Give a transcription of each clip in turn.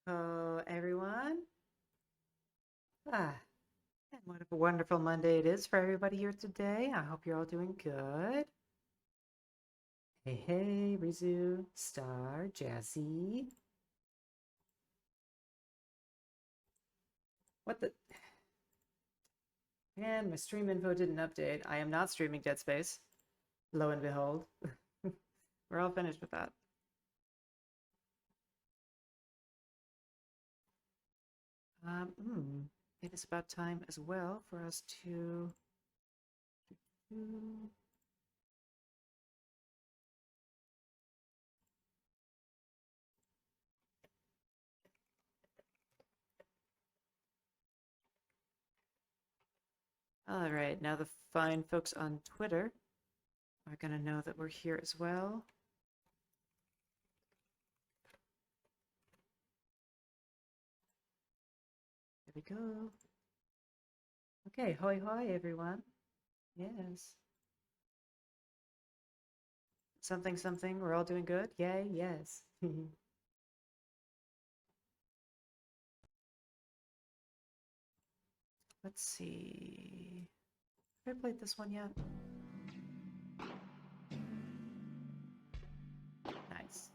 Hello, everyone. And what a wonderful Monday it is for everybody here today. I hope you're all doing good. Hey, hey, Rizu, Star, Jazzy. What the? Man, my stream info didn't update. I am not streaming Dead Space. Lo and behold, we're all finished with that. It is about time as well for us to. All right, now the fine folks on Twitter are gonna know that we're here as well. There we go. Okay, hoi hoi, everyone. Yes. Something, something. We're all doing good? Yay, yes. Let's see. Have I played this one yet? Nice.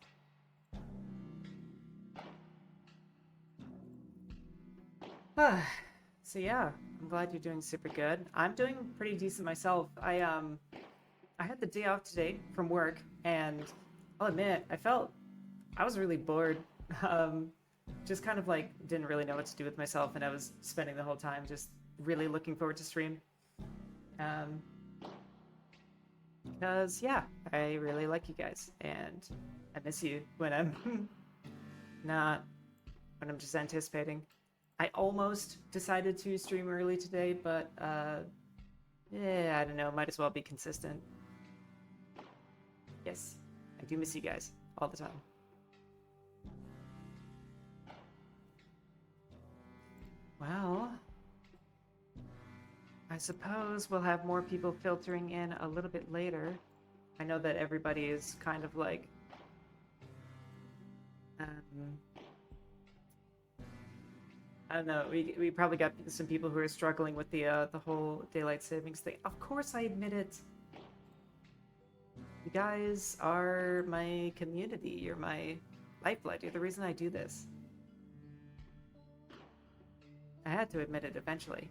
So yeah, I'm glad you're doing super good. I'm doing pretty decent myself. I had the day off today from work, and I'll admit, I was really bored. Um, just kind of like didn't really know what to do with myself, and I was spending the whole time just really looking forward to stream. Um, because yeah, I really like you guys, and I miss you when I'm not when I'm just anticipating. I almost decided to stream early today, but yeah, I don't know. Might as well be consistent. Yes, I do miss you guys all the time. Well, I suppose we'll have more people filtering in a little bit later. I know that everybody is kind of like, um, I don't know. We probably got some people who are struggling with the whole daylight savings thing. Of course, I admit it. You guys are my community. You're my lifeblood. You're the reason I do this. I had to admit it eventually.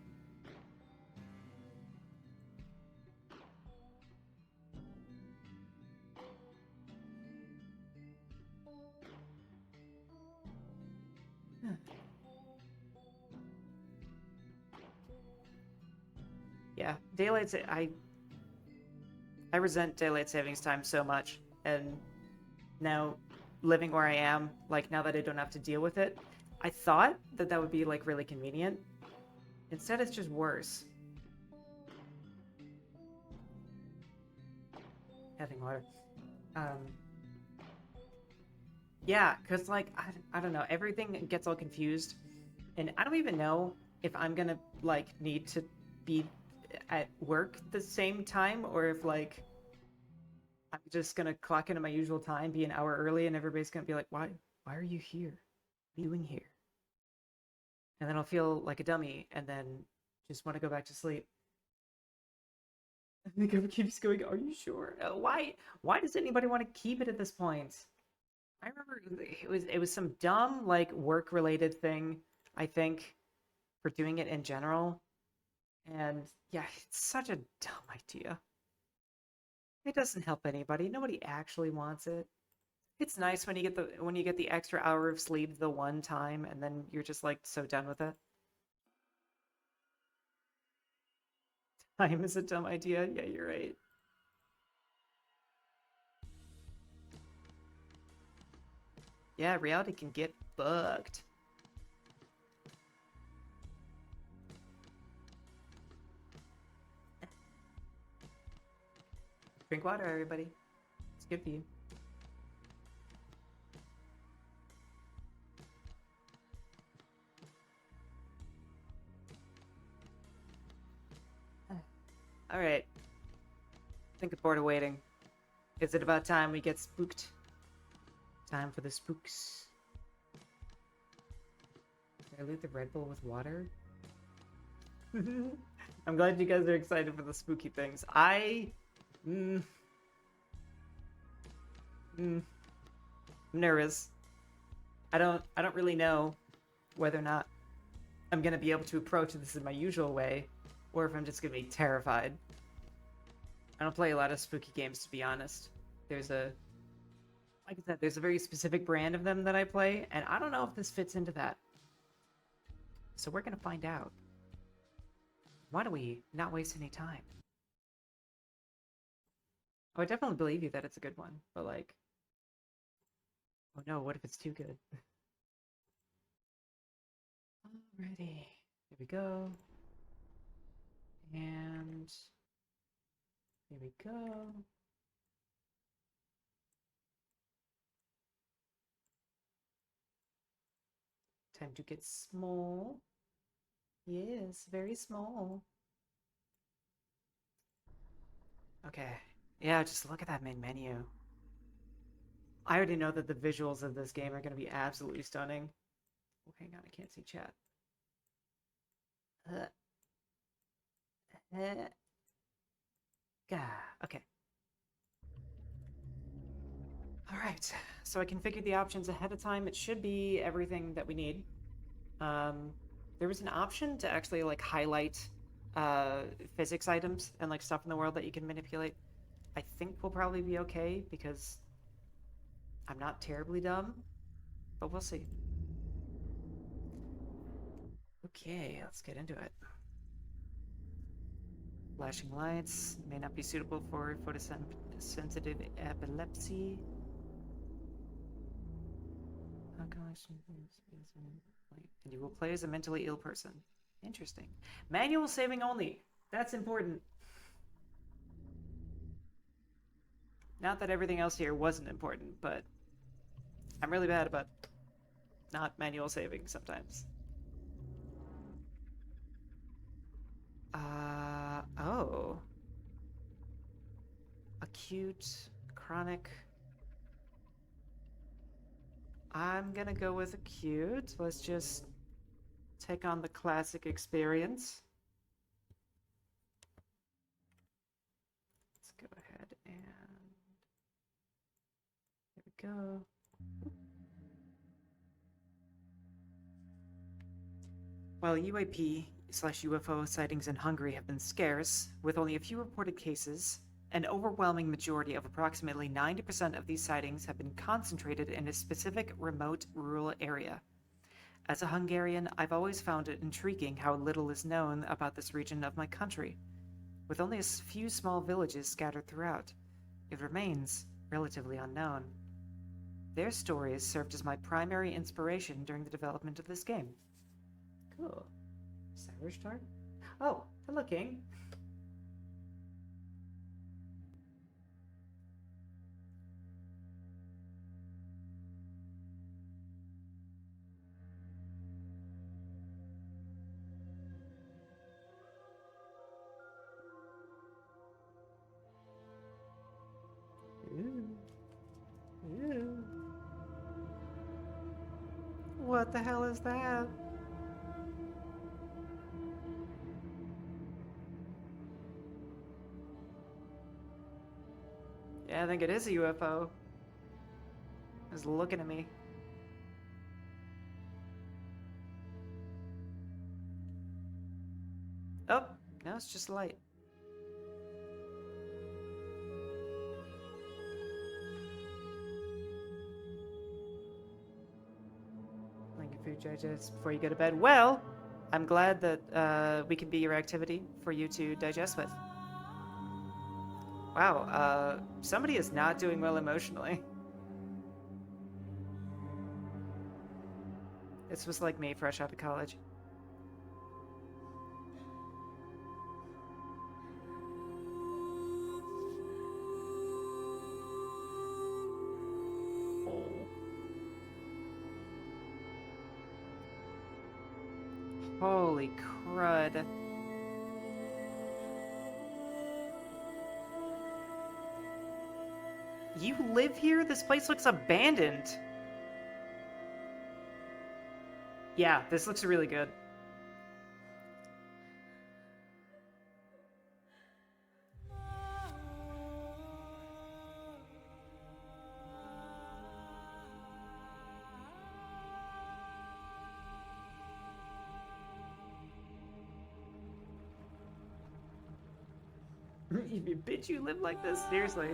Yeah, I resent daylight savings time so much, and now living where I am, like now that I don't have to deal with it, I thought that that would be like really convenient. Instead, it's just worse. Having water. Um, yeah, because like I don't know, everything gets all confused, and I don't even know if I'm gonna like need to be at work the same time, or if like I'm just gonna clock into my usual time, be an hour early, and everybody's gonna be like, why are you here? What are you doing here? And then I'll feel like a dummy, and then just want to go back to sleep. And the government keeps going, are you sure? Why does anybody want to keep it at this point? I remember it was some dumb like work related thing, I think, for doing it in general. And yeah, it's such a dumb idea. It doesn't help anybody. Nobody actually wants it. It's nice when you get the extra hour of sleep the one time and then you're just like so done with it. Time is a dumb idea. Yeah, you're right. Yeah, reality can get fucked. Drink water, everybody. It's good for you. All right. I think I'm bored of waiting. Is it about time we get spooked? Time for the spooks. Dilute the Red Bull with water? I'm glad you guys are excited for the spooky things. Mm, I'm nervous. I don't really know whether or not I'm gonna be able to approach this in my usual way, or if I'm just gonna be terrified. I don't play a lot of spooky games, to be honest. There's a, like I said, there's a very specific brand of them that I play, and I don't know if this fits into that. So we're gonna find out. Why don't we not waste any time? Oh, I definitely believe you that it's a good one, but like, oh no, what if it's too good? Alrighty, here we go. And here we go. Time to get small. Yes, very small. Okay. Yeah, just look at that main menu. I already know that the visuals of this game are going to be absolutely stunning. Oh, hang on, I can't see chat. Okay. Alright, so I configured the options ahead of time. It should be everything that we need. There was an option to actually like highlight physics items and like stuff in the world that you can manipulate. I think we'll probably be okay because I'm not terribly dumb, but we'll see. Okay, let's get into it. Flashing lights may not be suitable for photosensitive epilepsy. And you will play as a mentally ill person. Interesting. Manual saving only. That's important. Not that everything else here wasn't important, but I'm really bad about not manual saving sometimes. Oh. Acute, chronic. I'm gonna go with acute. Let's just take on the classic experience. Let's go ahead and here we go. While UAP/UFO sightings in Hungary have been scarce, with only a few reported cases, an overwhelming majority of approximately 90% of these sightings have been concentrated in a specific remote rural area. As a Hungarian, I've always found it intriguing how little is known about this region of my country. With only a few small villages scattered throughout, it remains relatively unknown. Their stories served as my primary inspiration during the development of this game. Cool. Cyberstar? Oh, hello, King. Ooh. Ooh. What the hell is that? Yeah, I think it is a UFO. It's looking at me. Oh, no, it's just light. Playing your food digest before you go to bed. Well, I'm glad that we can be your activity for you to digest with. Wow, somebody is not doing well emotionally. This was like me fresh out of college. Holy crud. You live here? This place looks abandoned. Yeah, this looks really good. Bitch, you live like this? Seriously.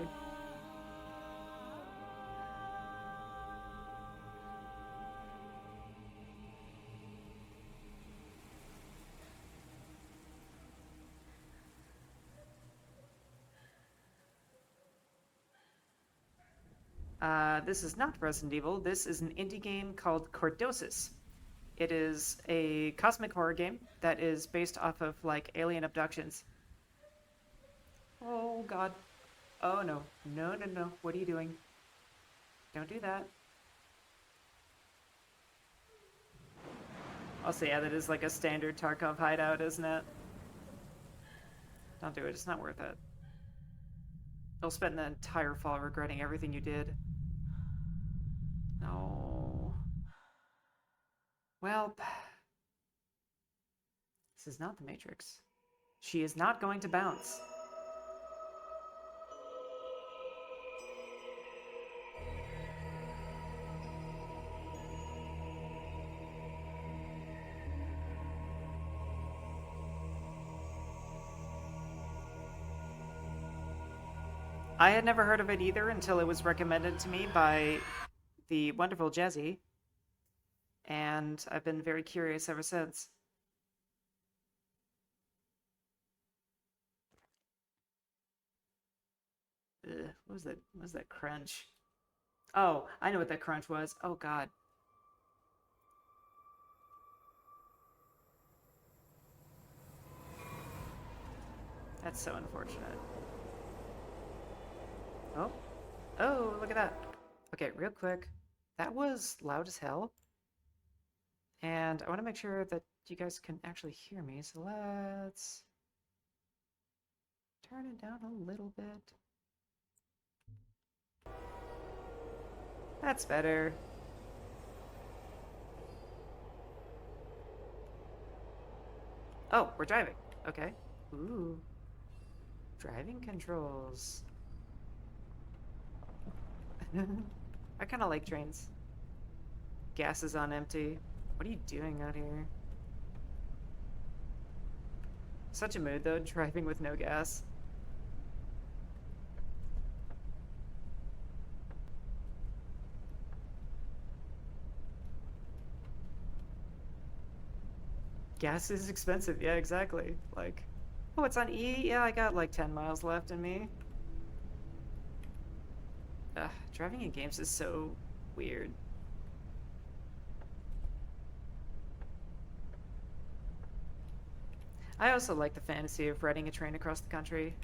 This is not Resident Evil. This is an indie game called Chordosis. It is a cosmic horror game that is based off of, like, alien abductions. Oh, God. Oh, no. No, no, no. What are you doing? Don't do that. Also, yeah, that is like a standard Tarkov hideout, isn't it? Don't do it. It's not worth it. You'll spend the entire fall regretting everything you did. No. Well, this is not the Matrix. She is not going to bounce. I had never heard of it either until it was recommended to me by the wonderful Jazzy, and I've been very curious ever since. Ugh, what was that? What was that crunch? Oh, I know what that crunch was. Oh, God. That's so unfortunate. Oh. Oh, look at that. Okay, real quick. That was loud as hell. And I want to make sure that you guys can actually hear me. So let's turn it down a little bit. That's better. Oh, we're driving. Okay. Ooh. Driving controls. I kind of like trains. Gas is on empty. What are you doing out here? Such a mood, though, driving with no gas. Gas is expensive. Yeah, exactly. Like, oh, it's on E? Yeah, I got like 10 miles left in me. Ugh, driving in games is so weird. I also like the fantasy of riding a train across the country.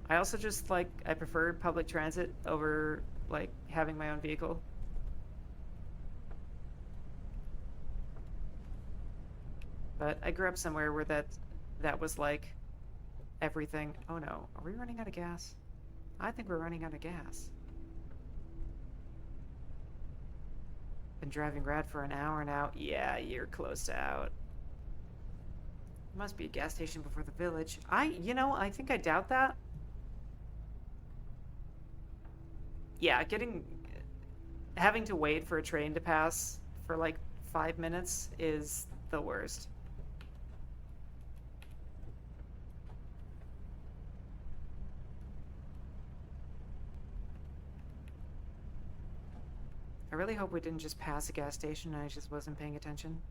I also just like, I prefer public transit over, like, having my own vehicle. But I grew up somewhere where that was like everything. Oh no, are we running out of gas? I think we're running out of gas. Been driving rad for an hour now. Yeah, you're close to out. Must be a gas station before the village. I think I doubt that. Yeah, having to wait for a train to pass for like 5 minutes is the worst. I really hope we didn't just pass a gas station and I just wasn't paying attention.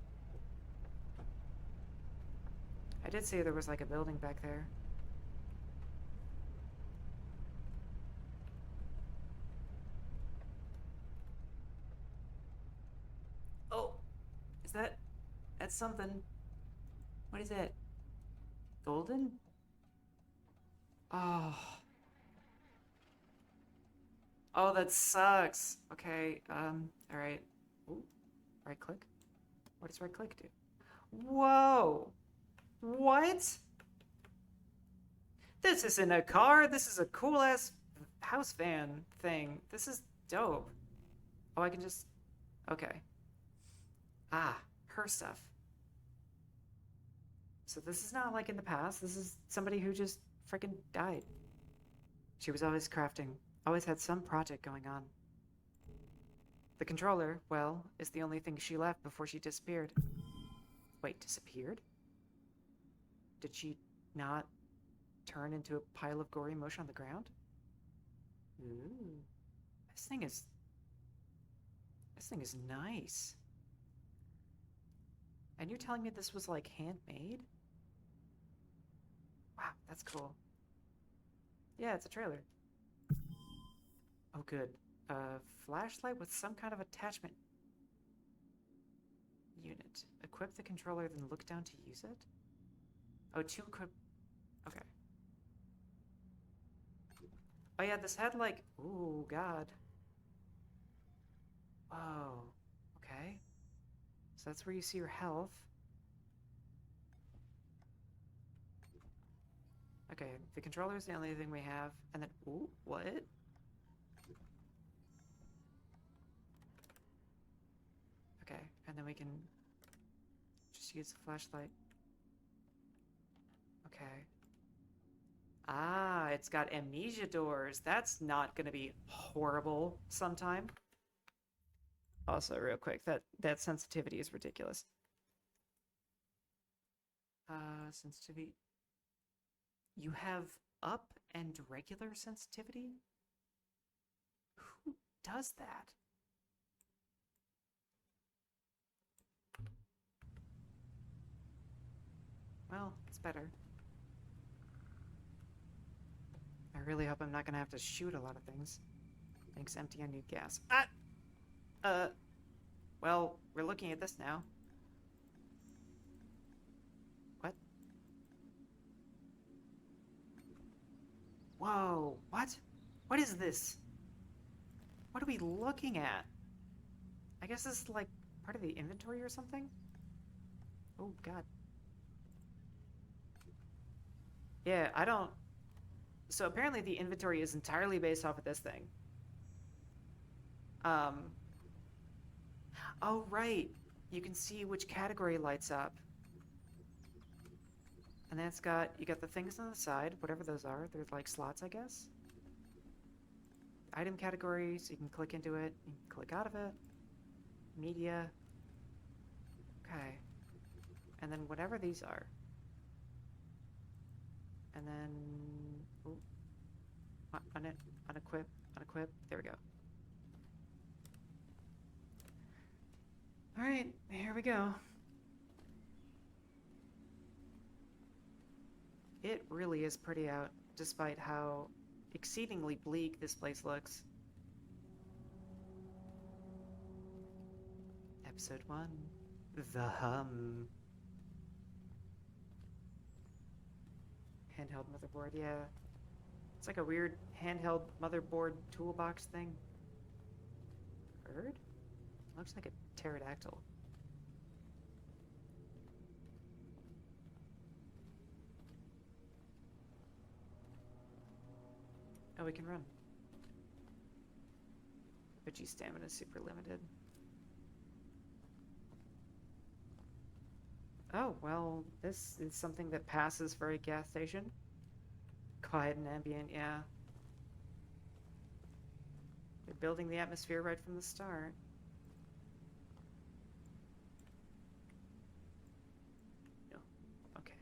I did see there was like a building back there. Oh, is that's something. What is that? Golden? Oh. Oh, that sucks. Okay, all right. Ooh, right click. What does right click do? Whoa! What? This isn't a car. This is a cool ass house van thing. This is dope. Oh, I can just. Okay. Ah, her stuff. So this is not like in the past. This is somebody who just freaking died. She was always crafting, always had some project going on. The controller, well, is the only thing she left before she disappeared. Wait, disappeared? Did she not turn into a pile of gory mush on the ground? Ooh. This thing is... This thing is nice. And you're telling me this was, like, handmade? Wow, that's cool. Yeah, it's a trailer. Oh, good. A flashlight with some kind of attachment unit. Equip the controller, then look down to use it? Oh, to equip... Okay. Oh, yeah, this had, like... Ooh, God. Whoa. Okay. So that's where you see your health. Okay, the controller is the only thing we have. And then... Ooh, what? Okay, and then we can just use the flashlight. Okay. Ah, it's got amnesia doors. That's not gonna be horrible sometime. Also, real quick, that sensitivity is ridiculous. Sensitivity. You have up and regular sensitivity? Who does that? Well, it's better. I really hope I'm not gonna have to shoot a lot of things. Thanks, empty, I need gas. Ah! Well, we're looking at this now. What? Whoa, what? What is this? What are we looking at? I guess this is like part of the inventory or something? Oh, God. Yeah, I don't... So apparently the inventory is entirely based off of this thing. Um... Oh, right. You can see which category lights up. And then it's got... You got the things on the side, whatever those are. They're like slots, I guess. Item categories, you can click into it, you can click out of it. Media. Okay. And then whatever these are. And then... Ooh. Unequip. Unequip. There we go. Alright, here we go. It really is pretty out, despite how exceedingly bleak this place looks. Episode 1. The Hum. Handheld motherboard, yeah. It's like a weird handheld motherboard toolbox thing. Bird? Looks like a pterodactyl. Oh, we can run. But G's stamina is super limited. Oh, well, this is something that passes for a gas station. Quiet and ambient, yeah. They're building the atmosphere right from the start. No. Okay.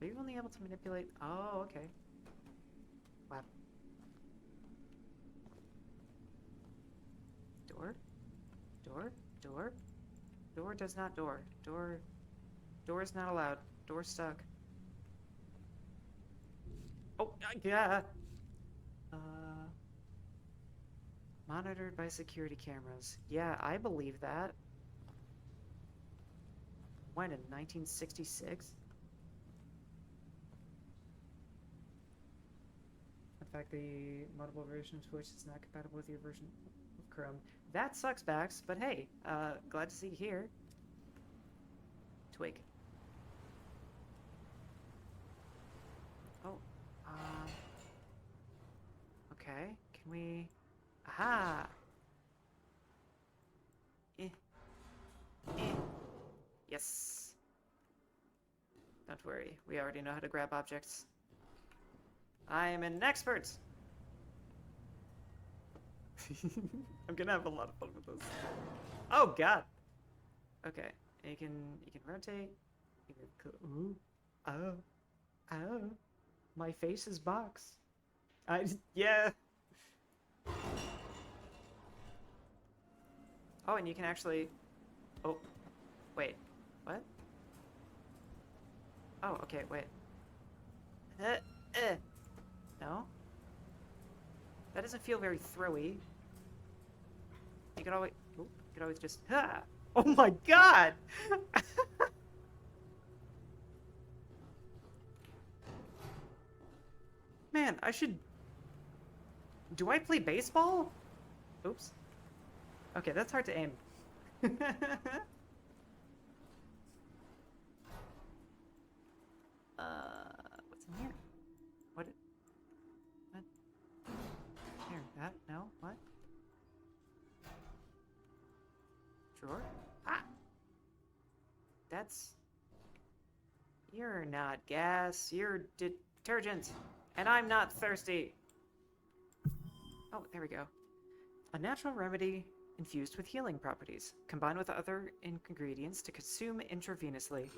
Are you only able to manipulate? Oh, okay. Wow. Door? Door? Door? Door does not door. Door is not allowed. Door stuck. Oh, yeah. Monitored by security cameras. Yeah, I believe that. When, in 1966? In fact, the moddable version of Twitch is not compatible with your version of Chrome. That sucks, Bax, but hey, glad to see you here. Twig. Oh, okay. Can we... Aha! Eh. Eh. Yes. Don't worry, we already know how to grab objects. I am an expert! I'm gonna have a lot of fun with this. Oh god! Okay, you can rotate. You can, ooh, oh, oh, my face is box. Yeah. Oh, and you can actually. Oh, wait, what? Oh, okay, wait. No, that doesn't feel very throwy. You could always. Oh, you could always just. Ah! Oh my god! Man, I should. Do I play baseball? Oops. Okay, that's hard to aim. What's in here? What? What? Here, that? No? What? Drawer? Ah! That's... You're not gas, you're detergent. And I'm not thirsty. Oh, there we go. A natural remedy infused with healing properties, combined with other ingredients to consume intravenously.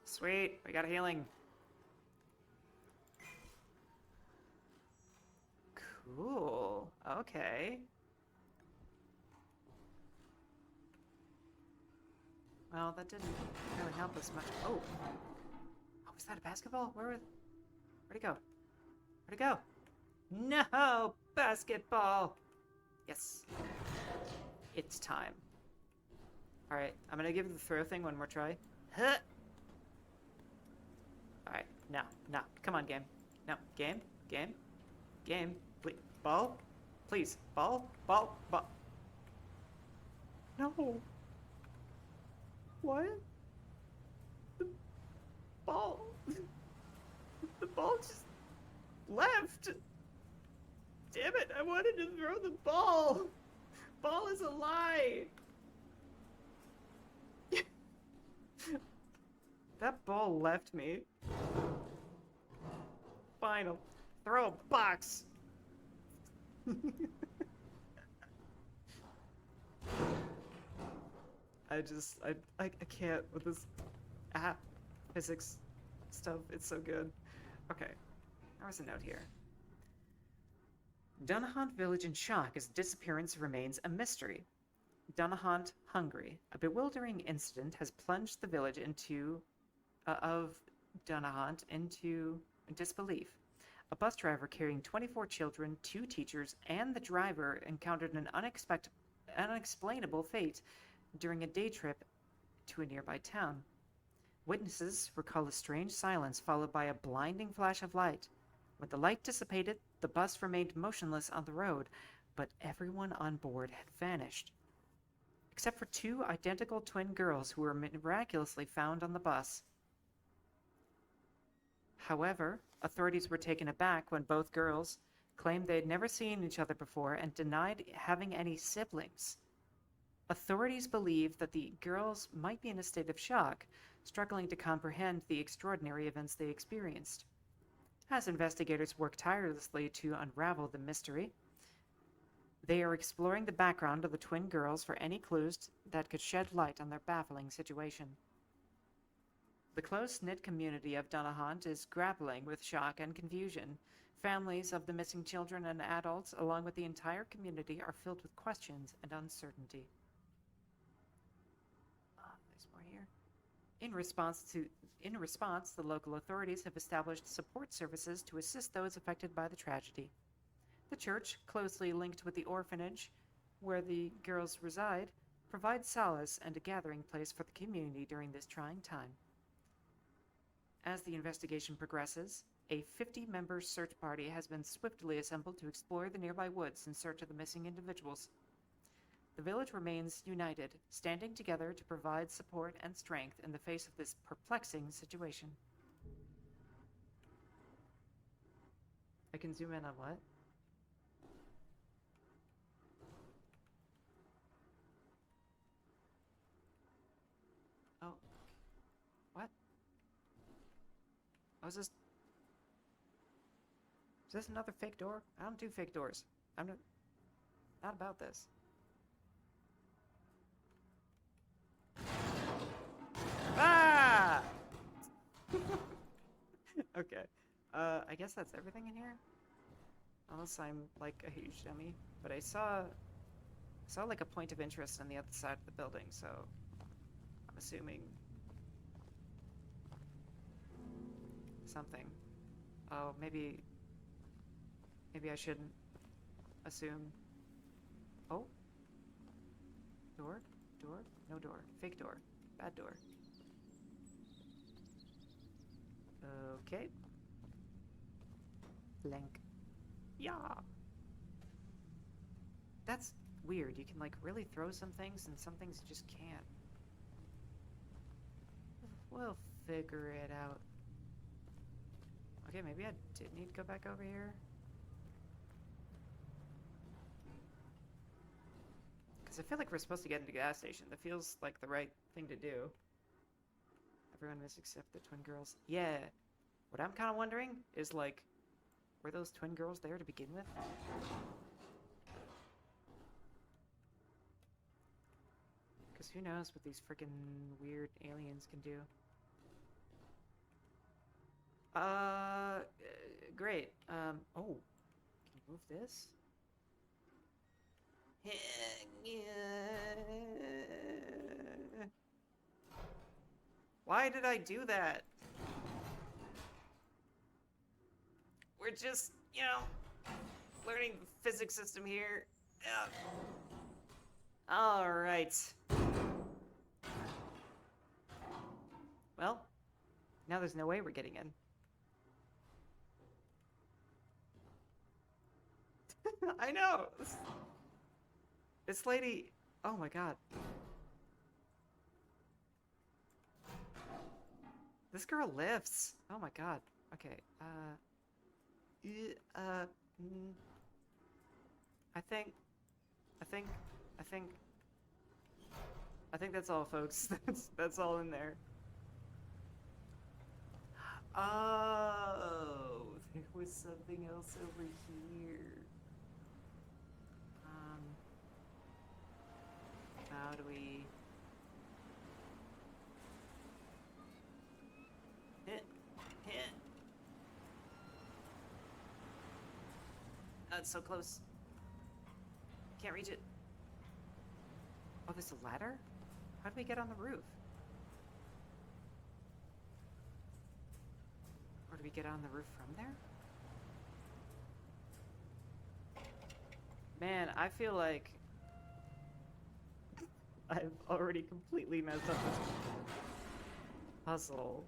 Sweet, we got a healing. Cool. Okay. Well, that didn't really help us much. Oh. Oh, was that a basketball? Where'd it go? Where'd it go? No! Basketball! Yes. It's time. Alright, I'm gonna give the throw thing one more try. Huh! Alright, now. Come on, game. No, game. Please. Ball? Please. Ball. No. What? The ball. The ball just left. Damn it, I wanted to throw the ball. Ball is a lie. That ball left me. Fine, I'll throw a box. I can't with this physics stuff. It's so good. Okay, there was a note here. Dunahant village in shock as disappearance remains a mystery. Dunahant hungry. A bewildering incident has plunged the village of Dunahant into disbelief. A bus driver carrying 24 children, 2 teachers, and the driver encountered an unexplainable fate during a day trip to a nearby town. Witnesses recall a strange silence followed by a blinding flash of light. When the light dissipated, the bus remained motionless on the road, but everyone on board had vanished. Except for 2 identical twin girls who were miraculously found on the bus. However, authorities were taken aback when both girls claimed they had never seen each other before and denied having any siblings. Authorities believe that the girls might be in a state of shock, struggling to comprehend the extraordinary events they experienced. As investigators work tirelessly to unravel the mystery, they are exploring the background of the twin girls for any clues that could shed light on their baffling situation. The close-knit community of Dunahant is grappling with shock and confusion. Families of the missing children and adults, along with the entire community, are filled with questions and uncertainty. There's more here. In response, the local authorities have established support services to assist those affected by the tragedy. The church, closely linked with the orphanage where the girls reside, provides solace and a gathering place for the community during this trying time. As the investigation progresses, a 50-member search party has been swiftly assembled to explore the nearby woods in search of the missing individuals. The village remains united, standing together to provide support and strength in the face of this perplexing situation. I can zoom in on what? Oh, is this another fake door? I don't do fake doors. I'm not about this. Ah! Okay. I guess that's everything in here? Unless I'm like a huge dummy. But I saw like a point of interest on the other side of the building, so I'm assuming something. Oh, maybe I shouldn't assume. Oh? Door? Door? No door. Fake door. Bad door. Okay. Blank. Yeah. That's weird. You can like really throw some things and some things you just can't. We'll figure it out. Okay, maybe I did need to go back over here. Because I feel like we're supposed to get into a gas station. That feels like the right thing to do. Everyone missed except the twin girls. Yeah. What I'm kind of wondering is, like, were those twin girls there to begin with? Because who knows what these freaking weird aliens can do. Great. Oh. Can you move this? Why did I do that? We're just, you know, learning the physics system here. Yeah. All right. Well, now there's no way we're getting in. I know. This lady. Oh my god. This girl lifts. Oh my god. Okay. I think that's all, folks. That's all in there. Oh, there was something else over here. How do we... Hit. Oh, it's so close. Can't reach it. Oh, there's a ladder? How do we get on the roof? Or do we get on the roof from there? Man, I feel like I've already completely messed up this puzzle.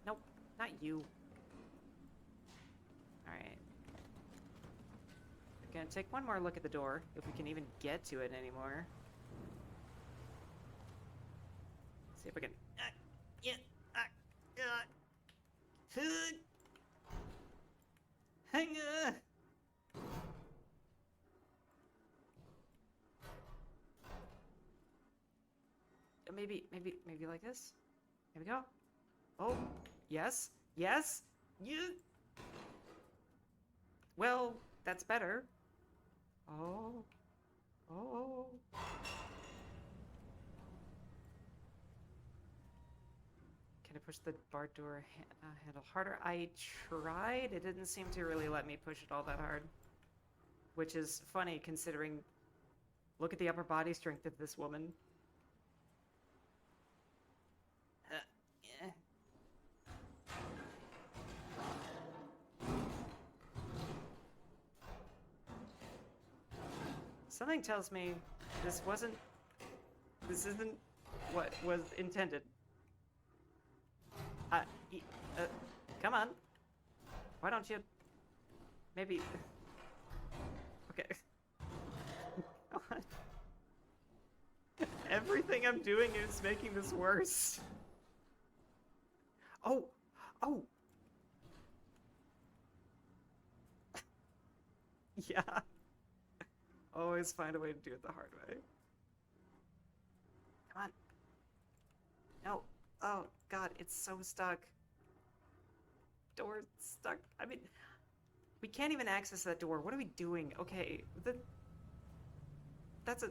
Nope, not you. Alright. We're gonna take one more look at the door, if we can even get to it anymore. See if we can... Maybe like this? Here we go. Oh, yes, yes, you. Well, that's better. Oh. Can I push the bar door handle harder? I tried. It didn't seem to really let me push it all that hard. Which is funny considering... Look at the upper body strength of this woman. Something tells me this isn't what was intended. Come on. Why don't you maybe... Okay. Everything I'm doing is making this worse. Oh! Yeah. Always find a way to do it the hard way. Come on. No. Oh, God, it's so stuck. Door's stuck. I mean, we can't even access that door. What are we doing? Okay, that's a...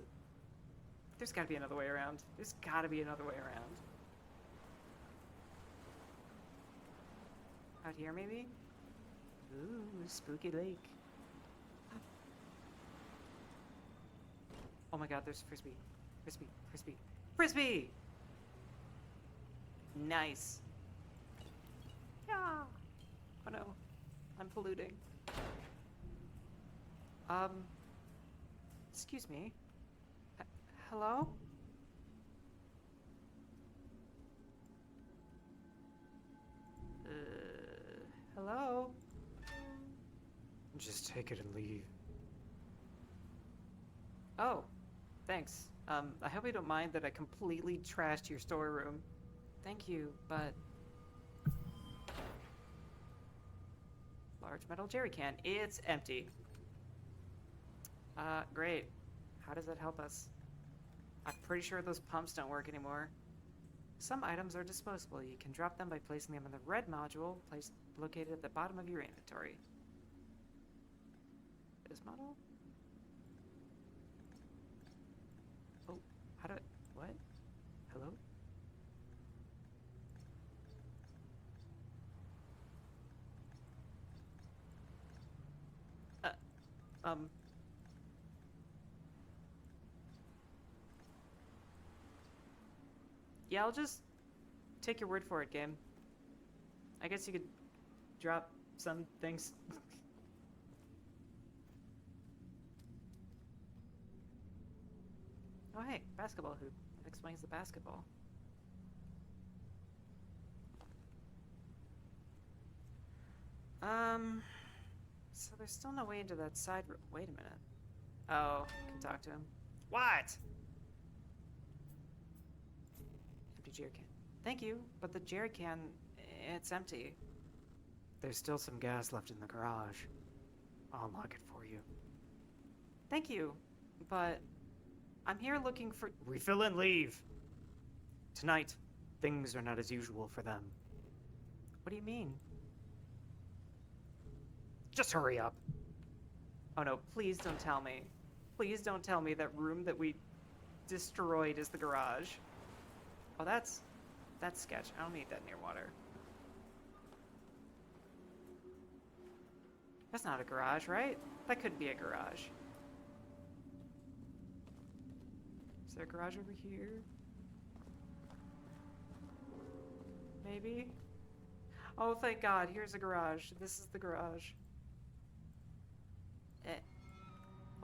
There's gotta be another way around. There's gotta be another way around. Out here, maybe? Ooh, spooky lake. Oh my God, there's frisbee. Frisbee, frisbee, frisbee! Nice. Yeah. Oh no, I'm polluting. Um, excuse me. Hello? Hello? Just take it and leave. Oh, thanks. I hope you don't mind that I completely trashed your storeroom. Thank you, but... Large metal jerry can. It's empty. Great. How does that help us? I'm pretty sure those pumps don't work anymore. Some items are disposable. You can drop them by placing them in the red module located at the bottom of your inventory. This model? Oh, how do I... What? Hello? Um... Yeah, I'll just take your word for it, game. I guess you could drop some things. Oh, hey, basketball hoop. That explains the basketball. So there's still no way into that side room. Wait a minute. Oh, I can talk to him. What? Empty jerry can. Thank you, but the jerry can, it's empty. There's still some gas left in the garage. I'll unlock it for you. Thank you, but I'm here looking for... Refill and leave! Tonight, things are not as usual for them. What do you mean? Just hurry up. Oh no, please don't tell me. Please don't tell me that room that we destroyed is the garage. Oh, that's sketch. I don't need that near water. That's not a garage, right? That couldn't be a garage. Is there a garage over here? Maybe? Oh, thank God. Here's a garage. This is the garage.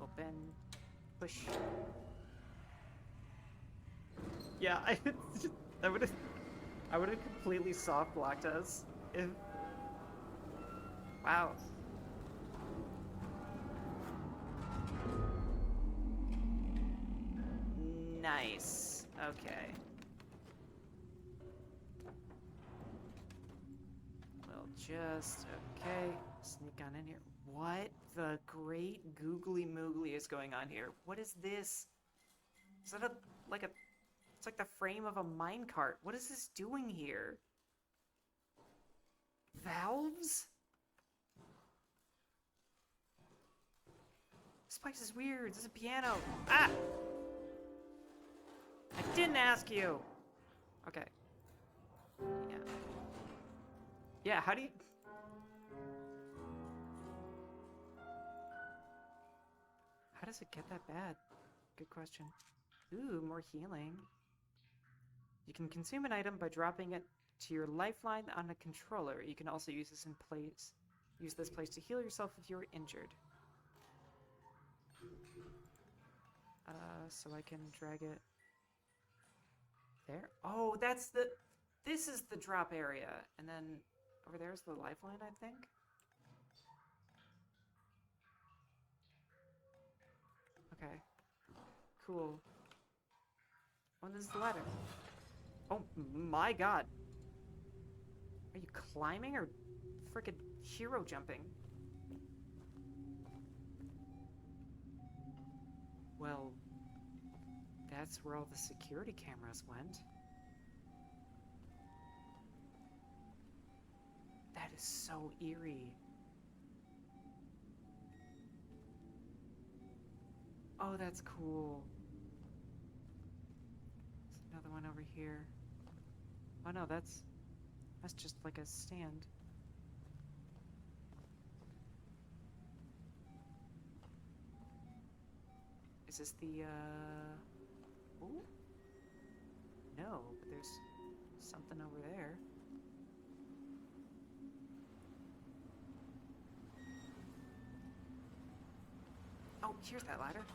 Open. Push. Yeah, I would have completely soft blocked us if... Wow. Nice. Okay. We'll just... Okay. Sneak on in here. What the great googly moogly is going on here? What is this? Is that like a... It's like the frame of a minecart. What is this doing here? Valves? This place is weird. This is a piano. Ah! I didn't ask you. Okay. Yeah. Yeah, how do you... How does it get that bad? Good question. Ooh, more healing. You can consume an item by dropping it to your lifeline on a controller. You can also use this place to heal yourself if you're injured. So I can drag it there. Oh, this is the drop area. And then over there's the lifeline, I think. Okay. Cool. Oh, this is the ladder. Oh my God. Are you climbing or frickin' hero jumping? Well, that's where all the security cameras went. is so eerie. Oh, that's cool. There's another one over here. Oh no, that's just like a stand. Is this the Ooh. No, but there's something over there. Oh, here's that ladder.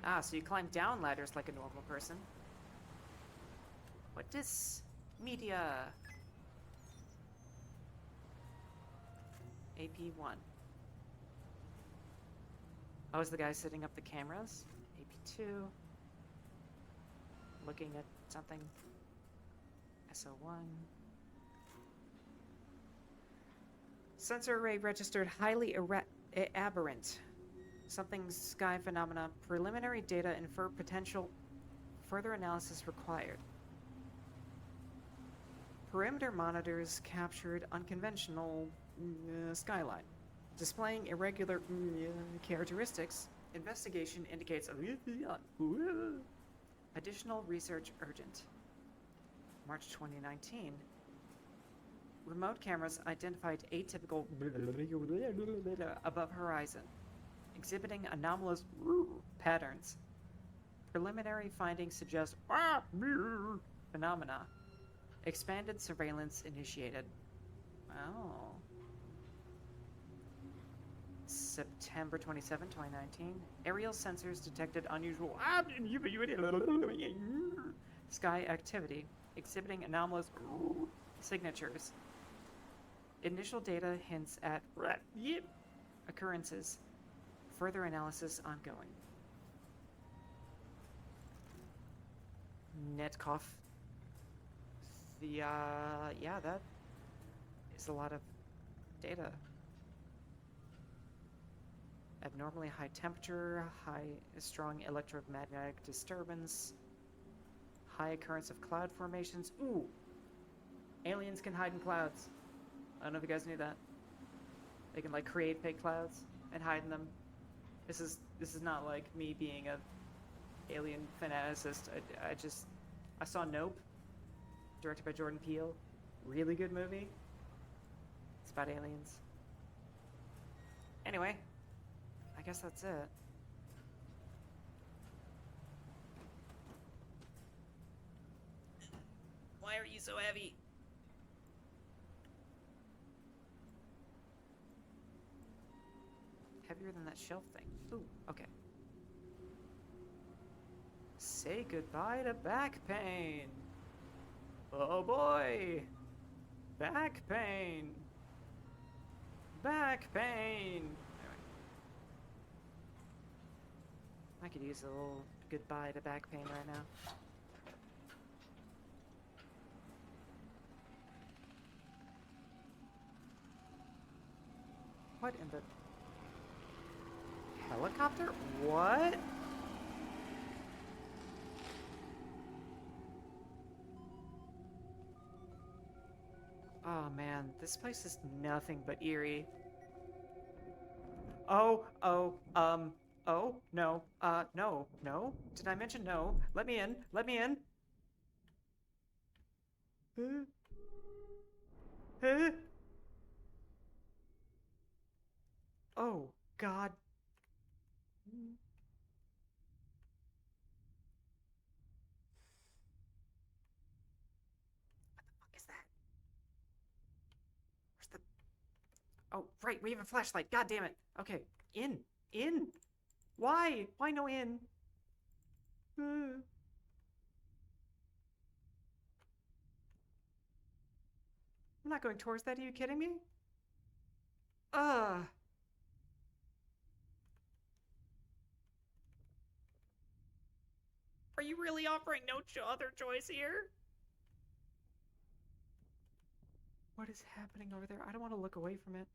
Ah, so you climb down ladders like a normal person. What is media? AP1. Oh, is the guy setting up the cameras? AP2. Looking at something. SO1. Sensor array registered highly aberrant. Something sky phenomena. Preliminary data infer potential further analysis required. Perimeter monitors captured unconventional skyline, displaying irregular characteristics. Investigation indicates additional research urgent. March 2019. Remote cameras identified atypical above horizon, exhibiting anomalous patterns. Preliminary findings suggest phenomena. Expanded surveillance initiated. Oh. September 27, 2019. Aerial sensors detected unusual sky activity, exhibiting anomalous signatures. Initial data hints at occurrences. Further analysis ongoing. Netcoff. Yeah, that is a lot of data. Abnormally high temperature, strong electromagnetic disturbance, high occurrence of cloud formations. Ooh! Aliens can hide in clouds. I don't know if you guys knew that. They can like create fake clouds and hide in them. This is not like me being a alien fanaticist. I saw Nope, directed by Jordan Peele. Really good movie. It's about aliens. Anyway, I guess that's it. Why are you so heavy? Heavier than that shelf thing. Ooh, okay. Say goodbye to back pain. Oh boy! Back pain! Back pain! Anyway. I could use a little goodbye to back pain right now. What in the... Helicopter? What? Oh man, this place is nothing but eerie. Oh, no, no. Did I mention no? Let me in, let me in. Oh, God. What is that? Where's the... Oh, right, we have a flashlight. God damn it. Okay, in. In. Why? Why no in? I'm not going towards that. Are you kidding me? Ugh. Are you really offering no other choice here? What is happening over there? I don't want to look away from it.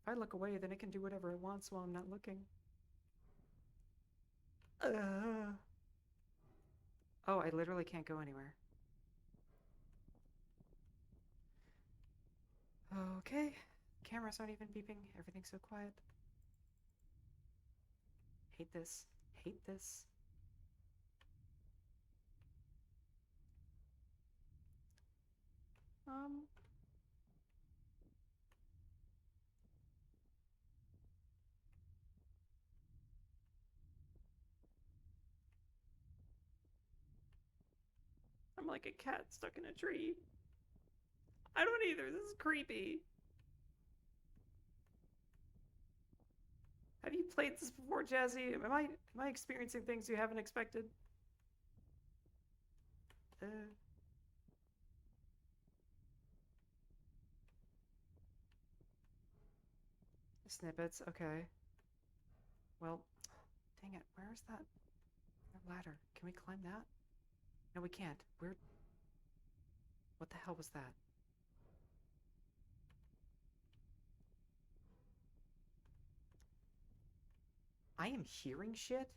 If I look away, then it can do whatever it wants while I'm not looking. Oh, I literally can't go anywhere. Okay. Cameras aren't even beeping. Everything's so quiet. Hate this. Hate this. Um. I'm like a cat stuck in a tree. I don't either. This is creepy. Have you played this before, Jazzy? Am I experiencing things you haven't expected? Uh, Snippets. Okay. Well, dang it. Where's that ladder? Can we climb that? No, we can't. Where? What the hell was that? I am hearing shit?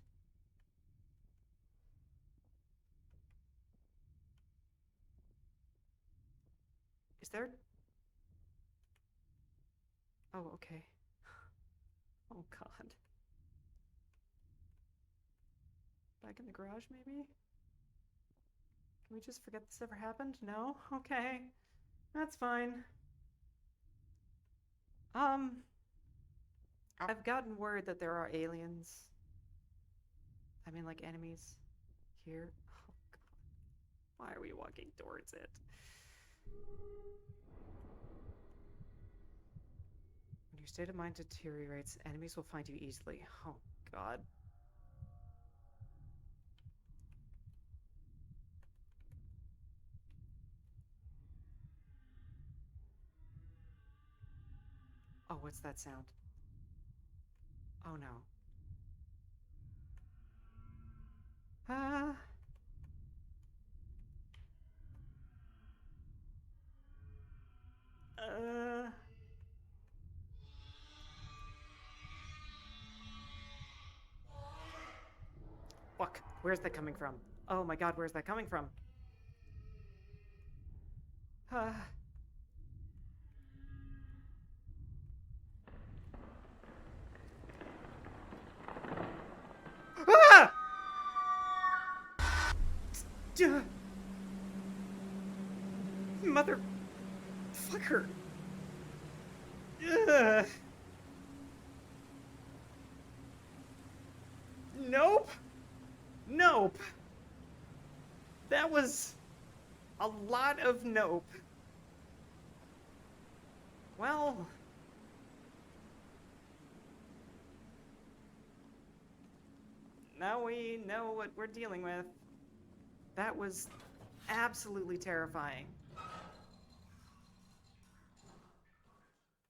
Is there... Oh, okay. Oh, God. Back in the garage, maybe? Can we just forget this ever happened? No? Okay. That's fine. I've gotten word that there are aliens. I mean, like, enemies here. Oh, God. Why are we walking towards it? When your state of mind deteriorates, enemies will find you easily. Oh, God. Oh, what's that sound? Oh, no. Ah. Uh. Fuck. Where's that coming from? Oh my God, where's that coming from? Ah. Ah! Duh. Mother... Fucker. Ugh. Nope. Nope. That was a lot of nope. Well... Now we know what we're dealing with. That was absolutely terrifying.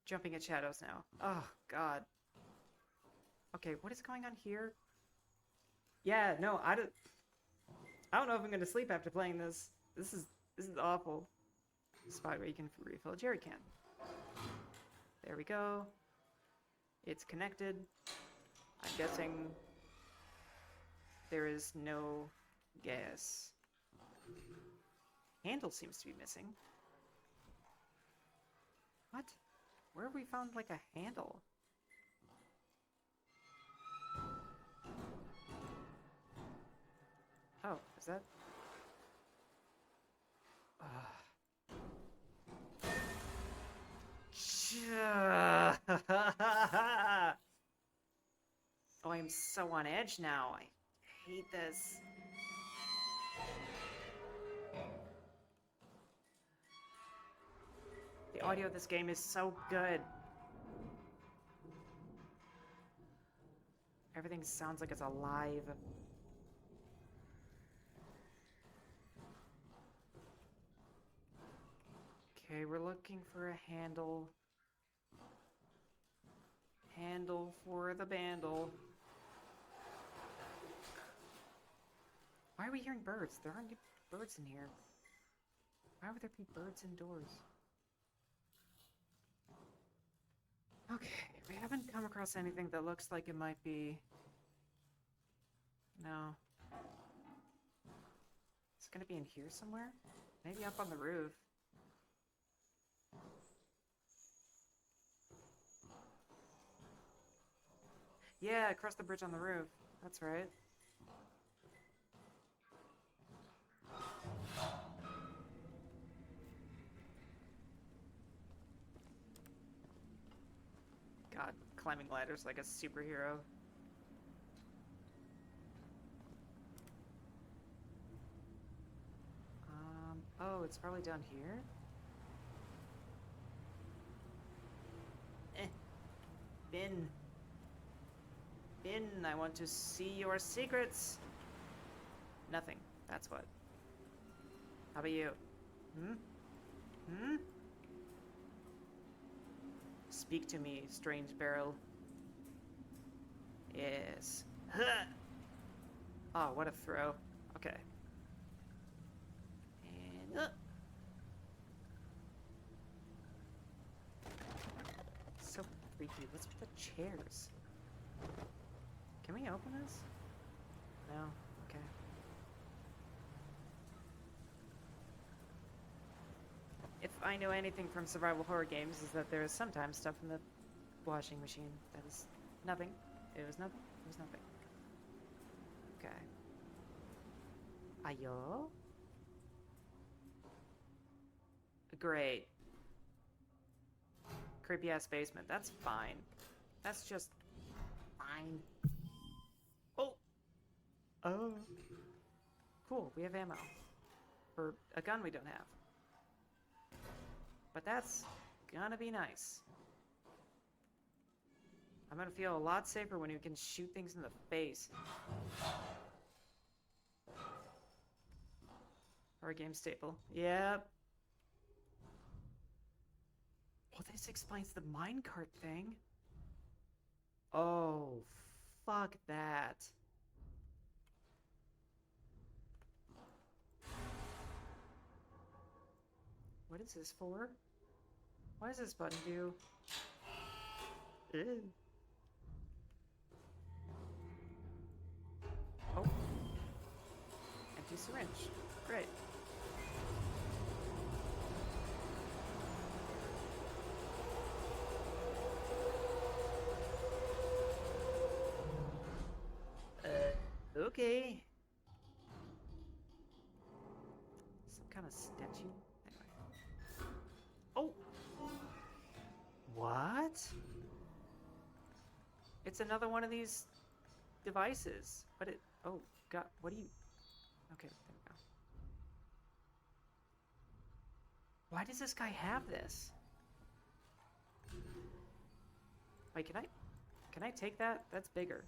Jumping at shadows now. Oh, God. Okay, what is going on here? Yeah, no, I don't know if I'm gonna sleep after playing this. This is awful. Spot where you can refill a jerry can. There we go. It's connected. I'm guessing there is no gas. Handle seems to be missing. What? Where have we found like a handle? Oh, is that? Oh, I'm so on edge now. I hate this. The audio of this game is so good. Everything sounds like it's alive. Okay, we're looking for a handle. Handle for the bandle. Why are we hearing birds? There aren't birds in here. Why would there be birds indoors? Okay, we haven't come across anything that looks like it might be... No. It's gonna be in here somewhere? Maybe up on the roof. Yeah, across the bridge on the roof. That's right. God, climbing ladders like a superhero. Oh, it's probably down here? Eh. Bin. Bin, I want to see your secrets. Nothing. That's what. How about you? Hmm? Hmm? Speak to me, strange barrel. Yes. Huh. Oh, what a throw. Okay. And so freaky. What's with the chairs? Can we open this? No. Okay. If I know anything from survival horror games, is that there is sometimes stuff in the washing machine that is nothing. It was nothing. It was nothing. Okay. Ayo? Great. Creepy ass basement. That's fine. That's just fine. Oh! Oh. Cool, we have ammo. For a gun we don't have. But that's gonna be nice. I'm gonna feel a lot safer when you can shoot things in the face. Horror game staple. Yep. Well, this explains the minecart thing. Oh, fuck that. What is this for? What does this button do? Ew. Oh. Empty syringe. Great. Okay. Some kind of statue? Anyway. Oh! What? It's another one of these devices. But it... Oh, God. What do you... Okay, there we go. Why does this guy have this? Wait, can I take that? That's bigger.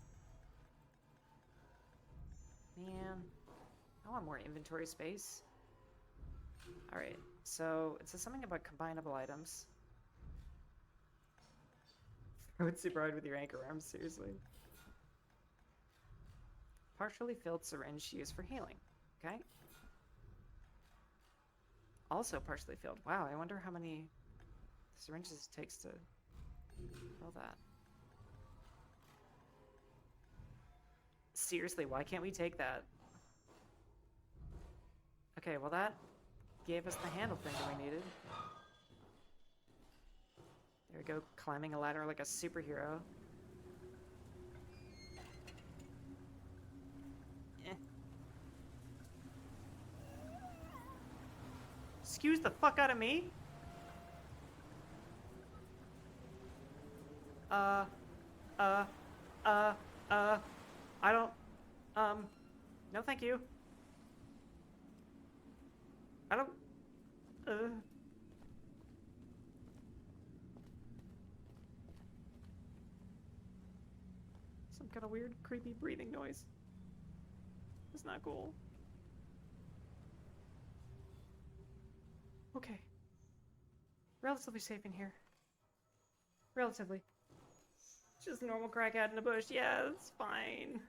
Man, I want more inventory space. Alright, so it says something about combinable items. I would super hard with your anchor arms, seriously. Partially filled syringe used for healing. Okay. Also partially filled. Wow, I wonder how many syringes it takes to fill that. Seriously, why can't we take that? Okay, well that gave us the handle thing that we needed. There we go, climbing a ladder like a superhero. Eh. Excuse the fuck out of me? I don't, no thank you. I don't, Some kind of weird, creepy breathing noise. It's not cool. Okay. Relatively safe in here. Relatively. Just normal crackhead in a bush. Yeah, it's fine.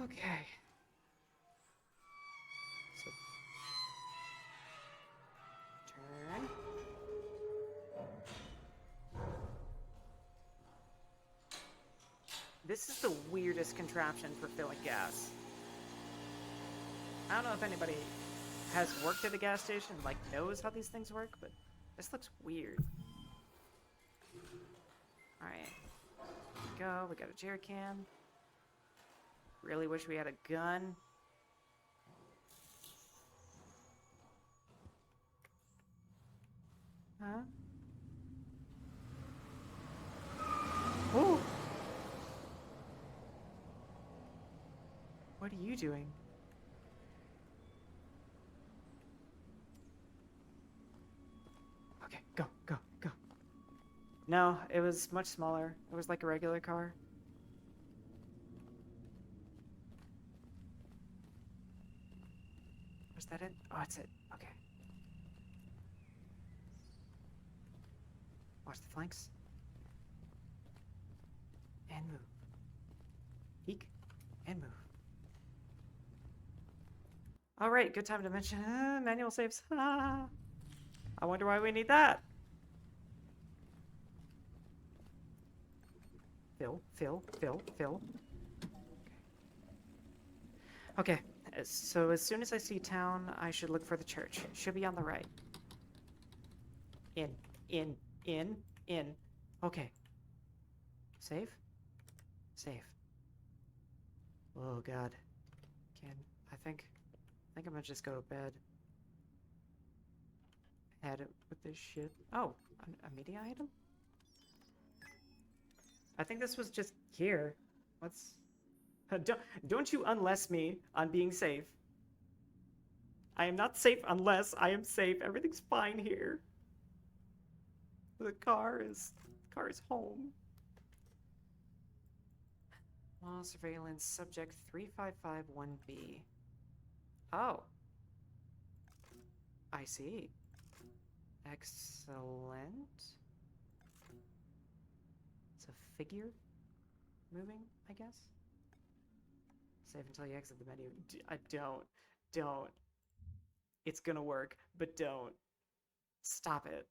Okay. So turn. This is the weirdest contraption for filling gas. I don't know if anybody has worked at a gas station, like knows how these things work, but this looks weird. Alright. Here we go. We got a jerry can. Really wish we had a gun. Huh? Oh! What are you doing? Okay, go, go, go. No, it was much smaller. It was like a regular car. Was that it? Oh, it's it. Okay. Watch the flanks. And move. Peek. And move. Alright, good time to mention manual saves. I wonder why we need that. Fill, fill, fill, fill. Okay, so as soon as I see town, I should look for the church. It should be on the right. In, in, in, in. Okay. Save? Save. Oh god. I think I'm gonna just go to bed. Had it with this shit. Oh, a media item? I think this was just here. What's... Don't you unless me on being safe. I am not safe unless I am safe. Everything's fine here. The car is home. Law surveillance subject 3551B. Oh. I see. Excellent. It's a figure moving, I guess. Save until you exit the menu. Don't. It's gonna work, but don't. Stop it.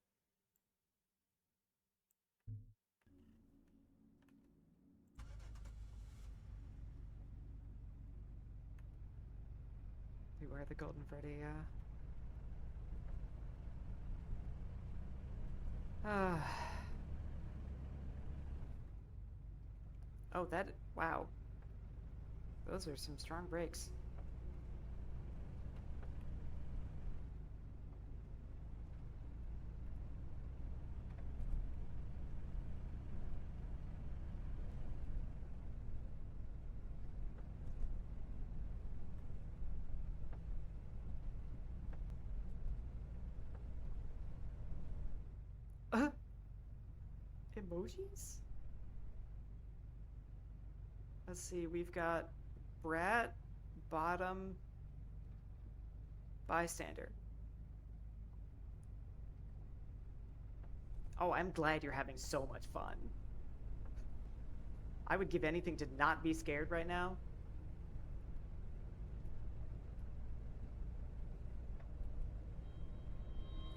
Beware the Golden Freddy, Oh, wow. Those are some strong brakes. Emojis? Let's see, we've got Brat, Bottom, Bystander. Oh, I'm glad you're having so much fun. I would give anything to not be scared right now.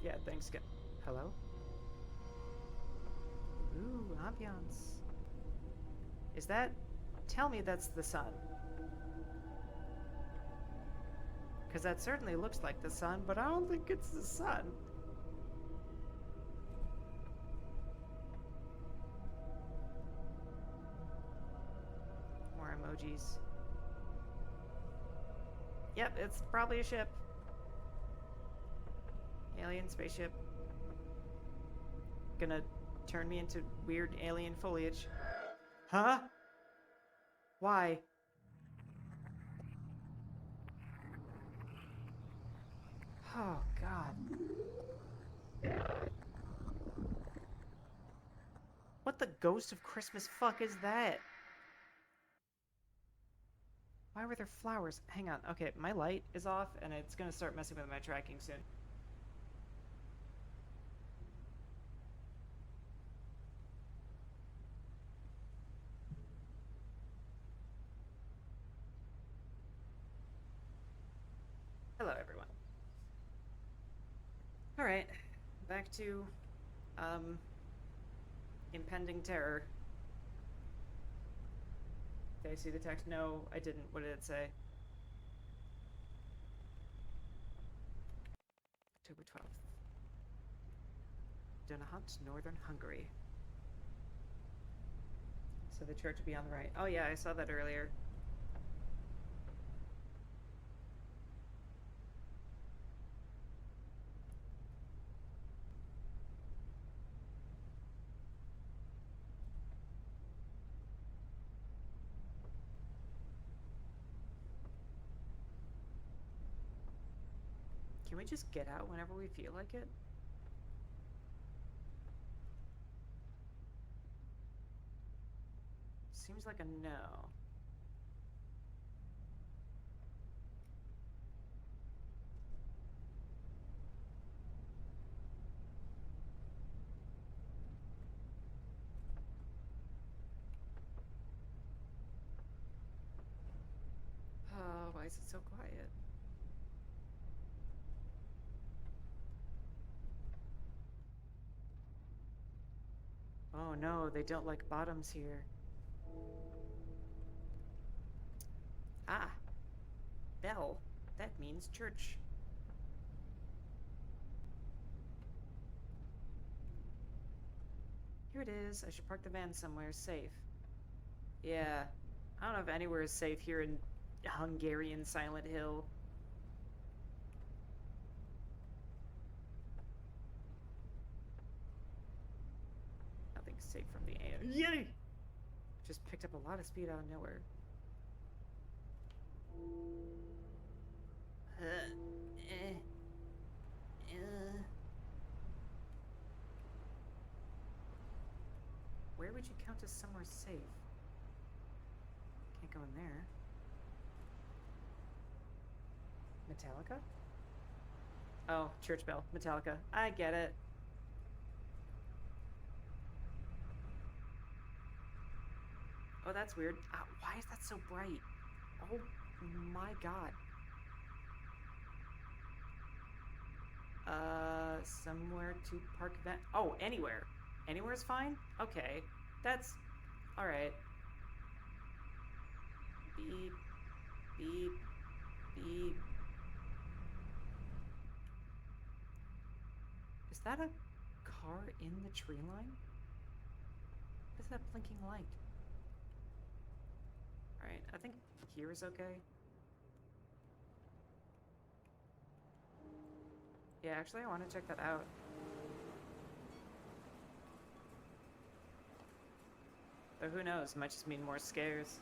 Yeah, thanks, guys. Hello? Ooh, ambiance. Is that... Tell me that's the sun. Because that certainly looks like the sun, but I don't think it's the sun. More emojis. Yep, it's probably a ship. Alien spaceship. Gonna turn me into weird alien foliage. Huh? Why? Oh, God. What the ghost of Christmas fuck is that? Why were there flowers? Hang on. Okay, my light is off, and it's gonna start messing with my tracking soon. Hello, everyone. Alright, back to, impending terror. Did I see the text? No, I didn't. What did it say? October 12th. Dunahunt, Northern Hungary. So the church would be on the right. Oh yeah, I saw that earlier. Can we just get out whenever we feel like it? Seems like a no. Oh, why is it so quiet? Oh no, they don't like bottoms here. Ah, bell. That means church. Here it is. I should park the van somewhere safe. Yeah, I don't know if anywhere is safe here in Hungarian Silent Hill. Nothing's safe from the air. Yay! Just picked up a lot of speed out of nowhere. Where would you count as somewhere safe? Can't go in there. Metallica? Oh, church bell. Metallica. I get it. Oh, that's weird. Why is that so bright? Oh my god. Somewhere to park that. Oh, anywhere. Anywhere is fine? Okay. That's... Alright. Beep. Beep. Beep. Is that a car in the tree line? What is that blinking light? Alright, I think here is okay. Yeah, actually, I want to check that out. Though who knows, might just mean more scares.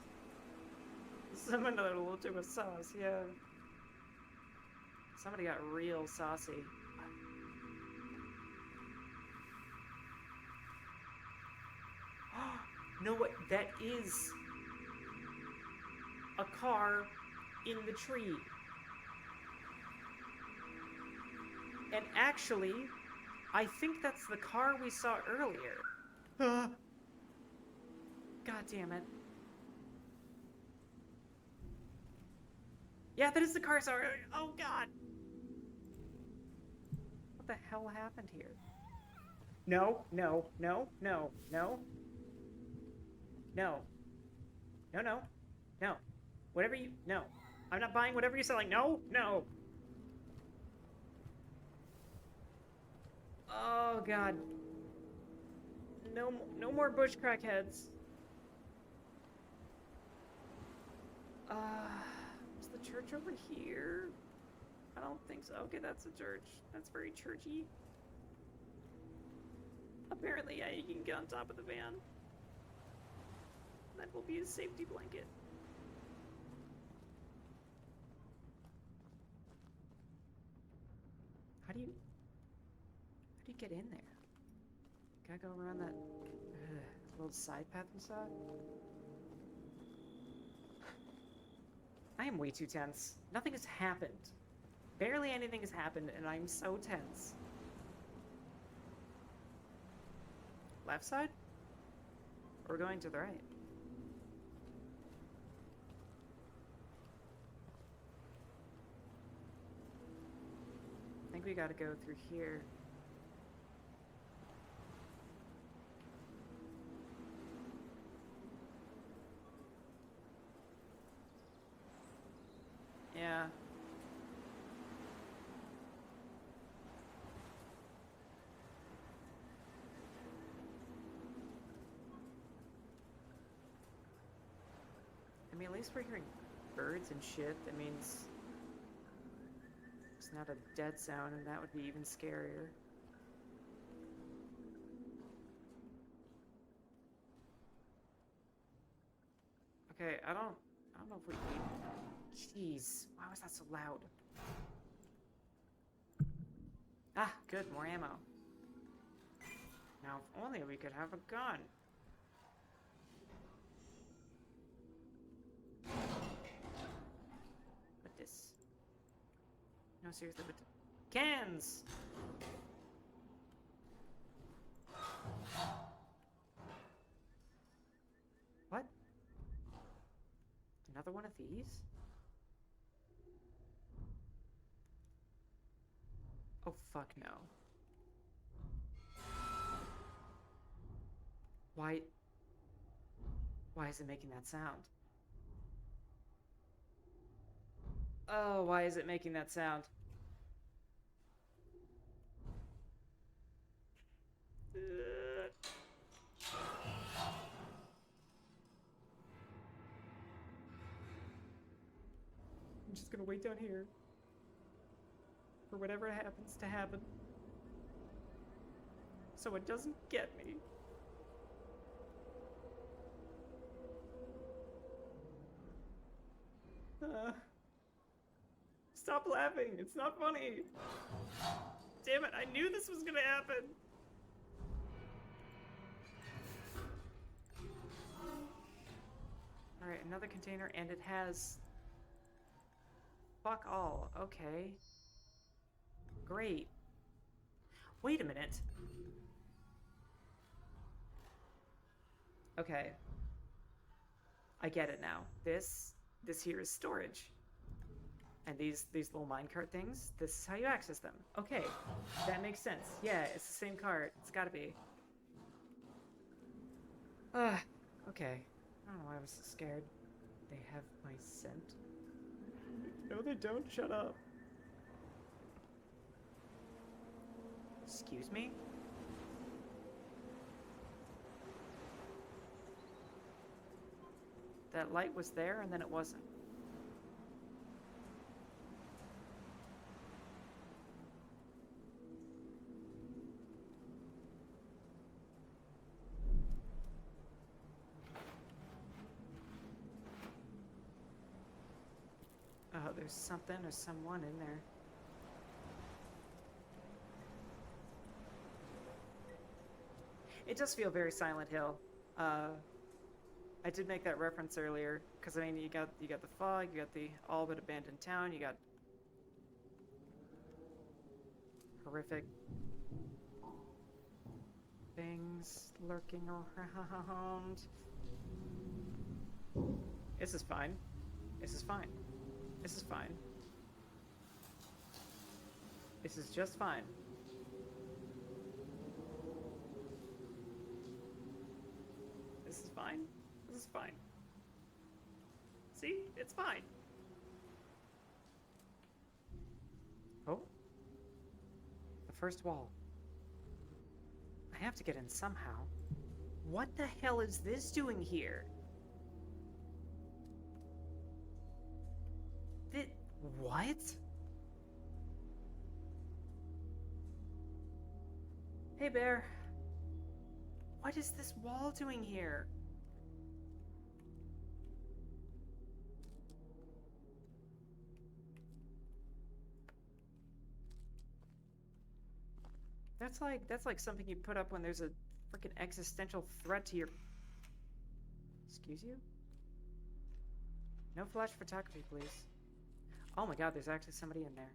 Someone a little too much sauce, yeah. Somebody got real saucy. No, what? That is a car in the tree. And actually, I think that's the car we saw earlier. God damn it. Yeah, that is the car I saw earlier. Oh god. What the hell happened here? No, no, no, no, no. No. No, no. No. Whatever you... No. I'm not buying whatever you're selling. No, no. Oh, God. No, no more bush crackheads. Is the church over here? I don't think so. Okay, that's a church. That's very churchy. Apparently, yeah, you can get on top of the van. That will be a safety blanket. How do you get in there? Gotta go around that little side path we saw? I am way too tense. Nothing has happened. Barely anything has happened, and I'm so tense. Left side? Or we're going to the right? I think we gotta go through here. Yeah. I mean, at least we're hearing birds and shit. That means it's not a dead sound, and that would be even scarier. Okay, I don't know if we need... Jeez, why was that so loud? Ah, good, more ammo. Now, if only we could have a gun. What this? No, seriously, what? Cans! What? Another one of these? Oh, fuck no. Why is it making that sound? Oh, why is it making that sound? I'm just gonna wait down here for whatever happens to happen, so it doesn't get me. Stop laughing, it's not funny. Damn it, I knew this was gonna happen. Alright, another container, and it has... Fuck all, okay. Great. Wait a minute. Okay. I get it now. This here is storage. And these little minecart things, this is how you access them. Okay, that makes sense. Yeah, it's the same cart. It's gotta be. Okay. I don't know why I was so scared. They have my scent. No, they don't. Shut up. Excuse me? That light was there and then it wasn't. Oh, there's something or someone in there. It does feel very Silent Hill. I did make that reference earlier, because I mean, you got the fog, you got the all but abandoned town, you got horrific things lurking around. This is fine. This is fine. This is fine. This is just fine. This is fine. This is fine. See? It's fine. Oh. The first wall. I have to get in somehow. What the hell is this doing here? What? Hey, bear. What is this wall doing here? That's like something you put up when there's a freaking existential threat to your... Excuse you? No flash photography, please. Oh my god, there's actually somebody in there.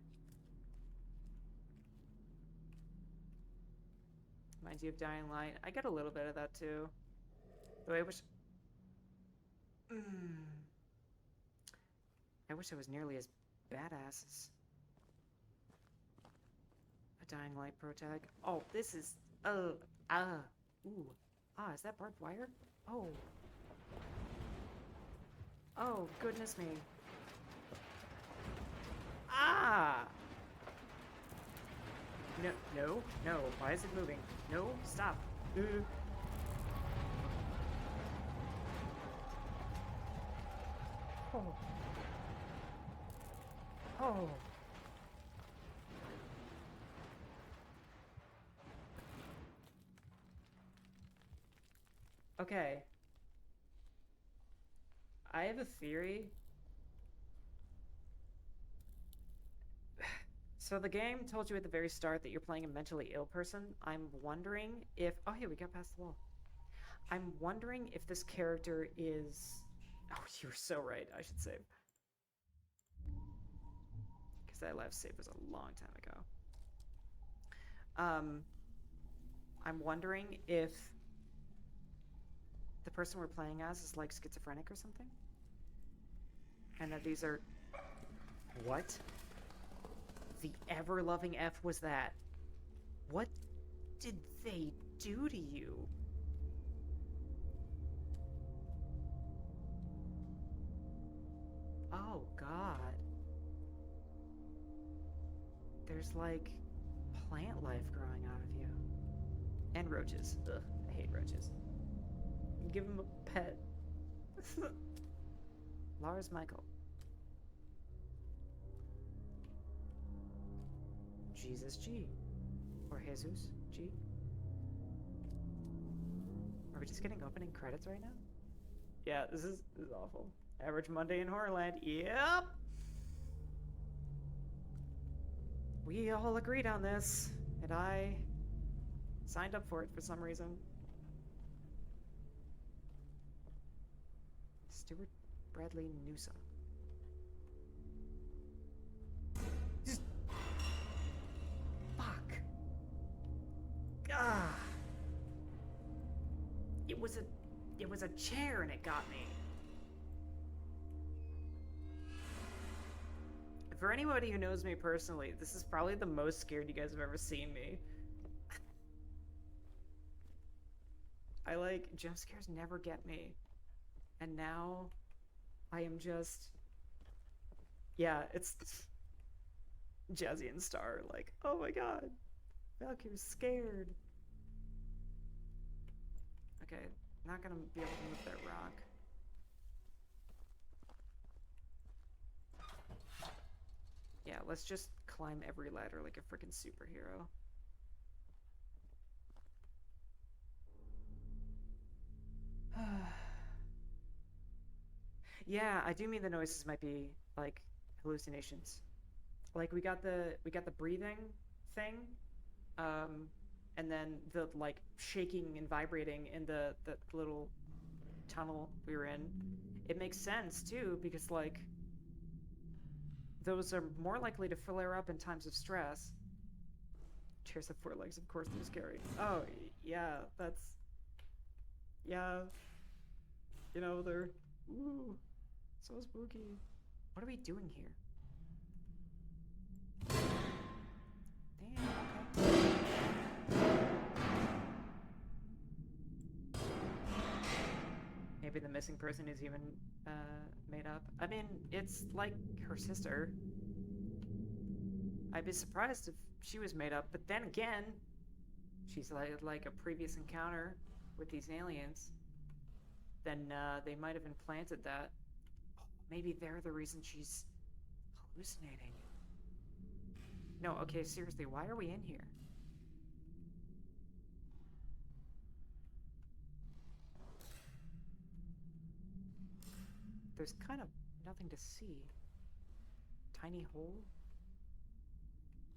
Reminds you of Dying Light. I get a little bit of that too. Though I wish... I wish I was nearly as badass as a Dying Light pro tag. Oh, this is... ooh. Is that barbed wire? Oh. Oh, goodness me. Ah! No. Why is it moving? No, stop. Oh. Oh. Okay. I have a theory. So the game told you at the very start that you're playing a mentally ill person. I'm wondering if... Oh, hey, we got past the wall. I'm wondering if this character is... Oh, you were so right. I should save. Because that last save was a long time ago. I'm wondering if the person we're playing as is like schizophrenic or something. And that these are... What? The ever-loving F was that? What did they do to you? Oh, God. There's, like, plant life growing out of you. And roaches. Ugh, I hate roaches. Give him a pet. Lars Michael. Jesus G. Or Jesus G. Are we just getting opening credits right now? Yeah, this is awful. Average Monday in Horrorland. Yep. We all agreed on this, and I signed up for it for some reason. Stuart Bradley Newsom. Just... Fuck. Ah. It was a chair and it got me. For anybody who knows me personally, this is probably the most scared you guys have ever seen me. Jump scares never get me. And now, I am just... Yeah, it's... Jazzy and Star, like, oh my god. Valkyrie's scared. Okay, not gonna be able to move that rock. Yeah, let's just climb every ladder like a freaking superhero. Yeah, I do mean the noises might be like hallucinations. Like we got the breathing thing, and then the like shaking and vibrating in the little tunnel we were in. It makes sense too because like those are more likely to flare up in times of stress. Chairs have 4 legs, of course they're scary. Oh yeah, that's... Yeah. You know, they're... Ooh, so spooky. What are we doing here? Damn, okay. Maybe the missing person is even made up. I mean, it's like her sister. I'd be surprised if she was made up, but then again, she's like a previous encounter with these aliens. Then they might have implanted that. Oh, maybe they're the reason she's hallucinating. No, okay, seriously, why are we in here? There's kind of nothing to see. Tiny hole?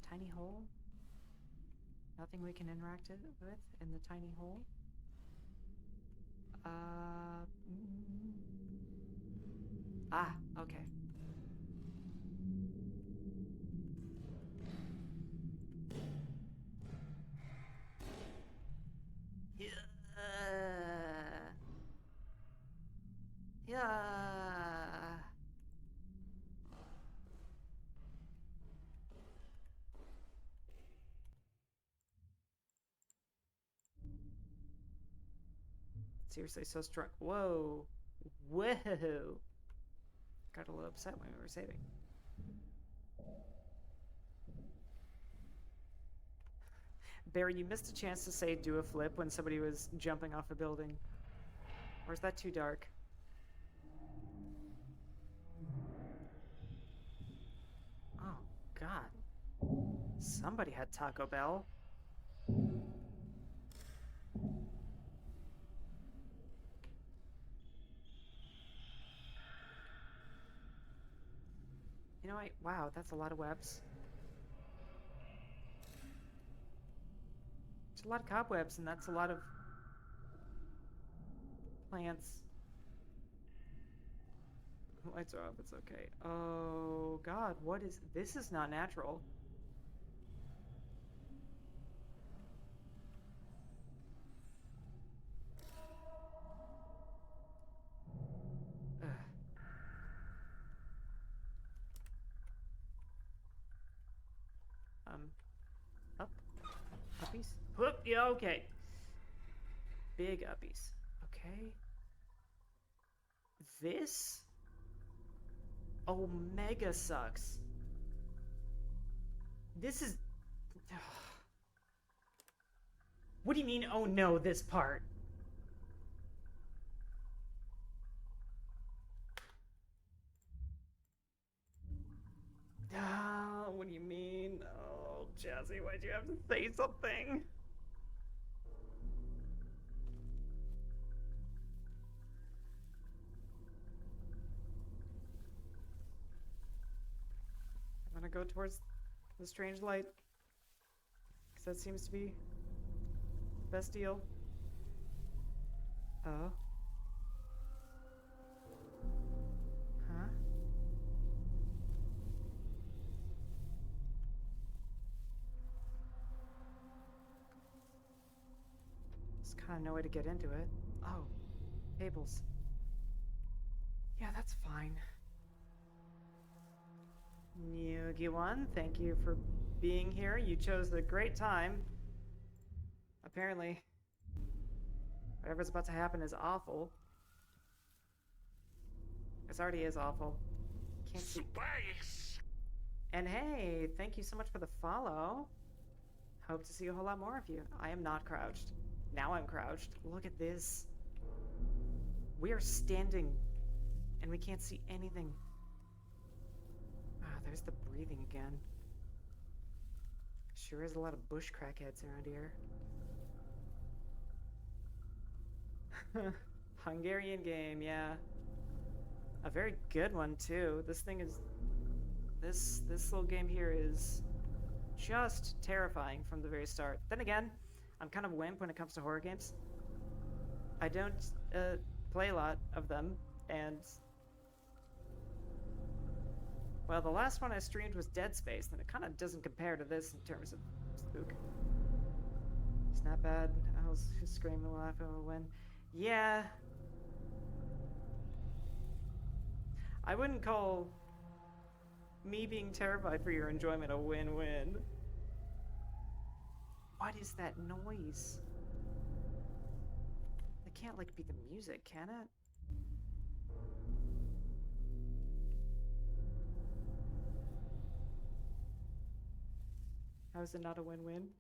Tiny hole? Nothing we can interact with in the tiny hole? Ah, okay. Yeah. Yeah. Seriously, so strong. Whoa. Whoa. Got a little upset when we were saving. Barry, you missed a chance to say do a flip when somebody was jumping off a building. Or is that too dark? Somebody had Taco Bell. You know, wow, that's a lot of webs. It's a lot of cobwebs, and that's a lot of plants. Lights are off, it's okay. Oh, God, what is... This is not natural. Ugh. Up? Uppies? Whoop, yeah, okay. Big uppies. Okay. This? Omega sucks. This is... What do you mean, oh no, this part? What do you mean? Oh, Jazzy, why'd you have to say something? I'm gonna go towards the strange light, because that seems to be the best deal. Oh. Huh? There's kind of no way to get into it. Oh. Tables. Yeah, that's fine. Yugi-wan, thank you for being here. You chose a great time. Apparently, whatever's about to happen is awful. This already is awful. Can't see. Space. And hey, thank you so much for the follow. Hope to see a whole lot more of you. I am not crouched. Now I'm crouched. Look at this. We are standing, and we can't see anything. Ah, there's the breathing again. Sure is a lot of bush crackheads around here. Hungarian game, yeah. A very good one, too. This thing is... This little game here is just terrifying from the very start. Then again, I'm kind of a wimp when it comes to horror games. I don't play a lot of them, and... Well, the last one I streamed was Dead Space, and it kind of doesn't compare to this in terms of spook. It's not bad. I was screaming and laughing when... Yeah. I wouldn't call me being terrified for your enjoyment a win-win. What is that noise? It can't, like, be the music, can it? How is it not a win-win?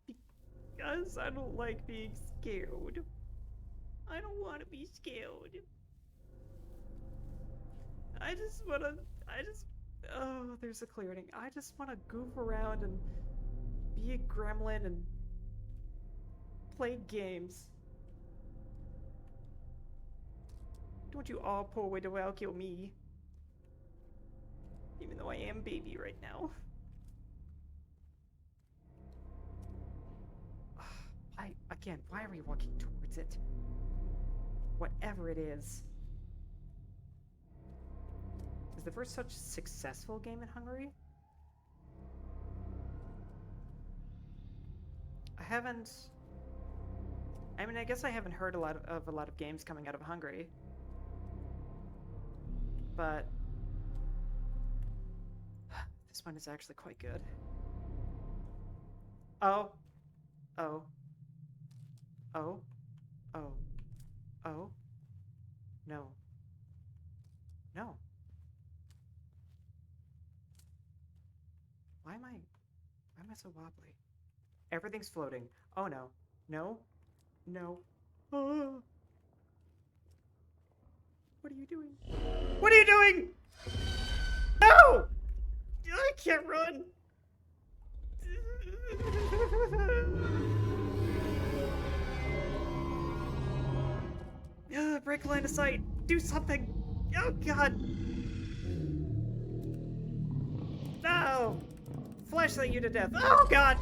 Because I don't like being scared. I don't want to be scared. Oh, there's a clearing. I just want to goof around and be a gremlin and play games. Don't you all pour away to kill me. Even though I am baby right now. Why are we walking towards it? Whatever it is. Is the first such successful game in Hungary? I guess I haven't heard a lot of games coming out of Hungary. But this one is actually quite good. Oh. Oh. Oh. Oh. Oh. No. No. Why am I so wobbly? Everything's floating. Oh no. No. No. Oh. What are you doing? What are you doing? No! I can't run. vehicle line of sight. Do something. Oh, God. No. Flashlight you to death. Oh, God.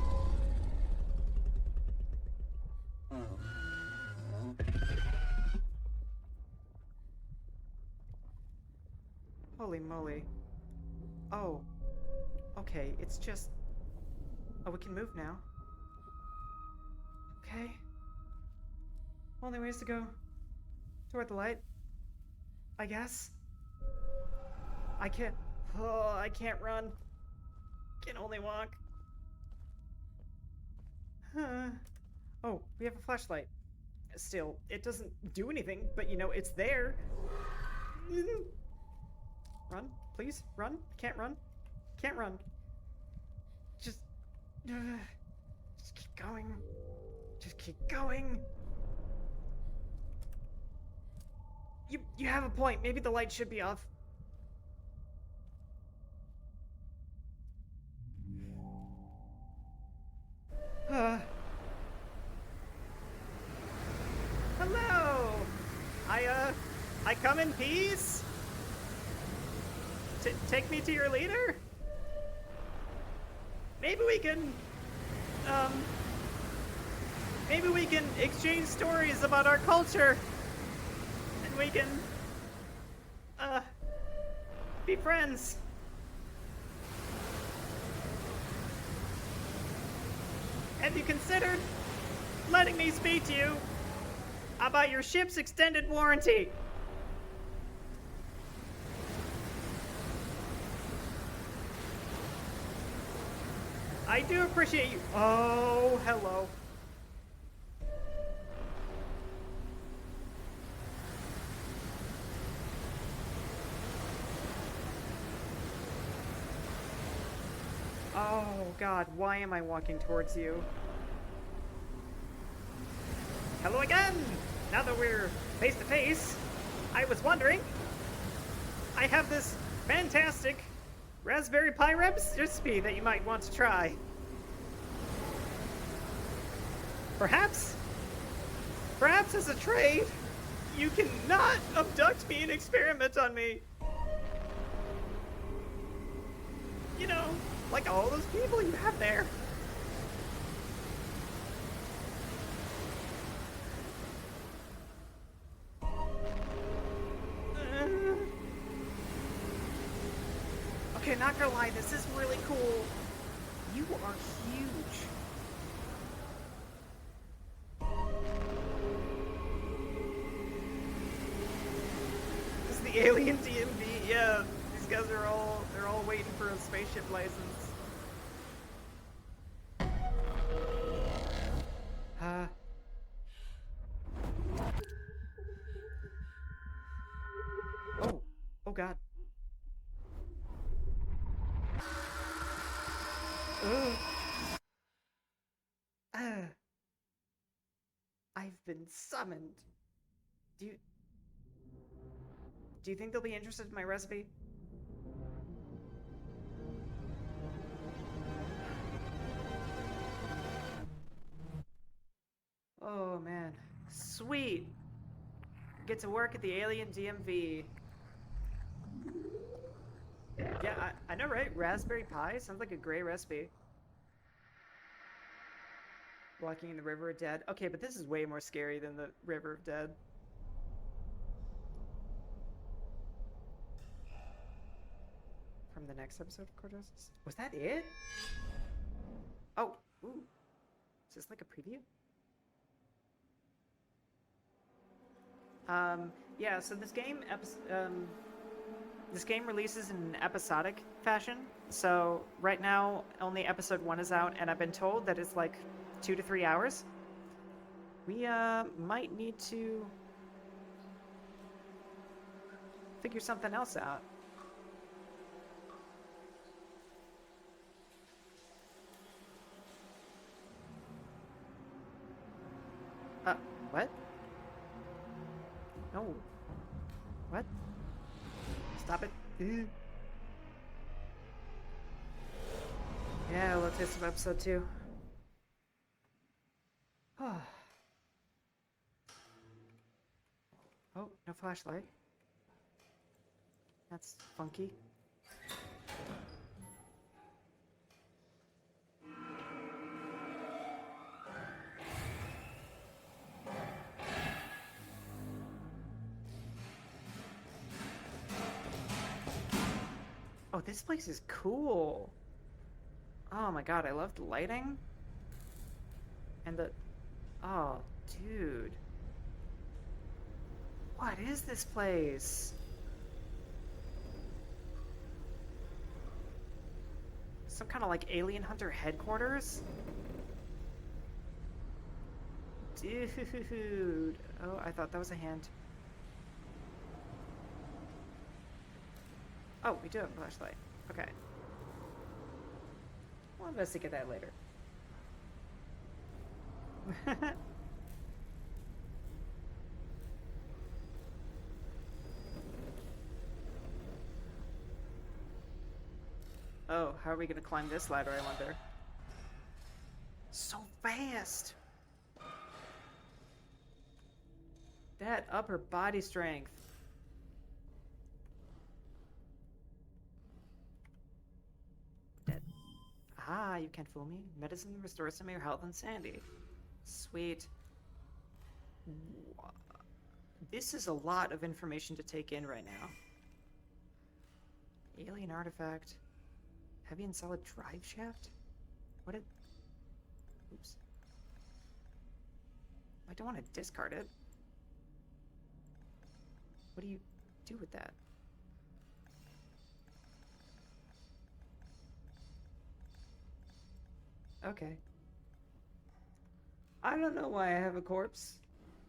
Holy moly. Oh. Okay, it's just... Oh, we can move now. Okay. Only ways to go toward the light. I guess. I can't... Oh, I can't run. Can only walk. Oh, we have a flashlight. Still, it doesn't do anything, but you know, it's there. Run, please, run. Can't run. Can't run. Just keep going. Just keep going. You have a point. Maybe the light should be off. Hello. I come in peace. Take me to your leader. Maybe we can exchange stories about our culture, and we can be friends. Have you considered letting me speak to you about your ship's extended warranty? I do appreciate you. Oh, hello. Oh, God, why am I walking towards you? Hello again! Now that we're face to face, I was wondering, I have this fantastic Raspberry Pi recipe that you might want to try. Perhaps as a trade, you can not abduct me and experiment on me. You know, like all those people you have there. Okay, not gonna lie, this is really cool. You are huge. This is the alien DMV. Yeah, these guys are they're all waiting for a spaceship license. Oh God. I've been summoned. Do you think they'll be interested in my recipe? Oh man, sweet. Get to work at the alien DMV. Yeah, I know, right? Raspberry Pi sounds like a great recipe. Walking in the River of Dead. Okay, but this is way more scary than the River of Dead. From the next episode of Chordosis? Was that it? Oh, ooh. Is this like a preview? Yeah, so this game releases in an episodic fashion. So right now, only episode 1 is out, and I've been told that it's like 2 to 3 hours. We might need to figure something else out. What? No. What? Stop it. Yeah, let's hit some episode 2. Oh, no. No flashlight. That's funky. Oh, this place is cool. Oh my god, I love the lighting. And the... Oh, dude. What is this place? Some kind of like alien hunter headquarters? Dude. Oh, I thought that was a hand. Oh, we do have a flashlight. Okay. We'll investigate that later. Oh, how are we gonna climb this ladder, I wonder? So fast! That upper body strength. Ah, you can't fool me. Medicine restores some of your health and sanity. Sweet. This is a lot of information to take in right now. Alien artifact. Heavy and solid drive shaft? What it... Oops. I don't want to discard it. What do you do with that? Okay. I don't know why I have a corpse,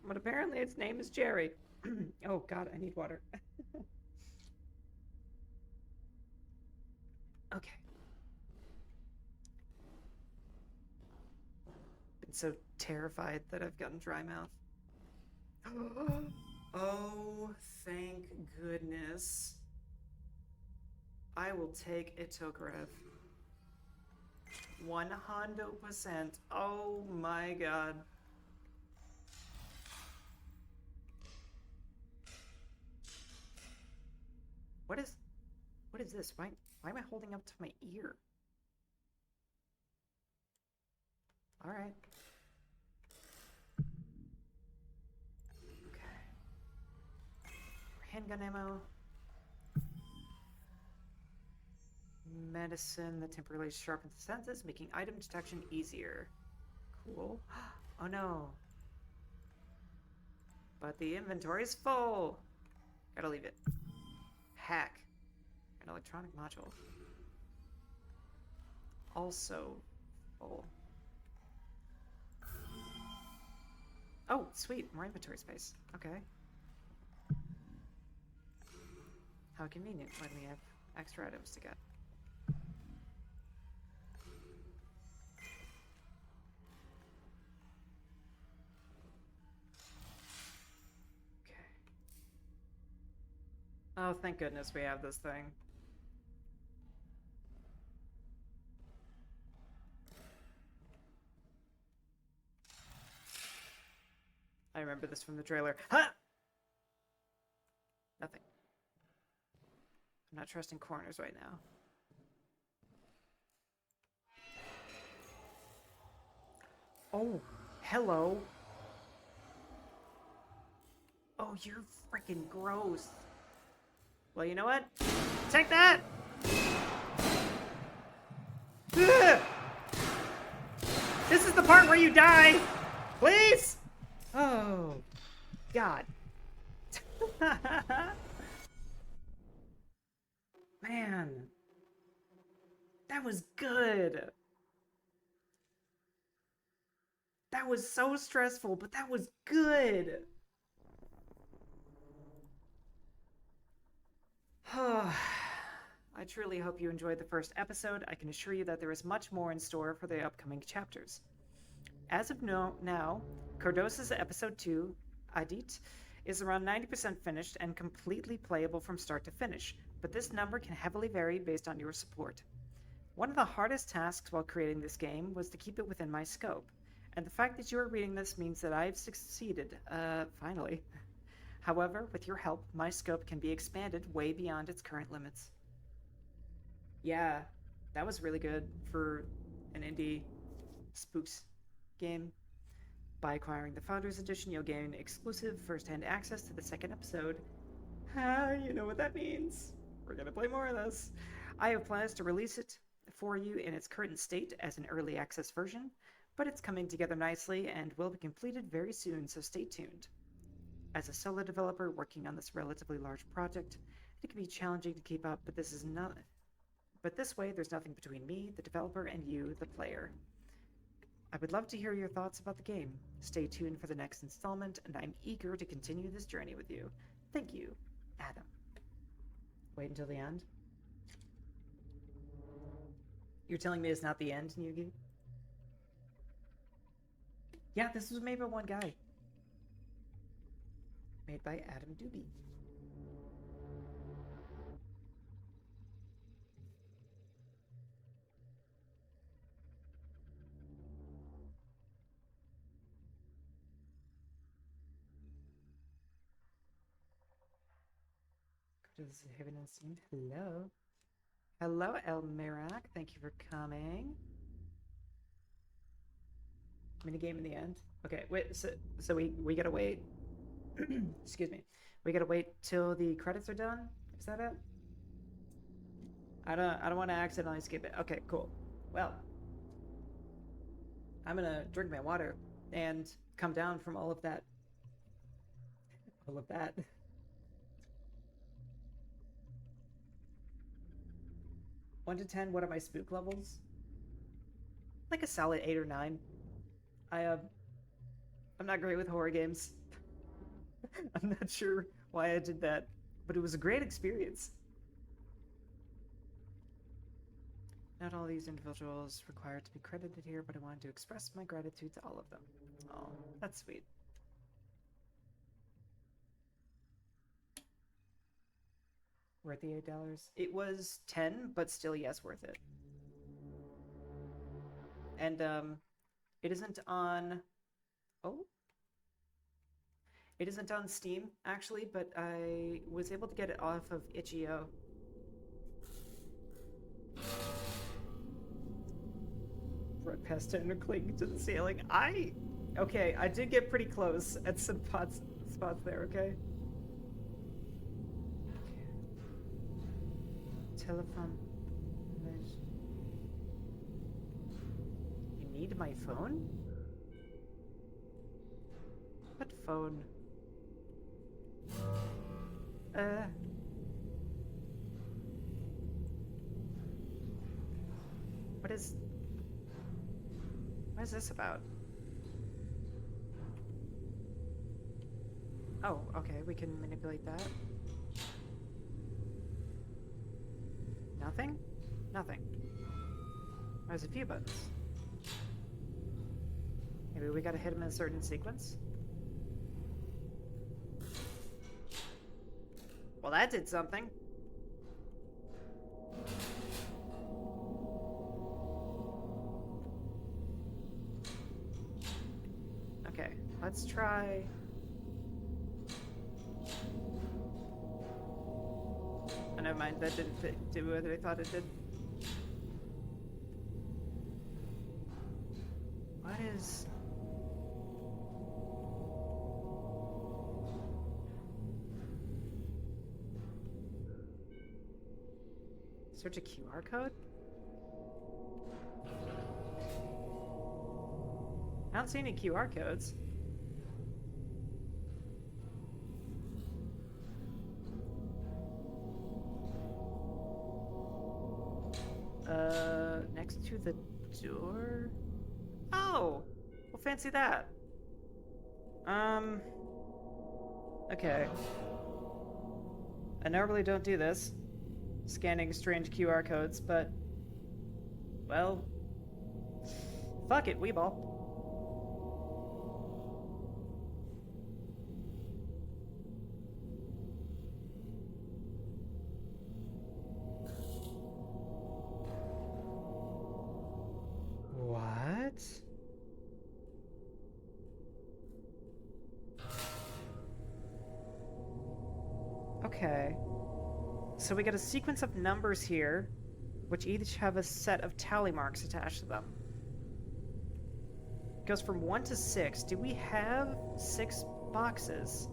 but apparently its name is Jerry. Oh god, I need water. Okay. Been so terrified that I've gotten dry mouth. Oh, thank goodness. I will take a Tokarev. 100%. Oh my god. What is this? Why am I holding up to my ear? Alright. Okay. Handgun ammo. Medicine that temporarily sharpens the senses, making item detection easier. Cool. Oh no. But the inventory's full. Gotta leave it. Hack. An electronic module. Also full. Oh, sweet. More inventory space. Okay. How convenient when we have extra items to get. Oh, thank goodness we have this thing. I remember this from the trailer. Ha! Nothing. I'm not trusting corners right now. Oh, hello. Oh, you're freaking gross. Well, you know what? Take that! Ugh! This is the part where you die! Please! Oh, God. Man. That was good. That was so stressful, but that was good. I truly hope you enjoyed the first episode. I can assure you that there is much more in store for the upcoming chapters. As of now, Chordosis Episode 2, Adit, is around 90% finished and completely playable from start to finish, but this number can heavily vary based on your support. One of the hardest tasks while creating this game was to keep it within my scope, and the fact that you are reading this means that I've succeeded, finally. However, with your help, my scope can be expanded way beyond its current limits. Yeah, that was really good for an indie spooks game. By acquiring the Founders Edition, you'll gain exclusive first-hand access to the second episode. Ah, you know what that means. We're gonna play more of this. I have plans to release it for you in its current state as an early access version, but it's coming together nicely and will be completed very soon, so stay tuned. As a solo developer working on this relatively large project, it can be challenging to keep up, but this way there's nothing between me, the developer, and you, the player. I would love to hear your thoughts about the game. Stay tuned for the next installment, and I'm eager to continue this journey with you. Thank you, Adam. Wait until the end? You're telling me it's not the end, Yugi? Yeah, this was made by one guy. Made by Adam Doobie. This is Heaven and Steam. Hello. Hello, El Mirak. Thank you for coming. Minigame in the end. Okay, wait. So we gotta wait. Excuse me. We gotta wait till the credits are done. Is that it? I don't want to accidentally skip it. Okay, cool. Well, I'm gonna drink my water and come down from all of that. All of that. 1 to 10, what are my spook levels? Like a solid 8 or 9. I'm not great with horror games. I'm not sure why I did that, but it was a great experience. Not all these individuals required to be credited here, but I wanted to express my gratitude to all of them. Oh, that's sweet. Worth the $8? It was 10, but still, yes, worth it. And it isn't on. Oh, it isn't on Steam actually, but I was able to get it off of itch.io. Right past 10 and clinging to the ceiling. Okay, I did get pretty close at some spots there. Okay. Telephone. You need my phone? What phone? What is this about? Oh, okay, we can manipulate that. Nothing? Nothing. There's a few buttons. Maybe we gotta hit them in a certain sequence? Well, that did something. Okay, let's try... Oh, never mind, that didn't do what I thought it did. What is... Search a QR code? I don't see any QR codes. Next to the door? Oh! Well, fancy that. Okay. I normally don't do this. Scanning strange QR codes, but... Well... Fuck it, Weeball. What? Okay. So we got a sequence of numbers here, which each have a set of tally marks attached to them. It goes from 1 to 6. Do we have 6 boxes?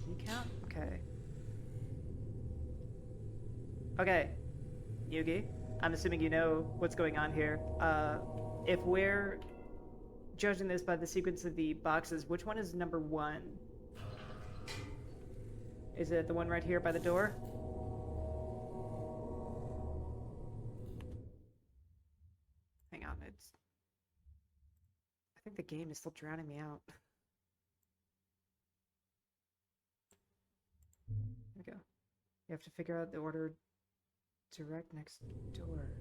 Can you count? Okay. Okay. Yugi, I'm assuming you know what's going on here. If we're judging this by the sequence of the boxes, which one is number 1? Is it the one right here by the door? Hang on, I think the game is still drowning me out. There we go. You have to figure out the order direct next door.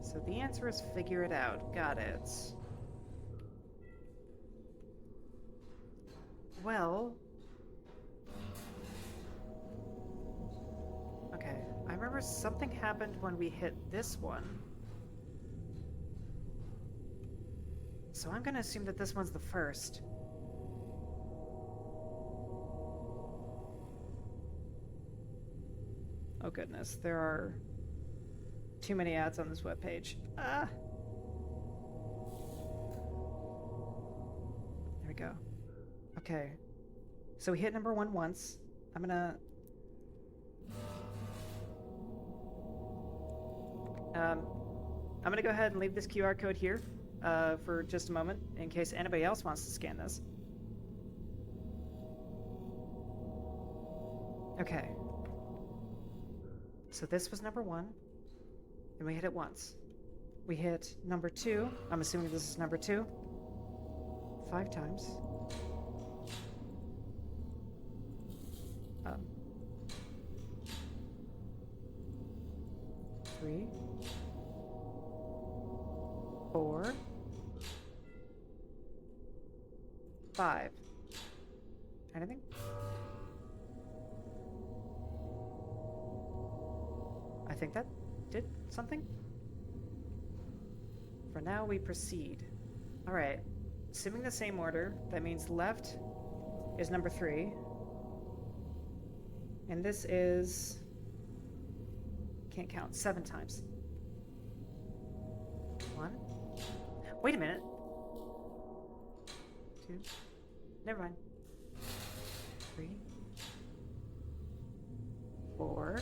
So the answer is figure it out. Got it. Well... Okay, I remember something happened when we hit this one. So I'm gonna assume that this one's the first. Oh goodness, there are too many ads on this webpage. Ah! There we go. Okay. So we hit number 1 once. I'm gonna... I'm gonna go ahead and leave this QR code here for just a moment in case anybody else wants to scan this. Okay. So this was number 1, and we hit it once. We hit number 2. I'm assuming this is number 2. 5 times. 3, 4, 5. Anything? I think that did something. For now, we proceed. All right. Assuming the same order, that means left is number 3. And this is... Can't count. 7 times. 1. Wait a minute. 2. Never mind. 3. 4.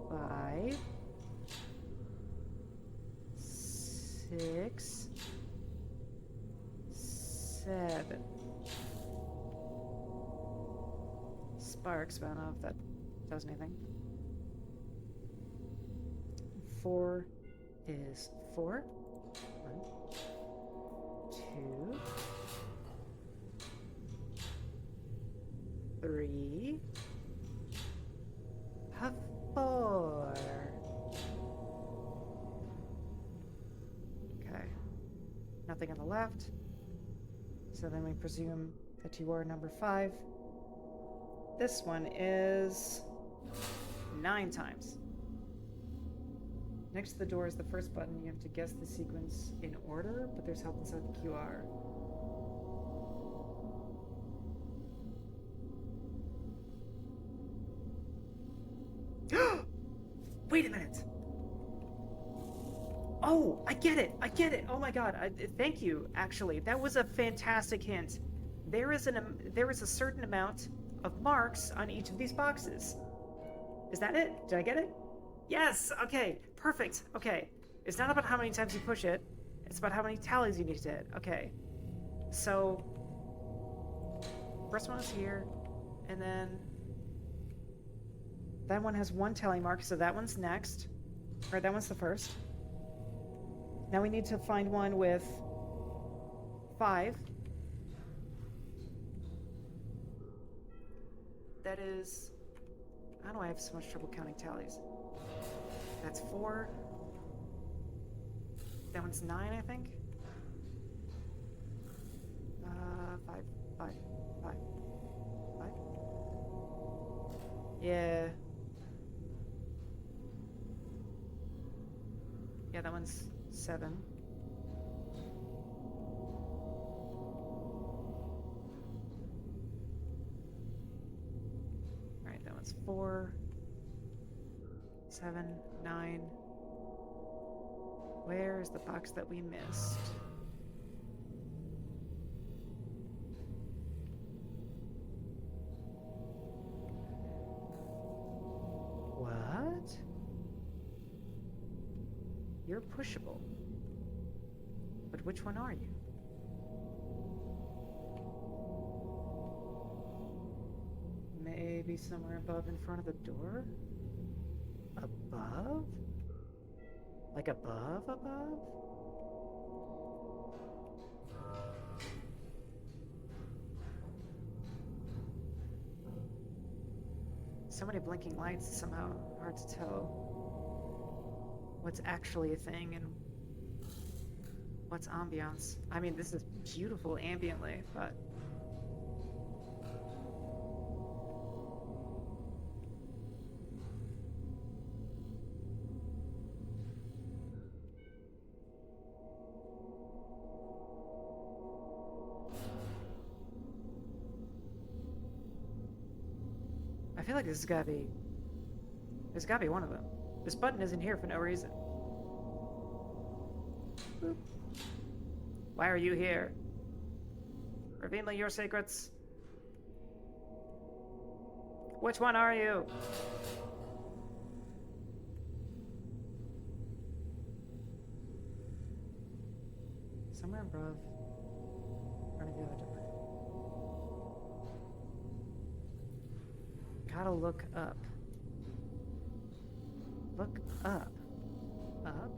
5. 6. 7. Sparks, but I don't know if that does anything. 4 is 4. 1, 2, 3, 4. Okay. Nothing on the left. So then we presume that you are number 5. This one is 9 times. Next to the door is the first button. You have to guess the sequence in order, but there's help inside the QR. Wait a minute! Oh, I get it! I get it! Oh my god, thank you, actually. That was a fantastic hint. There is a certain amount of marks on each of these boxes. Is that it? Did I get it? Yes! Okay, perfect. Okay. It's not about how many times you push it. It's about how many tallies you need to hit. Okay. So, first one is here, and then that one has 1 tally mark, so that one's next. Or that one's the first. Now we need to find one with 5. That is... How do I have so much trouble counting tallies? That's 4. That one's 9, I think. 5, 5, 5, 5. Yeah. Yeah, that one's 7. That's 4, 7, 9. Where is the box that we missed? What? You're pushable. But which one are you? Maybe somewhere above in front of the door? Above? Like above? So many blinking lights, it's somehow hard to tell what's actually a thing and what's ambiance. I mean, this is beautiful ambiently, but I feel like there's gotta be one of them. This button isn't here for no reason. Boop. Why are you here? Revealing your secrets? Which one are you? Somewhere above. In front of the other door. Gotta look up. Look up. Up?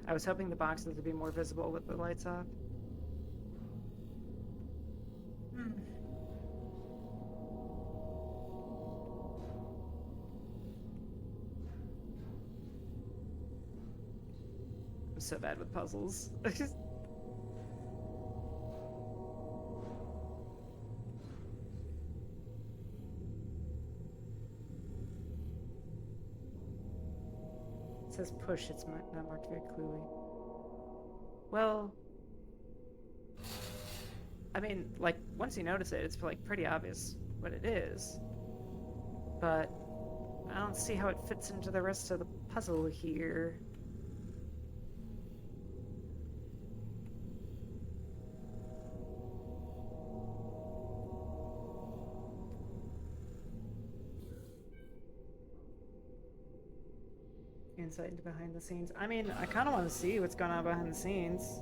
I was hoping the boxes would be more visible with the lights off. I'm so bad with puzzles. It says push, it's not marked very clearly. Well, I mean, like, once you notice it, it's like pretty obvious what it is. But I don't see how it fits into the rest of the puzzle here. Insight into behind the scenes. I mean, I kind of want to see what's going on behind the scenes.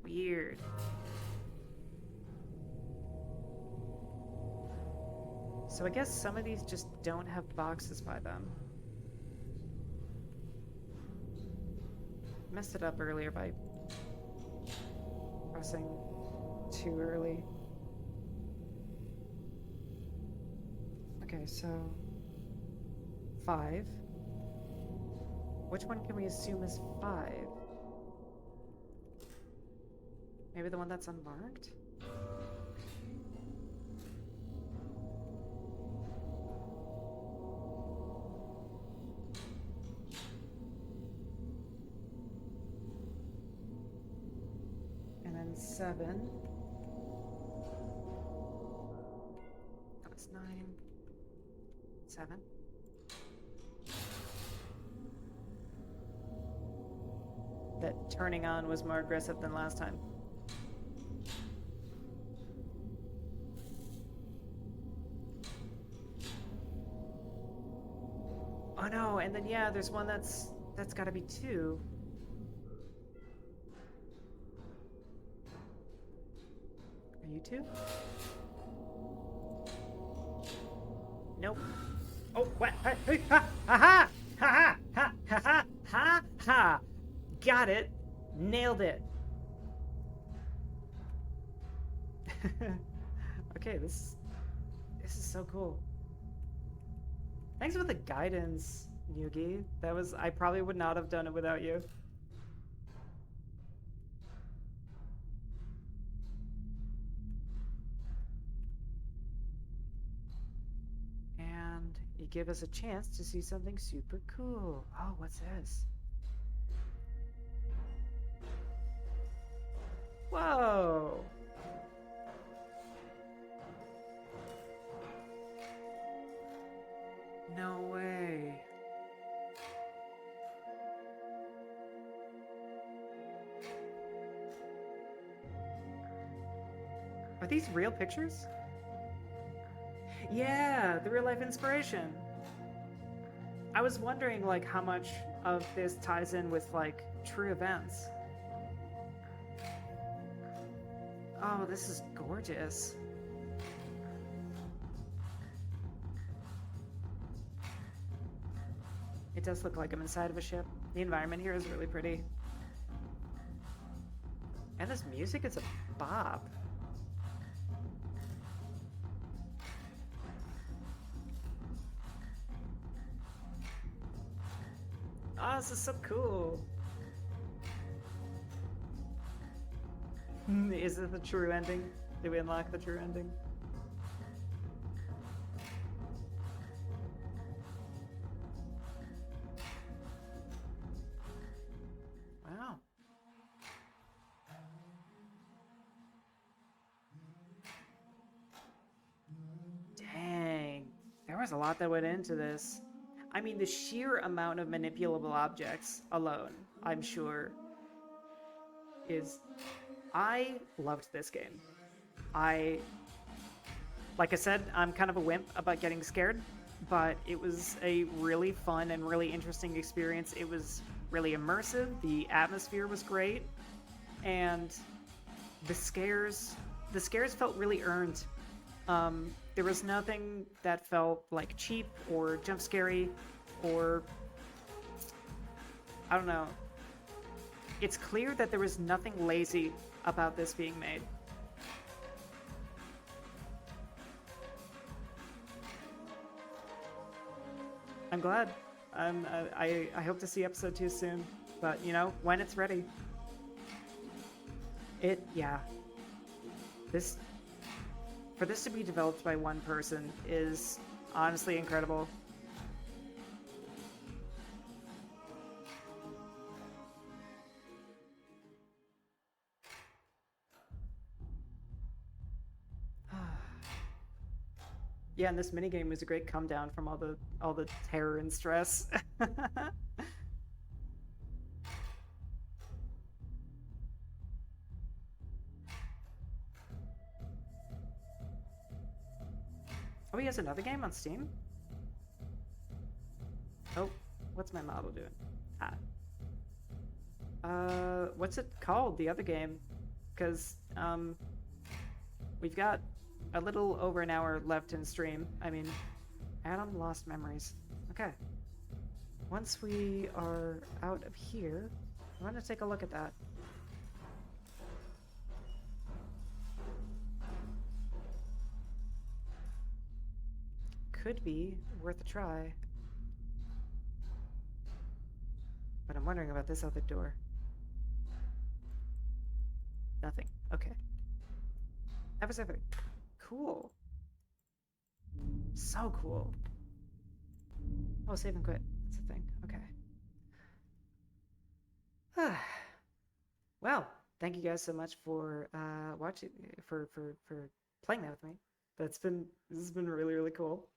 Weird. So I guess some of these just don't have boxes by them. Messed it up earlier by pressing too early. Okay, so 5. Which one can we assume is 5? Maybe the one that's unmarked? And then 7. That was 9. 7. That turning on was more aggressive than last time. Oh no, and then yeah, there's one that's gotta be 2. Are you 2? Nope. Oh, what? Ha ha ha ha ha ha ha ha ha! got it. Nailed it. Okay, this is so cool. Thanks for the guidance, Yugi. I probably would not have done it without you. And you give us a chance to see something super cool. Oh, what's this? Whoa! No way. Are these real pictures? Yeah, the real life inspiration. I was wondering like how much of this ties in with like true events. Oh, this is gorgeous. It does look like I'm inside of a ship. The environment here is really pretty. And this music is a bop. Oh, this is so cool. Is it the true ending? Did we unlock the true ending? Wow. Dang. There was a lot that went into this. I mean, the sheer amount of manipulable objects alone, I'm sure, is... I loved this game. I... Like I said, I'm kind of a wimp about getting scared, but it was a really fun and really interesting experience. It was really immersive, the atmosphere was great, and the scares felt really earned. There was nothing that felt like cheap or jump scary or I don't know. It's clear that there was nothing lazy about this being made. I'm glad. I hope to see episode 2 soon, but you know, when it's ready. Yeah. This For this to be developed by one person is honestly incredible. Yeah, and this minigame was a great come down from all the terror and stress. Oh, he has another game on Steam? Oh, what's my model doing? Ah. What's it called, the other game? Because, we've got a little over an hour left in stream. I mean, Adam lost memories. Okay. Once we are out of here, I want to take a look at that. Could be worth a try. But I'm wondering about this other door. Nothing. Okay. That was everything. Cool. So cool. Oh, save and quit. That's a thing. Okay. Well, thank you guys so much for watching, for playing that with me. This has been really, really cool.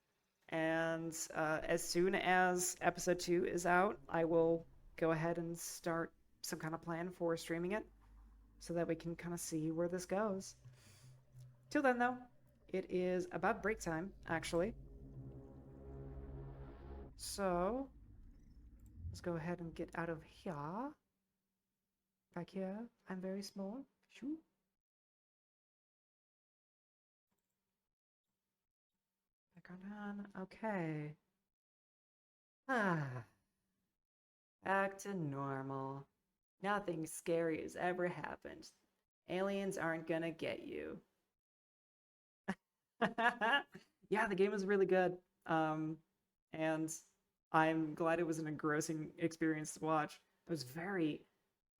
And as soon as episode 2 is out, I will go ahead and start some kind of plan for streaming it so that we can kind of see where this goes. Till then, though, it is about break time, actually. So let's go ahead and get out of here. Back here, I'm very small. Shoo. Background on. Okay. Ah. Back to normal. Nothing scary has ever happened. Aliens aren't gonna get you. Yeah, the game was really good. Um, and I'm glad it was an engrossing experience to watch. It was very,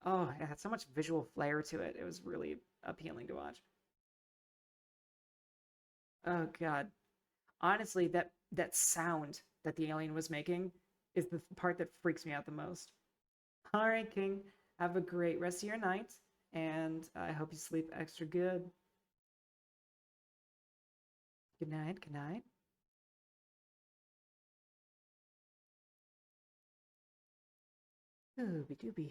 oh, it had so much visual flair to it. It was really appealing to watch. Oh God. Honestly, that sound that the alien was making is the part that freaks me out the most. All right, King. Have a great rest of your night, and I hope you sleep extra good. Good night. Good night. Ooby dooby.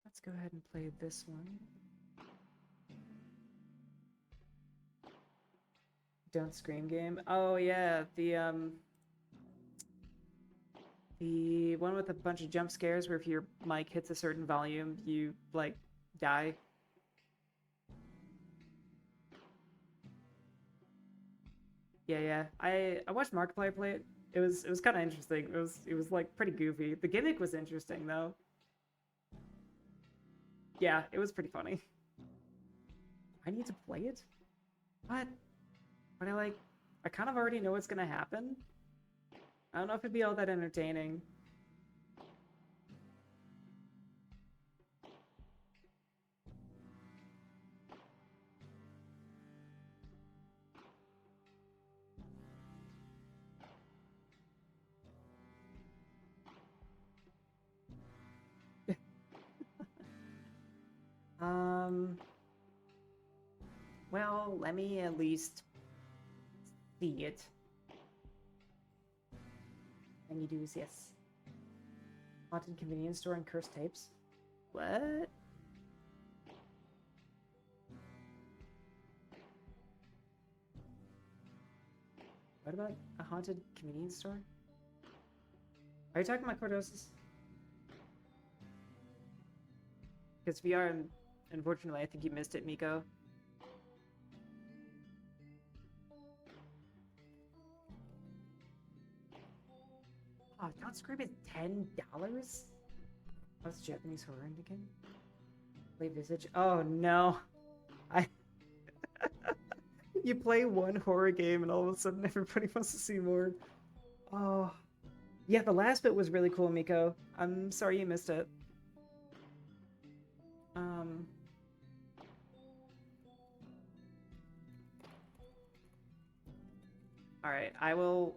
Let's go ahead and play this one. Don't Scream game. Oh yeah, the one with a bunch of jump scares where if your mic hits a certain volume, you like die. Yeah, yeah. I watched Markiplier play it. It was kind of interesting. It was like pretty goofy. The gimmick was interesting though. Yeah, it was pretty funny. I need to play it? What? But I kind of already know what's gonna happen. I don't know if it'd be all that entertaining. Um, well, let me at least see it. And you do is yes. Haunted convenience store and cursed tapes. What? What about a haunted convenience store? Are you talking about Chordosis? Because VR, unfortunately, I think you missed it, Miko. Oh, Don't Scream is $10? What's Japanese horror indie game? Play Visage. Oh no. I You play one horror game and all of a sudden everybody wants to see more. Oh. Yeah, the last bit was really cool, Miko. I'm sorry you missed it. Um Alright, I will.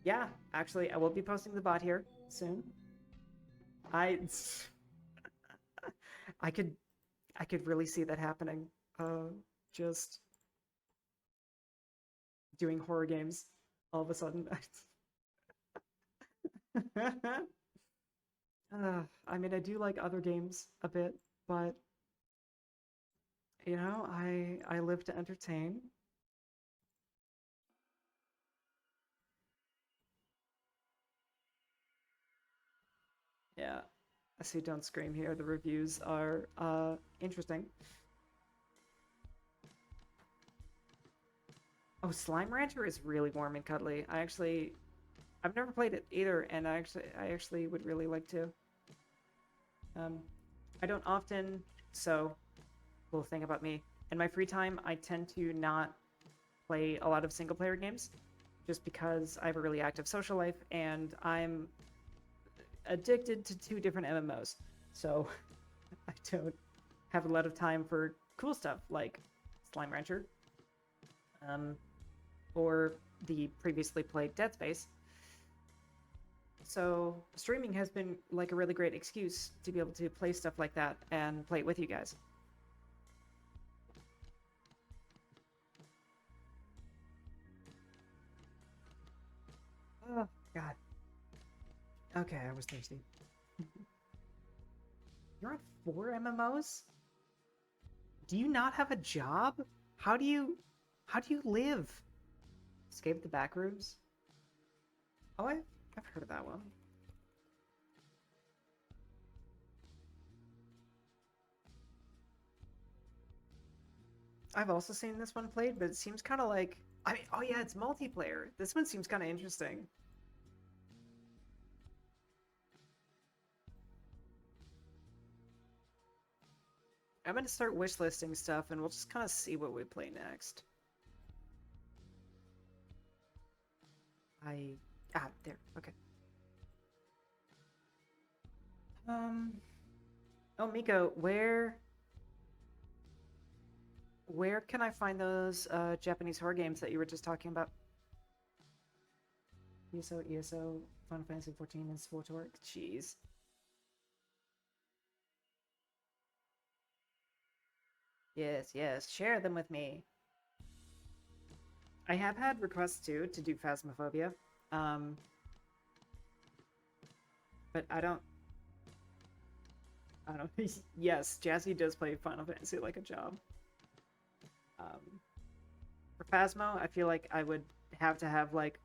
Yeah, actually I will be posting the bot here soon. I I could I could really see that happening. Just doing horror games all of a sudden. I mean, I do like other games a bit, but I live to entertain. Yeah, I see. Don't Scream here. The reviews are interesting. Oh, Slime Rancher is really warm and cuddly. I've never played it either, and I actually would really like to. Um, I don't often, so little thing about me. In my free time, I tend to not play a lot of single player games just because I have a really active social life and I'm addicted to two different MMOs. So I don't have a lot of time for cool stuff like Slime Rancher um, or the previously played Dead Space. So streaming has been like a really great excuse to be able to play stuff like that and play it with you guys. Oh, God. Okay, I was thirsty. You're on 4 MMOs? Do you not have a job? How do you live? Escape the Backrooms? Oh, I've heard of that one. I've also seen this one played, but it seems kind of like... I mean, oh yeah, it's multiplayer. This one seems kind of interesting. I'm going to start wishlisting stuff, and we'll just kind of see what we play next. There. Okay. Oh, Miko, where can I find those Japanese horror games that you were just talking about? ESO, Final Fantasy 14, and SWTOR. Jeez. Yes, share them with me. I have had requests too to do Phasmophobia, but I don't. Yes, Jazzy does play Final Fantasy like a job. For Phasmo, I feel like I would have to have like.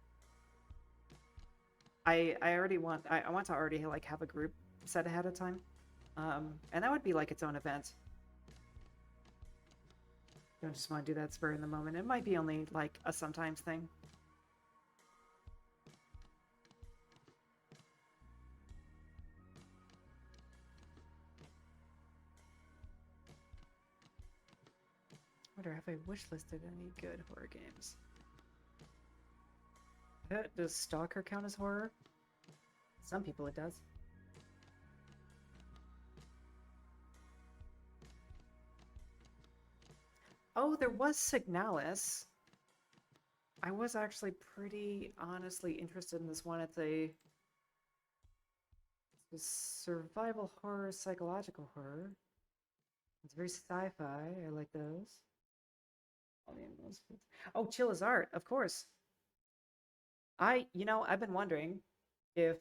I want to already like have a group set ahead of time, and that would be like its own event. Don't just want to do that spur in the moment. It might be only like a sometimes thing. I wonder, have I wishlisted any good horror games? Does Stalker count as horror? Some people it does. Oh, there was Signalis. I was actually pretty honestly interested in this one. It's a survival horror, psychological horror. It's very sci-fi. I like those. Oh, Chill is Art, of course. I've been wondering if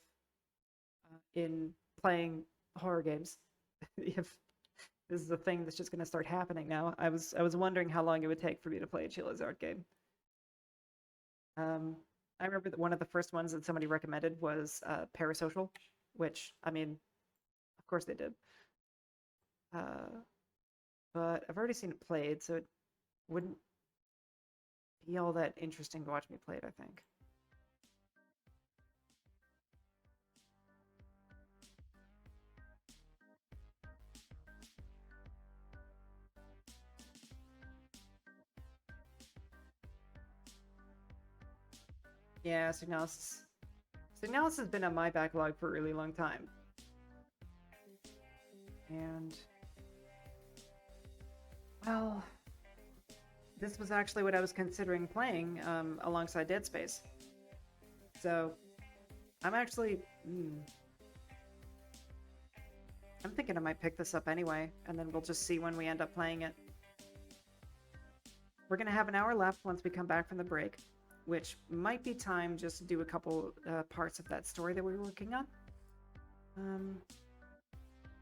in playing horror games, if this is a thing that's just going to start happening now. I was wondering how long it would take for me to play a Chill is Art game. I remember that one of the first ones that somebody recommended was Parasocial, which, I mean, of course they did. But I've already seen it played, so it wouldn't be all that interesting to watch me play it, I think. Yeah, Signalis has been on my backlog for a really long time. And, well, this was actually what I was considering playing alongside Dead Space. So, I'm actually... I'm thinking I might pick this up anyway, and then we'll just see when we end up playing it. We're going to have an hour left once we come back from the break, which might be time just to do a couple parts of that story that we were working on.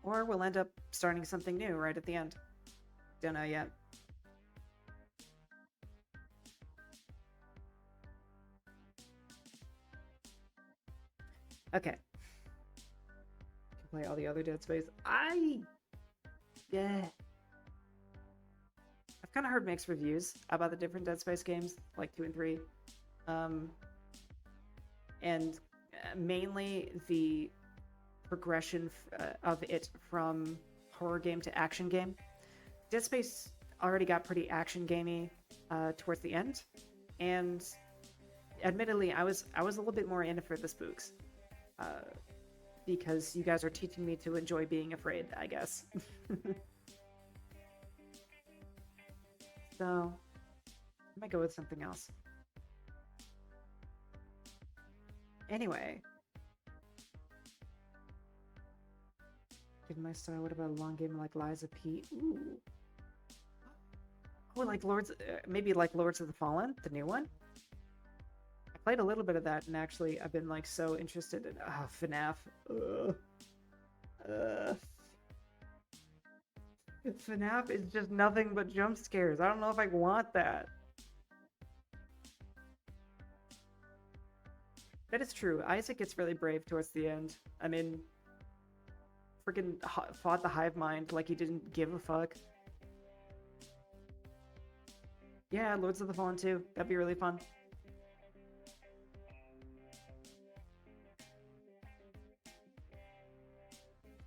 Or we'll end up starting something new right at the end. Don't know yet. Okay. Play all the other Dead Space. Yeah. I've kind of heard mixed reviews about the different Dead Space games, like 2 and 3. And mainly the progression of it from horror game to action game. Dead Space already got pretty action gamey towards the end, and admittedly, I was a little bit more in it for the spooks, because you guys are teaching me to enjoy being afraid, I guess. So, I might go with something else. Anyway. Given my style, what about a long game like Lies of P? Ooh. Oh, like maybe like Lords of the Fallen, the new one? I played a little bit of that, and actually, I've been like so interested in FNAF. FNAF is just nothing but jump scares. I don't know if I want that. That is true. Isaac gets really brave towards the end. I mean, freaking fought the hive mind like he didn't give a fuck. Yeah, Lords of the Fallen too. That'd be really fun.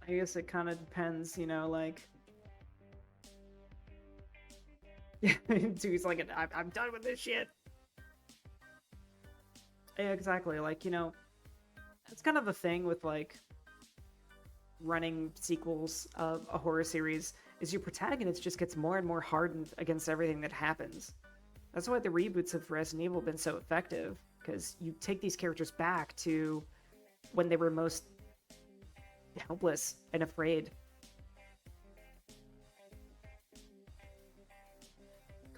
I guess it kind of depends, you know, like. Yeah, he's like, I'm done with this shit. Yeah, exactly. Like, you know, it's kind of a thing with like running sequels of a horror series is your protagonist just gets more and more hardened against everything that happens. That's why the reboots of Resident Evil have been so effective, because you take these characters back to when they were most helpless and afraid.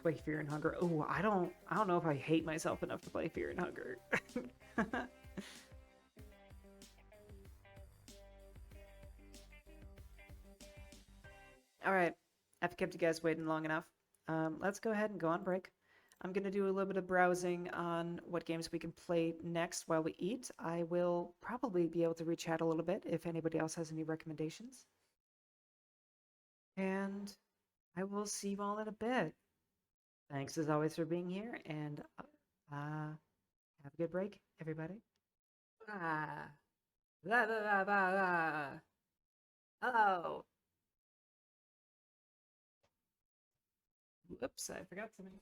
Play Fear and Hunger. Oh, I don't know if I hate myself enough to play Fear and Hunger. All right, I've kept you guys waiting long enough. Let's go ahead and go on break. I'm going to do a little bit of browsing on what games we can play next while we eat. I will probably be able to reach out a little bit if anybody else has any recommendations. And I will see you all in a bit. Thanks as always for being here, and have a good break, everybody. Ah, blah, blah, blah, blah, blah. Hello. Whoops, I forgot something.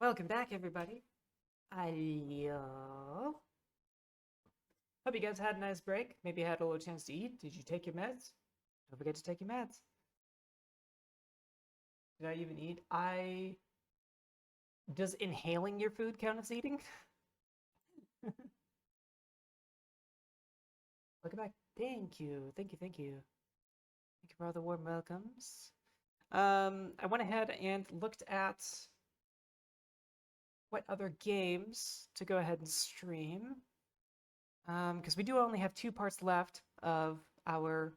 Welcome back, everybody. I hope you guys had a nice break. Maybe you had a little chance to eat. Did you take your meds? Don't forget to take your meds. Did I even eat? Does inhaling your food count as eating? Welcome back. Thank you. Thank you. Thank you. Thank you for all the warm welcomes. I went ahead and looked at what other games to go ahead and stream. Because we do only have 2 parts left of our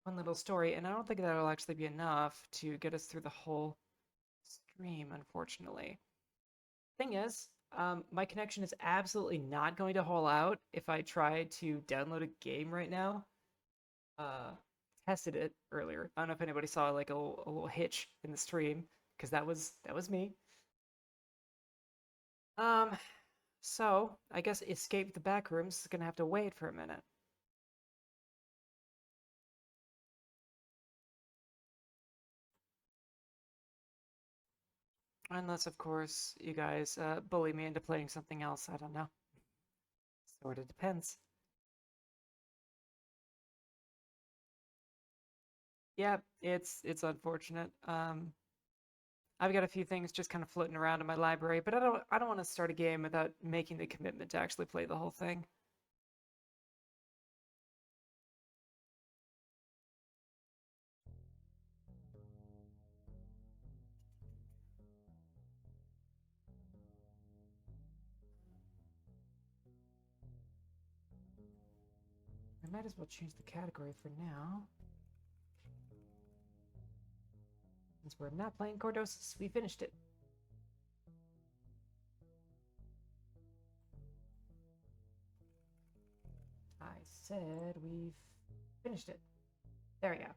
one little story, and I don't think that'll actually be enough to get us through the whole stream, unfortunately. Thing is, my connection is absolutely not going to hold out if I try to download a game right now. Uh, Tested it earlier. I don't know if anybody saw like a little hitch in the stream, because that was me. Um, so I guess escape the back rooms is gonna have to wait for a minute. Unless, of course, you guys bully me into playing something else. I don't know. Sort of depends. Yeah, it's unfortunate. I've got a few things just kind of floating around in my library, but I don't want to start a game without making the commitment to actually play the whole thing. I might as well change the category for now. Since we're not playing Chordosis, we finished it. I said we've finished it. There we go.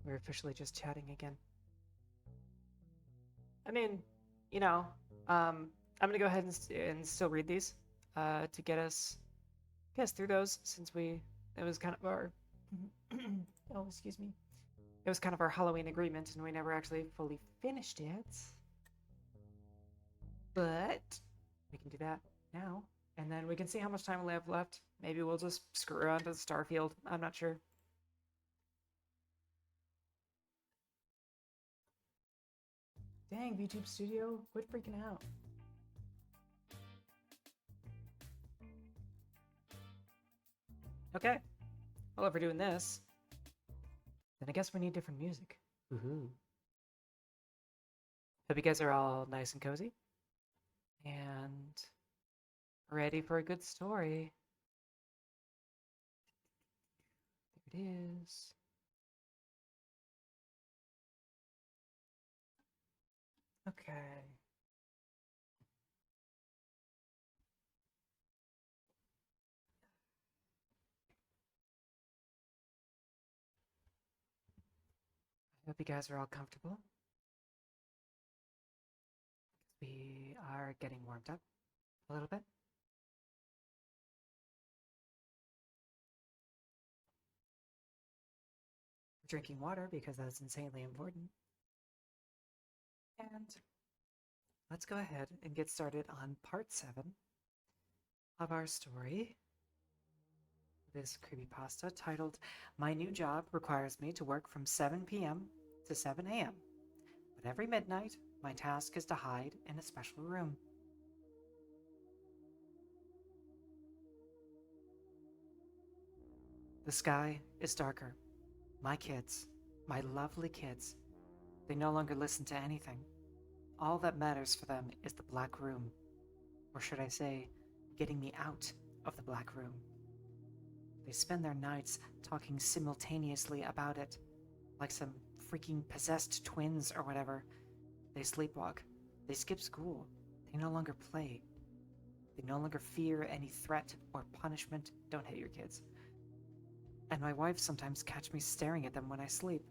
We're officially just chatting again. I mean, you know, I'm gonna go ahead and still read these to get us through those, since it was kind of our oh, excuse me, it was kind of our Halloween agreement, and we never actually fully finished it. But we can do that now, and then we can see how much time we have left. Maybe we'll just screw around to Starfield. I'm not sure. Dang, VTube Studio, quit freaking out. Okay, well, if we're doing this, then I guess we need different music. Woohoo. Hope you guys are all nice and cozy and ready for a good story. There it is. Okay. you guys are all comfortable. We are getting warmed up a little bit. We're drinking water because that's insanely important. And let's go ahead and get started on part 7 of our story. This creepypasta titled, My New Job Requires Me to Work from 7 p.m. to 7 a.m. But every midnight, my task is to hide in a special room. The sky is darker. My kids, my lovely kids, they no longer listen to anything. All that matters for them is the black room. Or should I say, getting me out of the black room. They spend their nights talking simultaneously about it, like some freaking possessed twins or whatever. They sleepwalk. They skip school. They no longer play. They no longer fear any threat or punishment. Don't hit your kids. And my wife sometimes catch me staring at them when I sleep.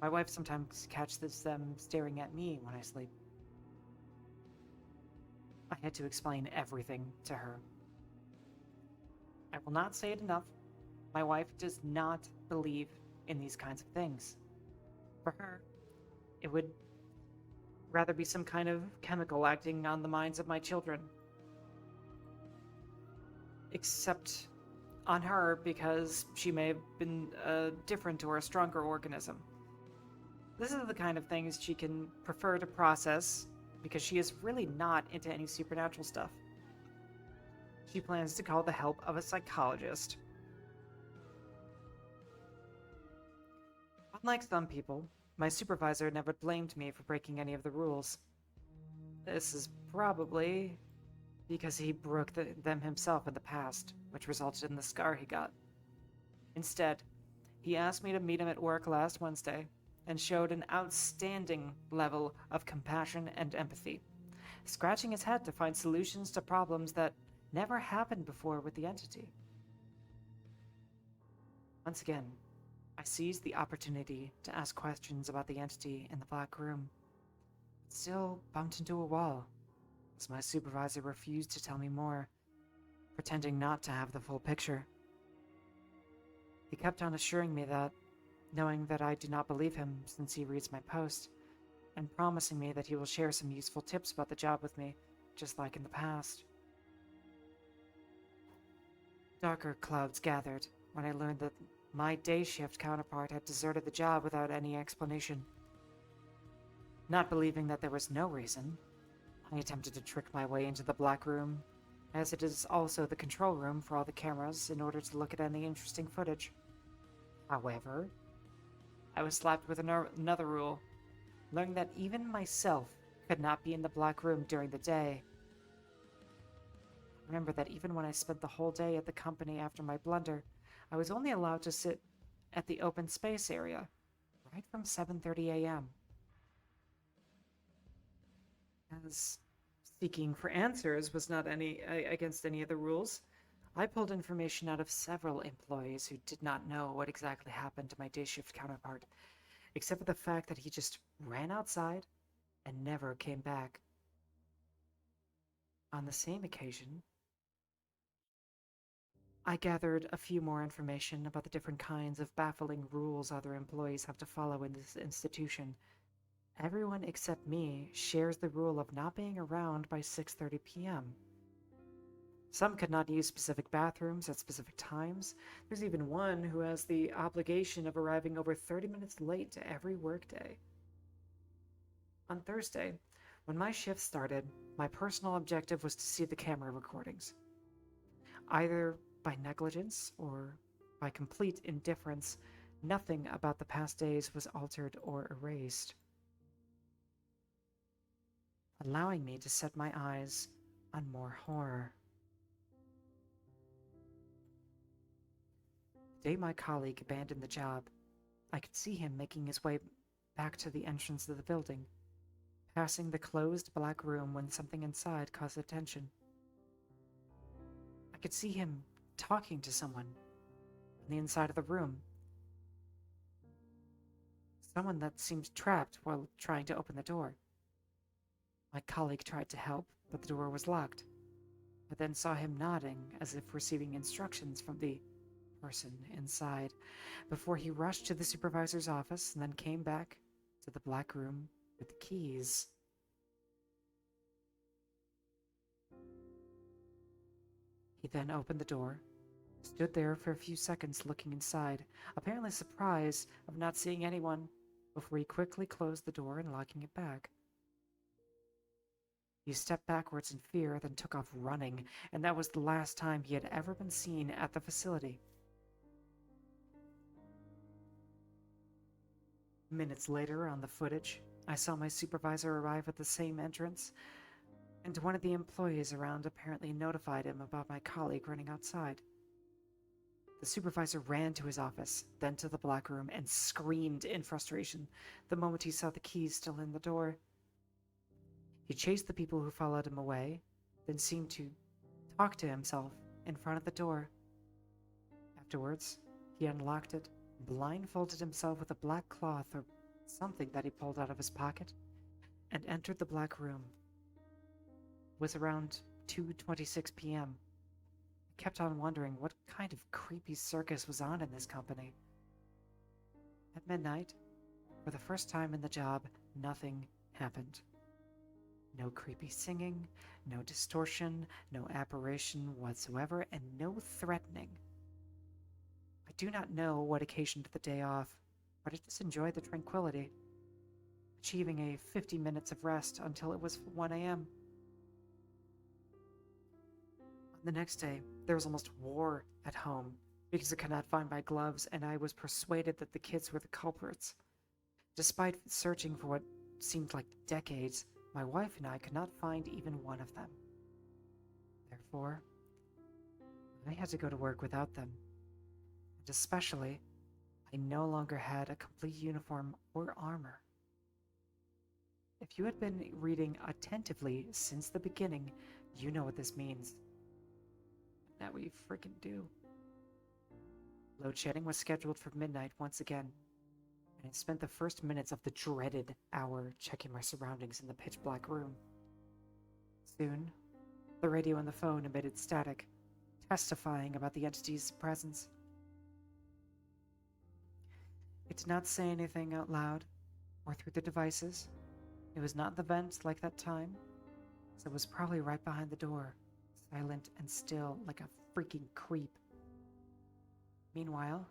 My wife sometimes catches them staring at me when I sleep. I had to explain everything to her. I will not say it enough. My wife does not believe in these kinds of things. For her, it would rather be some kind of chemical acting on the minds of my children. Except on her, because she may have been a different or a stronger organism. This is the kind of things she can prefer to process, because she is really not into any supernatural stuff. She plans to call the help of a psychologist. Unlike some people, my supervisor never blamed me for breaking any of the rules. This is probably because he broke them himself in the past, which resulted in the scar he got. Instead, he asked me to meet him at work last Wednesday and showed an outstanding level of compassion and empathy, scratching his head to find solutions to problems that never happened before with the entity. Once again, I seized the opportunity to ask questions about the entity in the black room, but still bumped into a wall, as my supervisor refused to tell me more, pretending not to have the full picture. He kept on assuring me that, knowing that I do not believe him since he reads my post, and promising me that he will share some useful tips about the job with me, just like in the past. Darker clouds gathered when I learned that my day shift counterpart had deserted the job without any explanation. Not believing that there was no reason, I attempted to trick my way into the black room, as it is also the control room for all the cameras in order to look at any interesting footage. However, I was slapped with another rule, learning that even myself could not be in the black room during the day. Remember that even when I spent the whole day at the company after my blunder, I was only allowed to sit at the open space area, right from 7:30 a.m. As seeking for answers was not against any of the rules, I pulled information out of several employees who did not know what exactly happened to my day shift counterpart, except for the fact that he just ran outside and never came back. On the same occasion, I gathered a few more information about the different kinds of baffling rules other employees have to follow in this institution. Everyone except me shares the rule of not being around by 6:30 p.m. Some could not use specific bathrooms at specific times. There's even one who has the obligation of arriving over 30 minutes late to every workday. On Thursday, when my shift started, my personal objective was to see the camera recordings. Either by negligence or by complete indifference, nothing about the past days was altered or erased, allowing me to set my eyes on more horror. The day my colleague abandoned the job, I could see him making his way back to the entrance of the building, passing the closed black room when something inside caused attention. I could see him talking to someone on the inside of the room. Someone that seemed trapped while trying to open the door. My colleague tried to help, but the door was locked. I then saw him nodding as if receiving instructions from the person inside before he rushed to the supervisor's office and then came back to the black room with the keys. He then opened the door, stood there for a few seconds looking inside, apparently surprised of not seeing anyone, before he quickly closed the door and locking it back. He stepped backwards in fear, then took off running, and that was the last time he had ever been seen at the facility. Minutes later, on the footage, I saw my supervisor arrive at the same entrance, and one of the employees around apparently notified him about my colleague running outside. The supervisor ran to his office, then to the black room, and screamed in frustration the moment he saw the keys still in the door. He chased the people who followed him away, then seemed to talk to himself in front of the door. Afterwards, he unlocked it, blindfolded himself with a black cloth or something that he pulled out of his pocket, and entered the black room. It was around 2:26 p.m. I kept on wondering what kind of creepy circus was on in this company. At midnight, for the first time in the job, nothing happened. No creepy singing, no distortion, no apparition whatsoever, and no threatening. I do not know what occasioned the day off, but I just enjoyed the tranquility, achieving a 50 minutes of rest until it was 1 a.m. On the next day, there was almost war at home because I could not find my gloves, and I was persuaded that the kids were the culprits. Despite searching for what seemed like decades, my wife and I could not find even one of them. Therefore, I had to go to work without them. And especially, I no longer had a complete uniform or armor. If you had been reading attentively since the beginning, you know what this means. That we freaking do. Load shedding was scheduled for midnight once again, and I spent the first minutes of the dreaded hour checking my surroundings in the pitch black room. Soon, the radio and the phone emitted static, testifying about the entity's presence. It did not say anything out loud or through the devices. It was not in the vent like that time, so it was probably right behind the door, silent and still like a freaking creep. Meanwhile,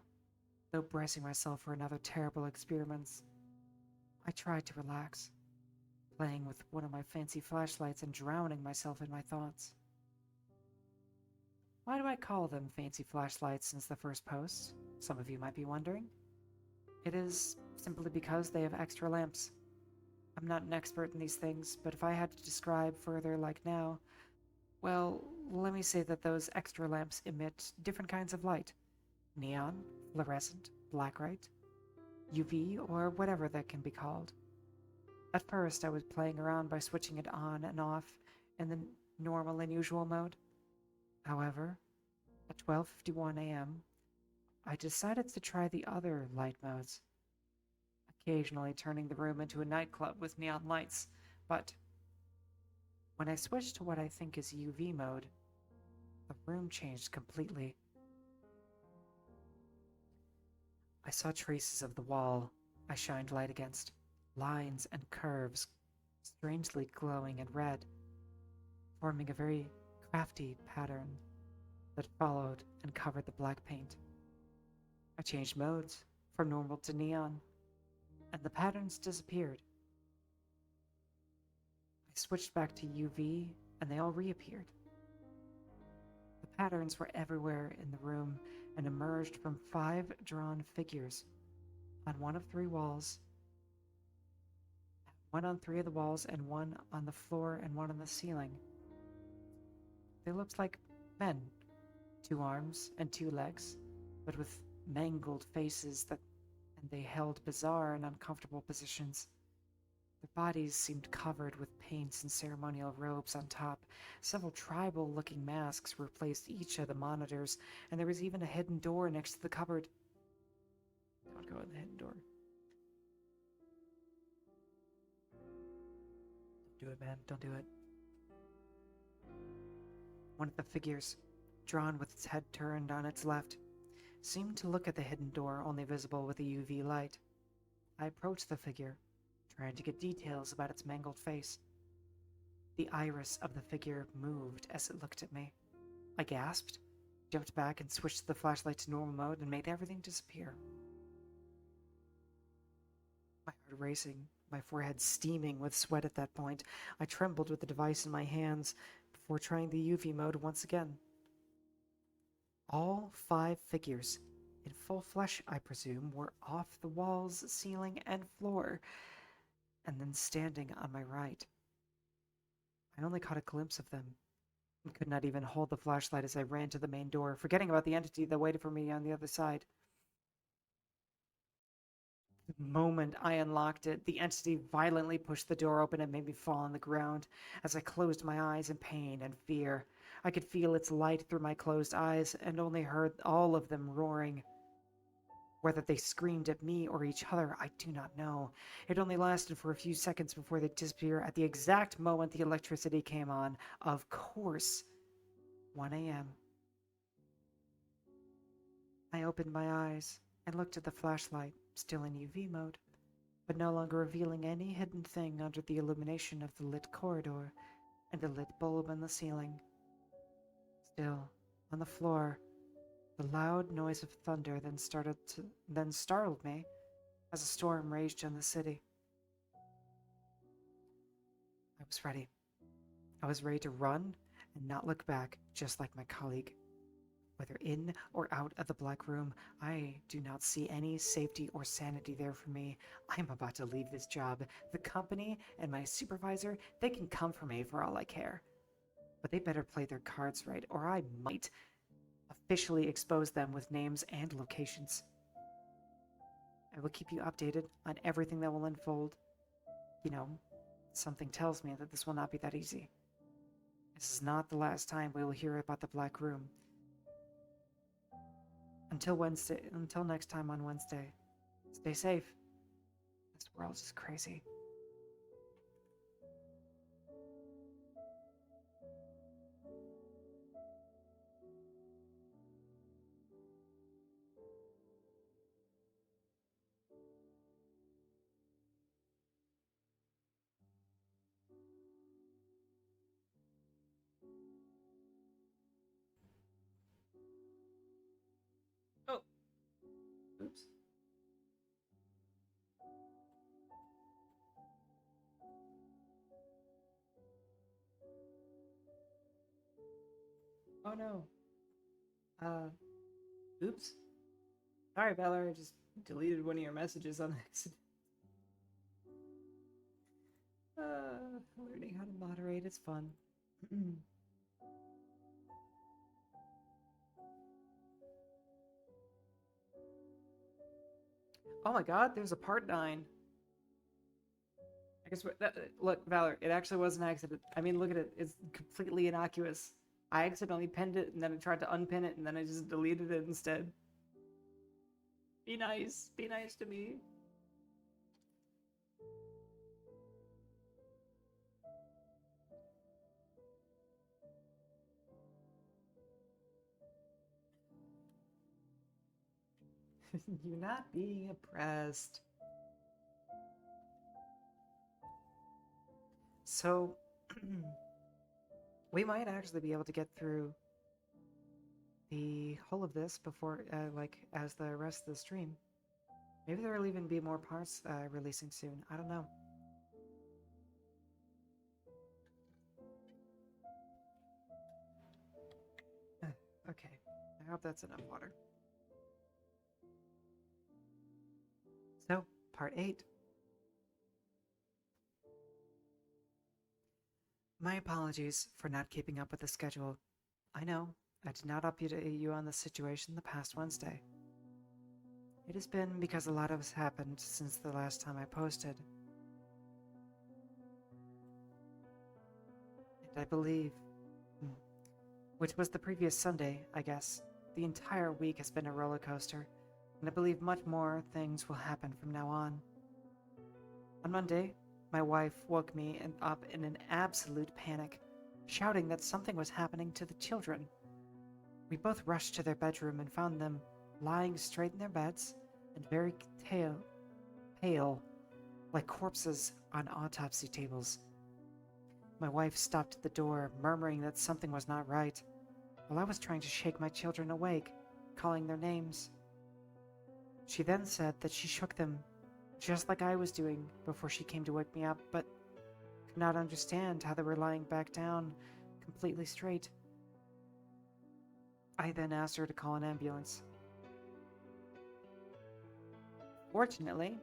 though bracing myself for another terrible experiment, I tried to relax, playing with one of my fancy flashlights and drowning myself in my thoughts. Why do I call them fancy flashlights since the first post? Some of you might be wondering. It is simply because they have extra lamps. I'm not an expert in these things, but if I had to describe further like now, well, let me say that those extra lamps emit different kinds of light. Neon, fluorescent, blacklight, UV, or whatever that can be called. At first, I was playing around by switching it on and off in the normal and usual mode. However, at 12:51 a.m., I decided to try the other light modes, occasionally turning the room into a nightclub with neon lights, but when I switched to what I think is UV mode, the room changed completely. I saw traces of the wall I shined light against, lines and curves strangely glowing in red, forming a very crafty pattern that followed and covered the black paint. I changed modes from normal to neon, and the patterns disappeared. I switched back to UV, and they all reappeared. The patterns were everywhere in the room and emerged from 5 drawn figures on one of 3 walls, one on 3 of the walls, and one on the floor and one on the ceiling. They looked like men, 2 arms and 2 legs, but with mangled faces and they held bizarre and uncomfortable positions. Their bodies seemed covered with paints and ceremonial robes on top. Several tribal-looking masks replaced each of the monitors, and there was even a hidden door next to the cupboard. Don't go in the hidden door. Do it, man. Don't do it. One of the figures, drawn with its head turned on its left, seemed to look at the hidden door only visible with a UV light. I approached the figure, trying to get details about its mangled face. The iris of the figure moved as it looked at me. I gasped, jumped back and switched the flashlight to normal mode and made everything disappear. My heart racing, my forehead steaming with sweat at that point. I trembled with the device in my hands before trying the UV mode once again. All 5 figures, in full flesh I presume, were off the walls, ceiling, and floor, and then standing on my right. I only caught a glimpse of them, and could not even hold the flashlight as I ran to the main door, forgetting about the entity that waited for me on the other side. The moment I unlocked it, the entity violently pushed the door open and made me fall on the ground as I closed my eyes in pain and fear. I could feel its light through my closed eyes and only heard all of them roaring. Whether they screamed at me or each other, I do not know. It only lasted for a few seconds before they disappeared at the exact moment the electricity came on. Of course, 1 a.m. I opened my eyes and looked at the flashlight, still in UV mode, but no longer revealing any hidden thing under the illumination of the lit corridor and the lit bulb on the ceiling. Still, on the floor, the loud noise of thunder then startled me as a storm raged in the city. I was ready. I was ready to run and not look back, just like my colleague. Whether in or out of the Black Room, I do not see any safety or sanity there for me. I'm about to leave this job. The company and my supervisor, they can come for me for all I care. But they better play their cards right, or I might officially expose them with names and locations. I will keep you updated on everything that will unfold. You know, something tells me that this will not be that easy. This is not the last time we will hear about the Black Room. Until next time on Wednesday, stay safe. This world is crazy. Oh, oops. Oh no. Oops. Sorry, Valor, I just deleted one of your messages on accident. Learning how to moderate is fun. Oh my god, there's a part 9. I guess look, Valor, it actually was an accident. I mean, look at it. It's completely innocuous. I accidentally pinned it, and then I tried to unpin it, and then I just deleted it instead. Be nice. Be nice to me. You're not being oppressed. So, we might actually be able to get through the whole of this before, as the rest of the stream. Maybe there will even be more parts releasing soon. I don't know. Okay, I hope that's enough water. So, part 8. My apologies for not keeping up with the schedule. I know, I did not update you on the situation the past Wednesday. It has been because a lot has happened since the last time I posted. And I believe, which was the previous Sunday, I guess, the entire week has been a roller coaster, and I believe much more things will happen from now on. On Monday, My wife woke me up in an absolute panic, shouting that something was happening to the children. We both rushed to their bedroom and found them lying straight in their beds and very pale, like corpses on autopsy tables. My wife stopped at the door, murmuring that something was not right, while I was trying to shake my children awake, calling their names. She then said that she shook them, just like I was doing before she came to wake me up, but could not understand how they were lying back down, completely straight. I then asked her to call an ambulance. Fortunately,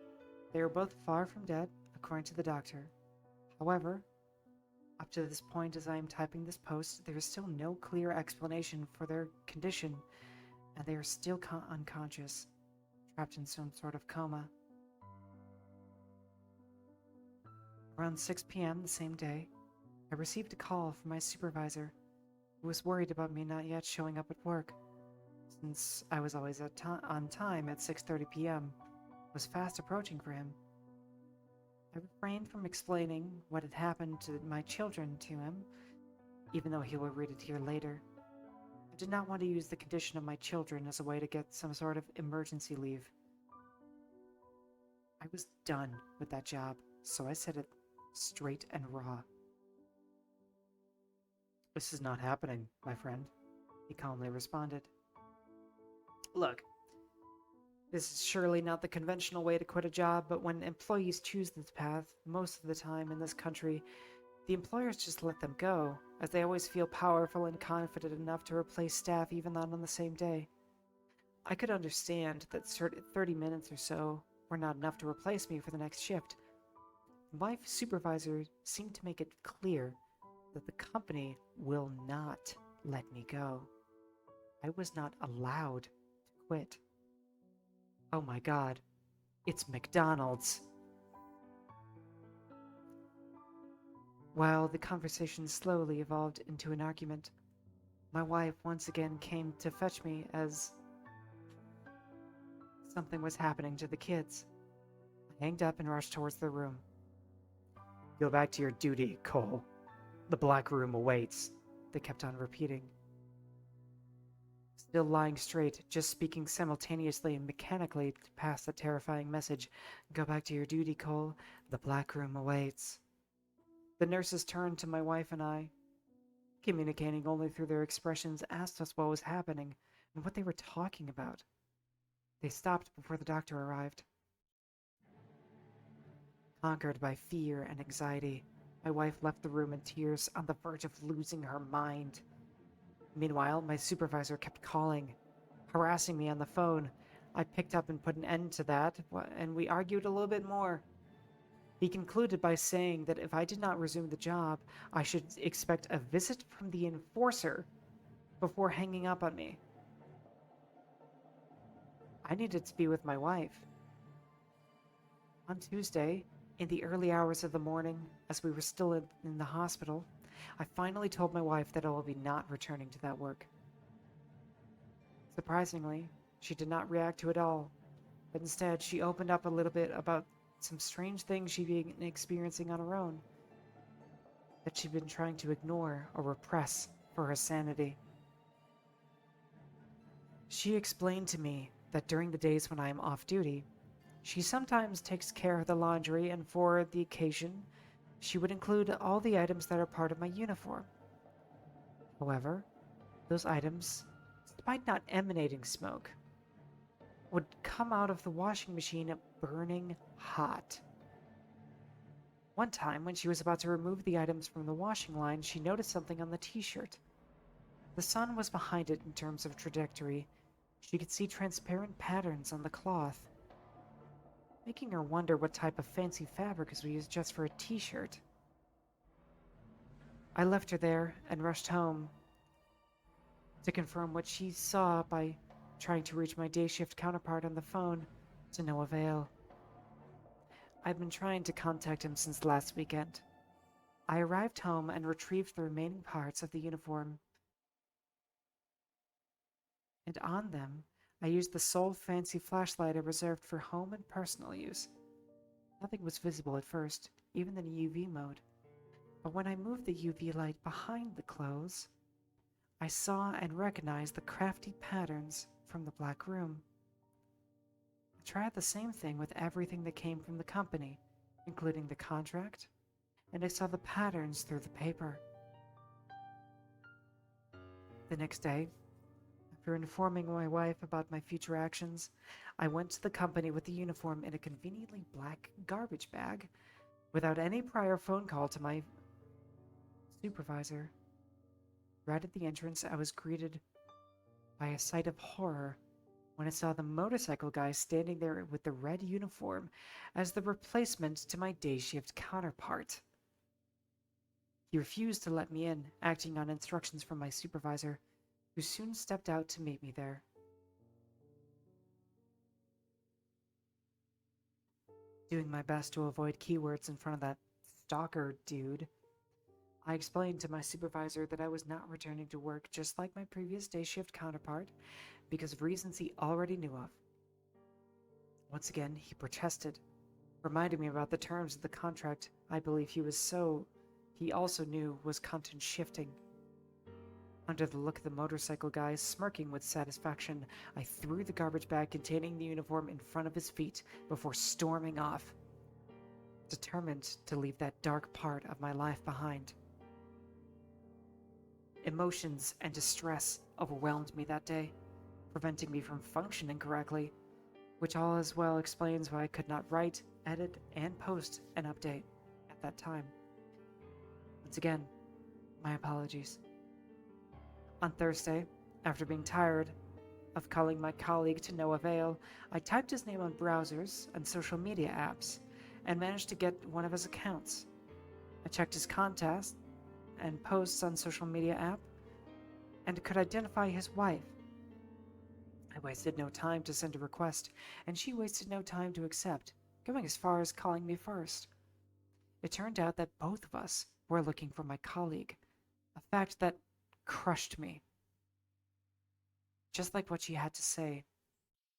they were both far from dead, according to the doctor. However, up to this point as I am typing this post, there is still no clear explanation for their condition, and they are still unconscious, trapped in some sort of coma. Around 6 p.m. the same day, I received a call from my supervisor, who was worried about me not yet showing up at work, since I was always on time at 6:30 p.m. was fast approaching for him. I refrained from explaining what had happened to my children to him, even though he will read it here later. I did not want to use the condition of my children as a way to get some sort of emergency leave. I was done with that job, so I said it straight and raw. "This is not happening, my friend," he calmly responded. Look, this is surely not the conventional way to quit a job, but when employees choose this path, most of the time in this country, the employers just let them go, as they always feel powerful and confident enough to replace staff even on the same day. I could understand that 30 minutes or so were not enough to replace me for the next shift. My supervisor seemed to make it clear that the company will not let me go. I was not allowed to quit. Oh my god, it's McDonald's. While the conversation slowly evolved into an argument, my wife once again came to fetch me as something was happening to the kids. I hanged up and rushed towards the room. "Go back to your duty, Cole. The black room awaits," they kept on repeating. Still lying straight, just speaking simultaneously and mechanically to pass the terrifying message, "Go back to your duty, Cole. The black room awaits." The nurses turned to my wife and I, communicating only through their expressions, asked us what was happening and what they were talking about. They stopped before the doctor arrived. Conquered by fear and anxiety, my wife left the room in tears, on the verge of losing her mind. Meanwhile, my supervisor kept calling, harassing me on the phone. I picked up and put an end to that, and we argued a little bit more. He concluded by saying that if I did not resume the job, I should expect a visit from the enforcer before hanging up on me. I needed to be with my wife. On Tuesday, in the early hours of the morning, as we were still in the hospital, I finally told my wife that I will be not returning to that work. Surprisingly, she did not react to it all, but instead she opened up a little bit about some strange things she'd been experiencing on her own, that she'd been trying to ignore or repress for her sanity. She explained to me that during the days when I am off duty, she sometimes takes care of the laundry, and for the occasion, she would include all the items that are part of my uniform. However, those items, despite not emanating smoke, would come out of the washing machine burning hot. One time, when she was about to remove the items from the washing line, she noticed something on the t-shirt. The sun was behind it in terms of trajectory. She could see transparent patterns on the cloth, making her wonder what type of fancy fabric was used just for a t-shirt. I left her there and rushed home to confirm what she saw by trying to reach my day shift counterpart on the phone, to no avail. I've been trying to contact him since last weekend. I arrived home and retrieved the remaining parts of the uniform, and on them I used the sole fancy flashlight I reserved for home and personal use. Nothing was visible at first, even in UV mode. But when I moved the UV light behind the clothes, I saw and recognized the crafty patterns from the black room. I tried the same thing with everything that came from the company, including the contract, and I saw the patterns through the paper. The next day, after informing my wife about my future actions, I went to the company with the uniform in a conveniently black garbage bag without any prior phone call to my supervisor. Right at the entrance, I was greeted by a sight of horror when I saw the motorcycle guy standing there with the red uniform as the replacement to my day shift counterpart. He refused to let me in, acting on instructions from my supervisor, who soon stepped out to meet me there. Doing my best to avoid keywords in front of that stalker dude, I explained to my supervisor that I was not returning to work just like my previous day shift counterpart because of reasons he already knew of. Once again, he protested, reminding me about the terms of the contract I believe he also knew was content shifting. Under the look of the motorcycle guy smirking with satisfaction, I threw the garbage bag containing the uniform in front of his feet before storming off, determined to leave that dark part of my life behind. Emotions and distress overwhelmed me that day, preventing me from functioning correctly, which all as well explains why I could not write, edit, and post an update at that time. Once again, my apologies. On Thursday, after being tired of calling my colleague to no avail, I typed his name on browsers and social media apps and managed to get one of his accounts. I checked his contacts and posts on social media app and could identify his wife. I wasted no time to send a request, and she wasted no time to accept, going as far as calling me first. It turned out that both of us were looking for my colleague, a fact that crushed me. Just like what she had to say,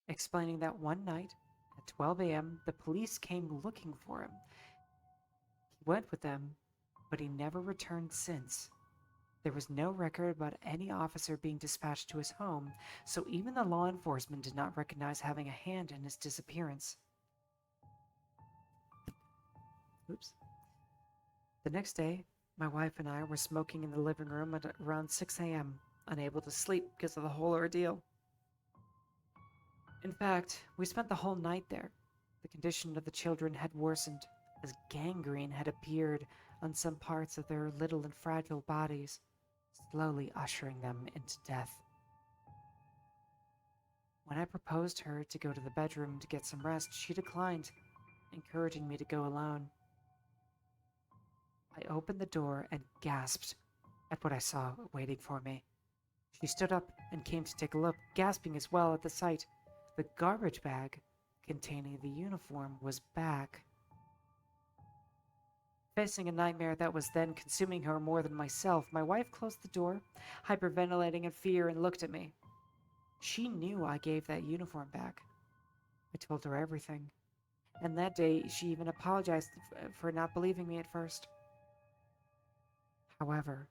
explaining that one night at 12 a.m., the police came looking for him. He went with them, but he never returned since. There was no record about any officer being dispatched to his home, so even the law enforcement did not recognize having a hand in his disappearance. Oops. The next day, my wife and I were smoking in the living room at around 6 a.m., unable to sleep because of the whole ordeal. In fact, we spent the whole night there. The condition of the children had worsened, as gangrene had appeared on some parts of their little and fragile bodies, slowly ushering them into death. When I proposed her to go to the bedroom to get some rest, she declined, encouraging me to go alone. I opened the door and gasped at what I saw waiting for me. She stood up and came to take a look, gasping as well at the sight. The garbage bag containing the uniform was back. Facing a nightmare that was then consuming her more than myself, my wife closed the door, hyperventilating in fear, and looked at me. She knew I gave that uniform back. I told her everything, and that day she even apologized for not believing me at first. However,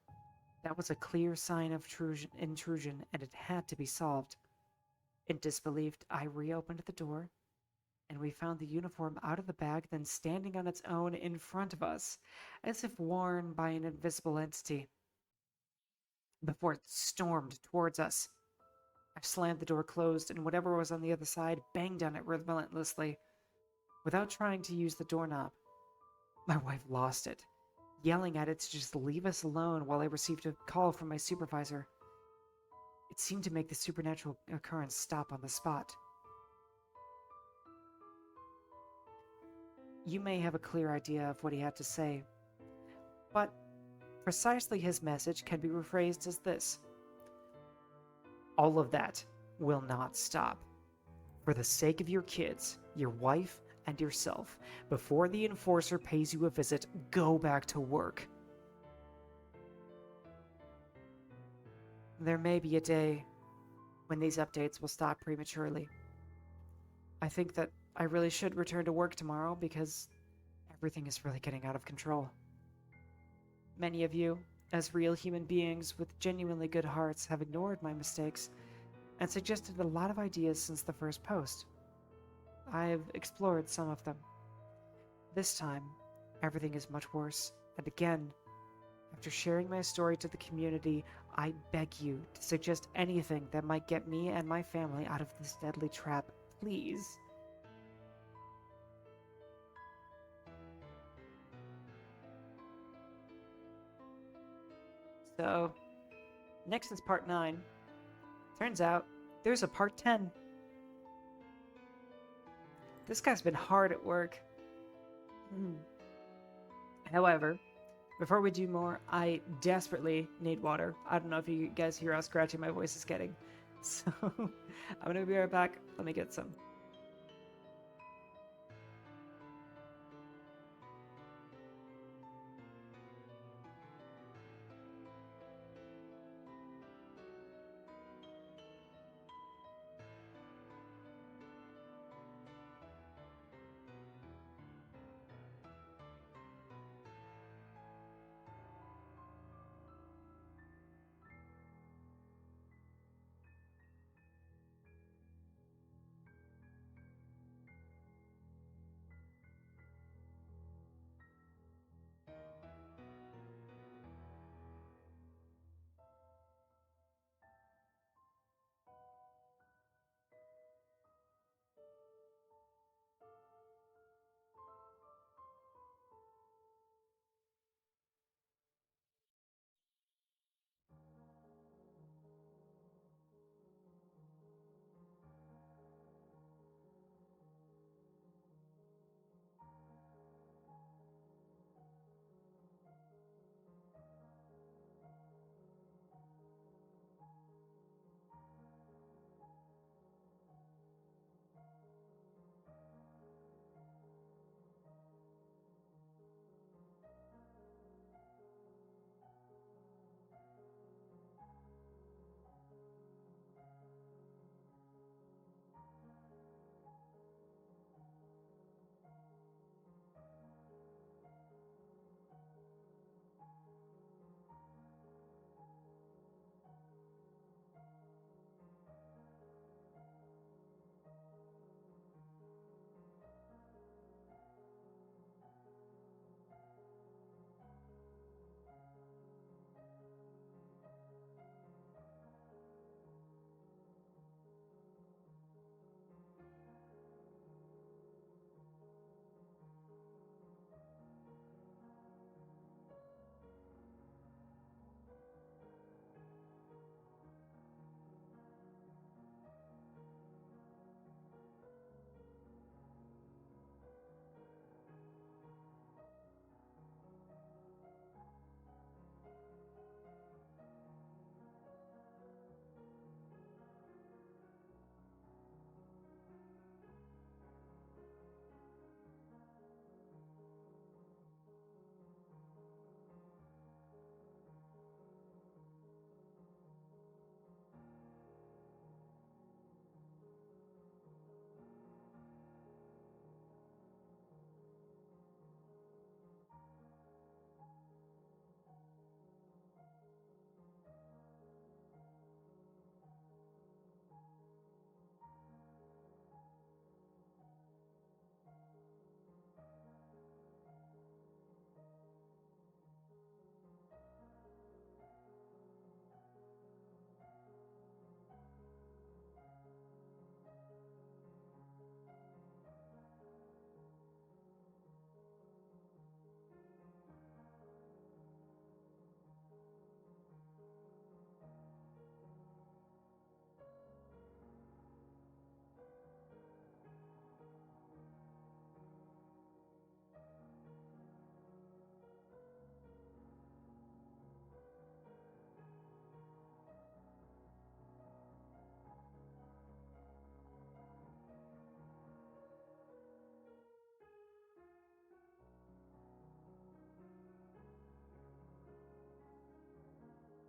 that was a clear sign of intrusion, and it had to be solved. In disbelief, I reopened the door, and we found the uniform out of the bag, then standing on its own in front of us, as if worn by an invisible entity, before it stormed towards us. I slammed the door closed, and whatever was on the other side banged on it relentlessly, without trying to use the doorknob. My wife lost it, yelling at it to just leave us alone while I received a call from my supervisor. It seemed to make the supernatural occurrence stop on the spot. You may have a clear idea of what he had to say, but precisely his message can be rephrased as this: all of that will not stop. For the sake of your kids, your wife, and yourself, before the enforcer pays you a visit, go back to work. There may be a day when these updates will stop prematurely. I think that I really should return to work tomorrow because Everything is really getting out of control. Many of you, as real human beings with genuinely good hearts, have ignored my mistakes and suggested a lot of ideas since the first post. I've explored some of them. This time, everything is much worse, and again, after sharing my story to the community, I beg you to suggest anything that might get me and my family out of this deadly trap, please. So, next is part 9. Turns out, there's a part 10. This guy's been hard at work. However, before we do more, I desperately need water. I don't know if you guys hear how scratchy my voice is getting. So, I'm gonna be right back. Let me get some.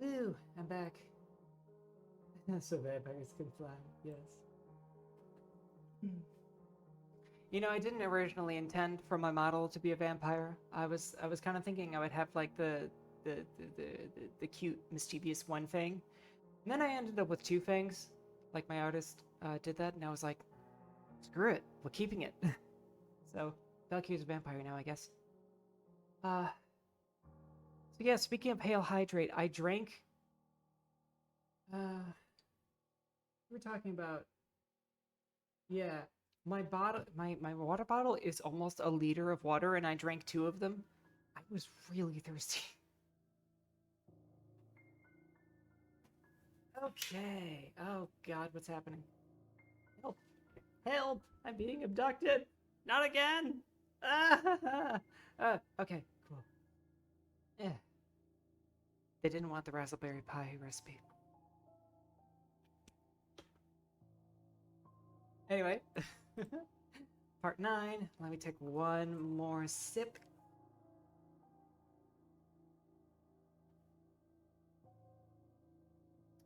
Ooh, I'm back. So vampires can fly, yes. You know, I didn't originally intend for my model to be a vampire. I was kind of thinking I would have like the cute mischievous one thing, and then I ended up with two things. Like my artist did that, and I was like, screw it, we're keeping it. So Valkyrie's a vampire now, I guess. Uh, so yeah. Speaking of Hail Hydrate, I drank. We're talking about, yeah. My water bottle is almost a liter of water, and I drank two of them. I was really thirsty. Okay. Oh God, what's happening? Help! Help! I'm being abducted. Not again. Ah! Okay. Cool. Yeah. They didn't want the raspberry pie recipe. Anyway, part 9. Let me take one more sip.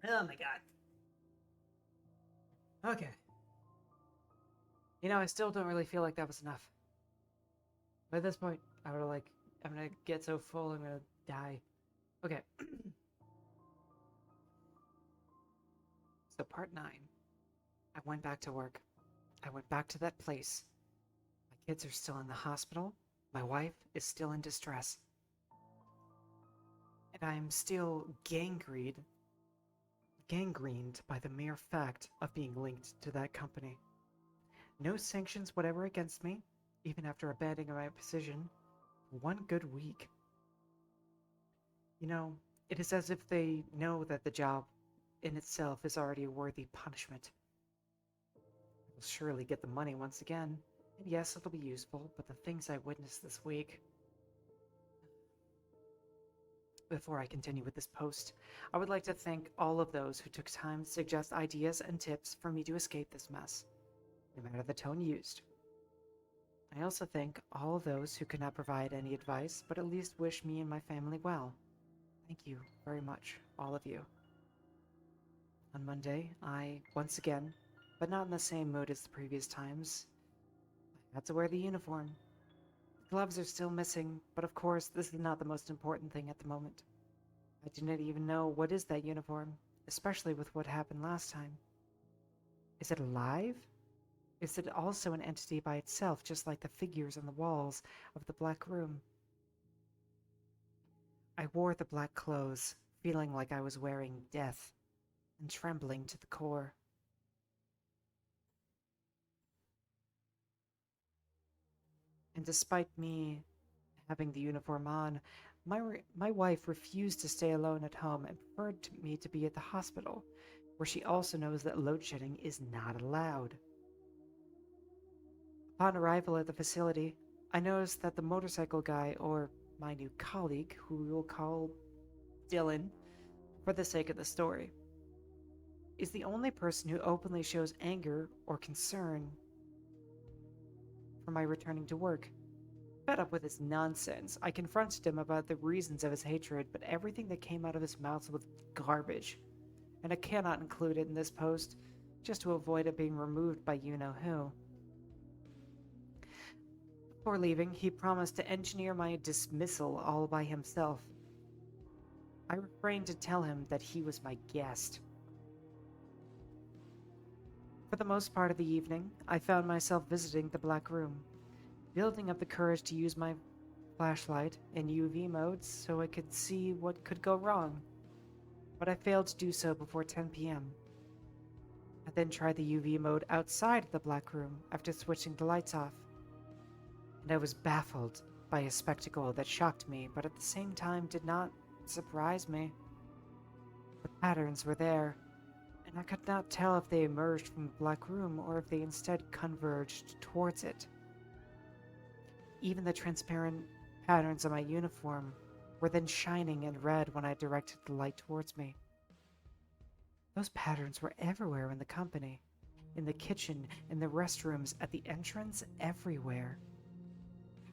Oh my God. Okay. You know, I still don't really feel like that was enough. But at this point, I would like, I'm gonna get so full, I'm gonna die. Okay. So part 9. I went back to work. I went back to that place. My kids are still in the hospital. My wife is still in distress. And I am still gangrened by the mere fact of being linked to that company. No sanctions whatever against me, even after abandoning my position for one good week. You know, it is as if they know that the job in itself is already a worthy punishment. I will surely get the money once again, and yes, it'll be useful, but the things I witnessed this week. Before I continue with this post, I would like to thank all of those who took time to suggest ideas and tips for me to escape this mess, no matter the tone used. I also thank all of those who could not provide any advice, but at least wish me and my family well. Thank you very much, all of you. On Monday, I, once again, but not in the same mood as the previous times, I had to wear the uniform. The gloves are still missing, but of course, this is not the most important thing at the moment. I do not even know what is that uniform, especially with what happened last time. Is it alive? Is it also an entity by itself, just like the figures on the walls of the black room? I wore the black clothes, feeling like I was wearing death, and trembling to the core. And despite me having the uniform on, my wife refused to stay alone at home and preferred me to be at the hospital, where she also knows that load shedding is not allowed. Upon arrival at the facility, I noticed that the motorcycle guy, or my new colleague, who we will call Dylan for the sake of the story, is the only person who openly shows anger or concern for my returning to work. Fed up with his nonsense, I confronted him about the reasons of his hatred, but everything that came out of his mouth was garbage, and I cannot include it in this post, just to avoid it being removed by you-know-who. Before leaving, he promised to engineer my dismissal all by himself. I refrained to tell him that he was my guest. For the most part of the evening, I found myself visiting the Black Room, building up the courage to use my flashlight in UV modes so I could see what could go wrong, but I failed to do so before 10 p.m. I then tried the UV mode outside the Black Room after switching the lights off, and I was baffled by a spectacle that shocked me but at the same time did not surprise me. The patterns were there, and I could not tell if they emerged from the Black Room or if they instead converged towards it. Even the transparent patterns on my uniform were then shining in red when I directed the light towards me. Those patterns were everywhere in the company, in the kitchen, in the restrooms, at the entrance, everywhere.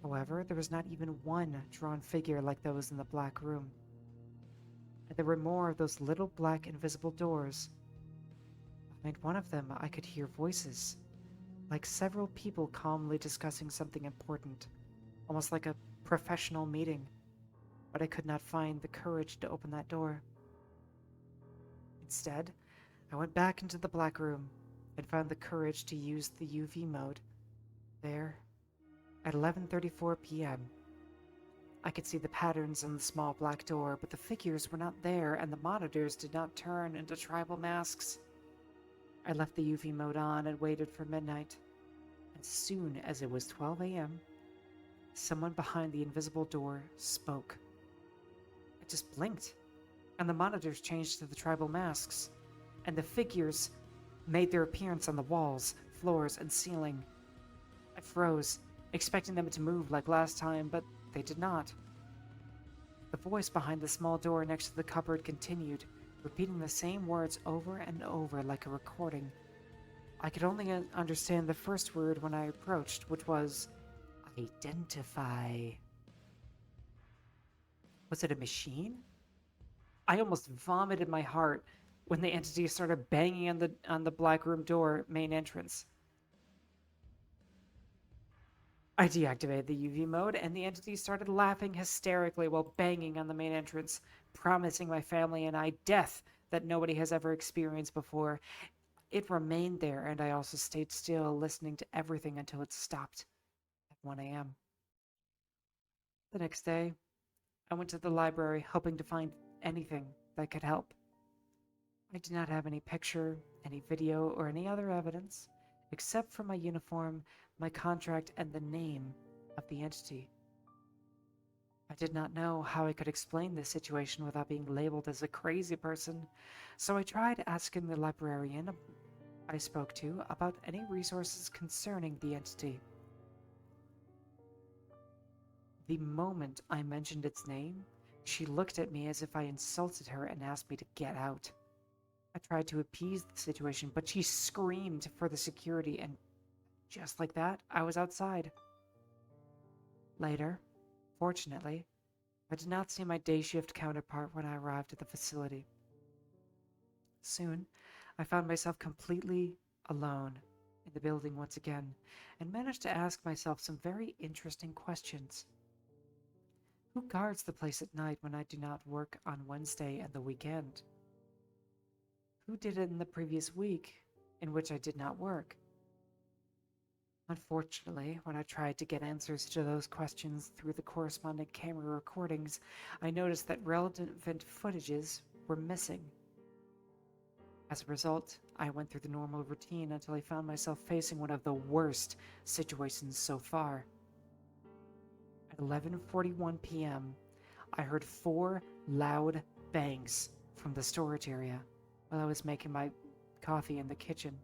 However, there was not even one drawn figure like those in the Black Room. And there were more of those little black invisible doors. Behind one of them, I could hear voices. like several people calmly discussing something important, almost like a professional meeting, but I could not find the courage to open that door. Instead, I went back into the black room and found the courage to use the UV mode. There, at 11:34 p.m., I could see the patterns on the small black door, but the figures were not there and the monitors did not turn into tribal masks. I left the UV mode on and waited for midnight. As soon as it was 12 a.m., someone behind the invisible door spoke. I just blinked, and the monitors changed to the tribal masks, and the figures made their appearance on the walls, floors, and ceiling. I froze, expecting them to move like last time, but they did not. The voice behind the small door next to the cupboard continued, repeating the same words over and over like a recording. I could only understand the first word when I approached, which was identify. Was it a machine? I almost vomited my heart when the entity started banging on the black room door main entrance. I deactivated the UV mode, and the entity started laughing hysterically while banging on the main entrance, promising my family and I death that nobody has ever experienced before. It remained there, and I also stayed still, listening to everything until it stopped at 1 a.m. The next day, I went to the library hoping to find anything that could help. I did not have any picture, any video, or any other evidence, except for my uniform, my contract, and the name of the entity. I did not know how I could explain this situation without being labeled as a crazy person, so I tried asking the librarian I spoke to about any resources concerning the entity. The moment I mentioned its name, she looked at me as if I insulted her and asked me to get out. I tried to appease the situation, but she screamed for the security, and just like that, I was outside. Later, fortunately, I did not see my day shift counterpart when I arrived at the facility. Soon, I found myself completely alone in the building once again, and managed to ask myself some very interesting questions. Who guards the place at night when I do not work on Wednesday and the weekend? Who did it in the previous week in which I did not work? Unfortunately, when I tried to get answers to those questions through the corresponding camera recordings, I noticed that relevant footages were missing. As a result, I went through the normal routine until I found myself facing one of the worst situations so far. At 11:41 p.m., I heard 4 loud bangs from the storage area while I was making my coffee in the kitchen.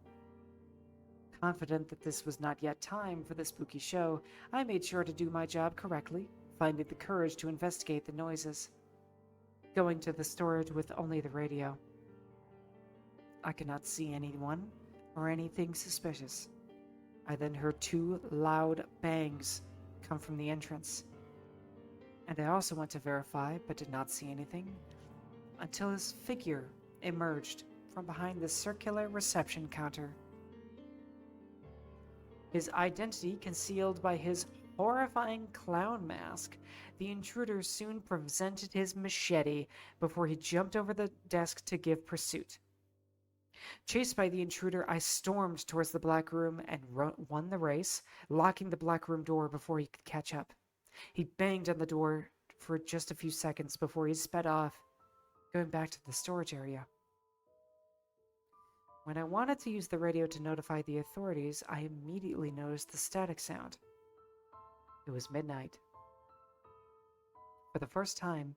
Confident that this was not yet time for the spooky show, I made sure to do my job correctly, finding the courage to investigate the noises. Going to the storage with only the radio. I could not see anyone or anything suspicious. I then heard 2 loud bangs come from the entrance. And I also went to verify, but did not see anything, until his figure emerged from behind the circular reception counter. His identity concealed by his horrifying clown mask, the intruder soon presented his machete before he jumped over the desk to give pursuit. Chased by the intruder, I stormed towards the black room and won the race, locking the black room door before he could catch up. He banged on the door for just a few seconds before he sped off, going back to the storage area. When I wanted to use the radio to notify the authorities, I immediately noticed the static sound. It was midnight. For the first time,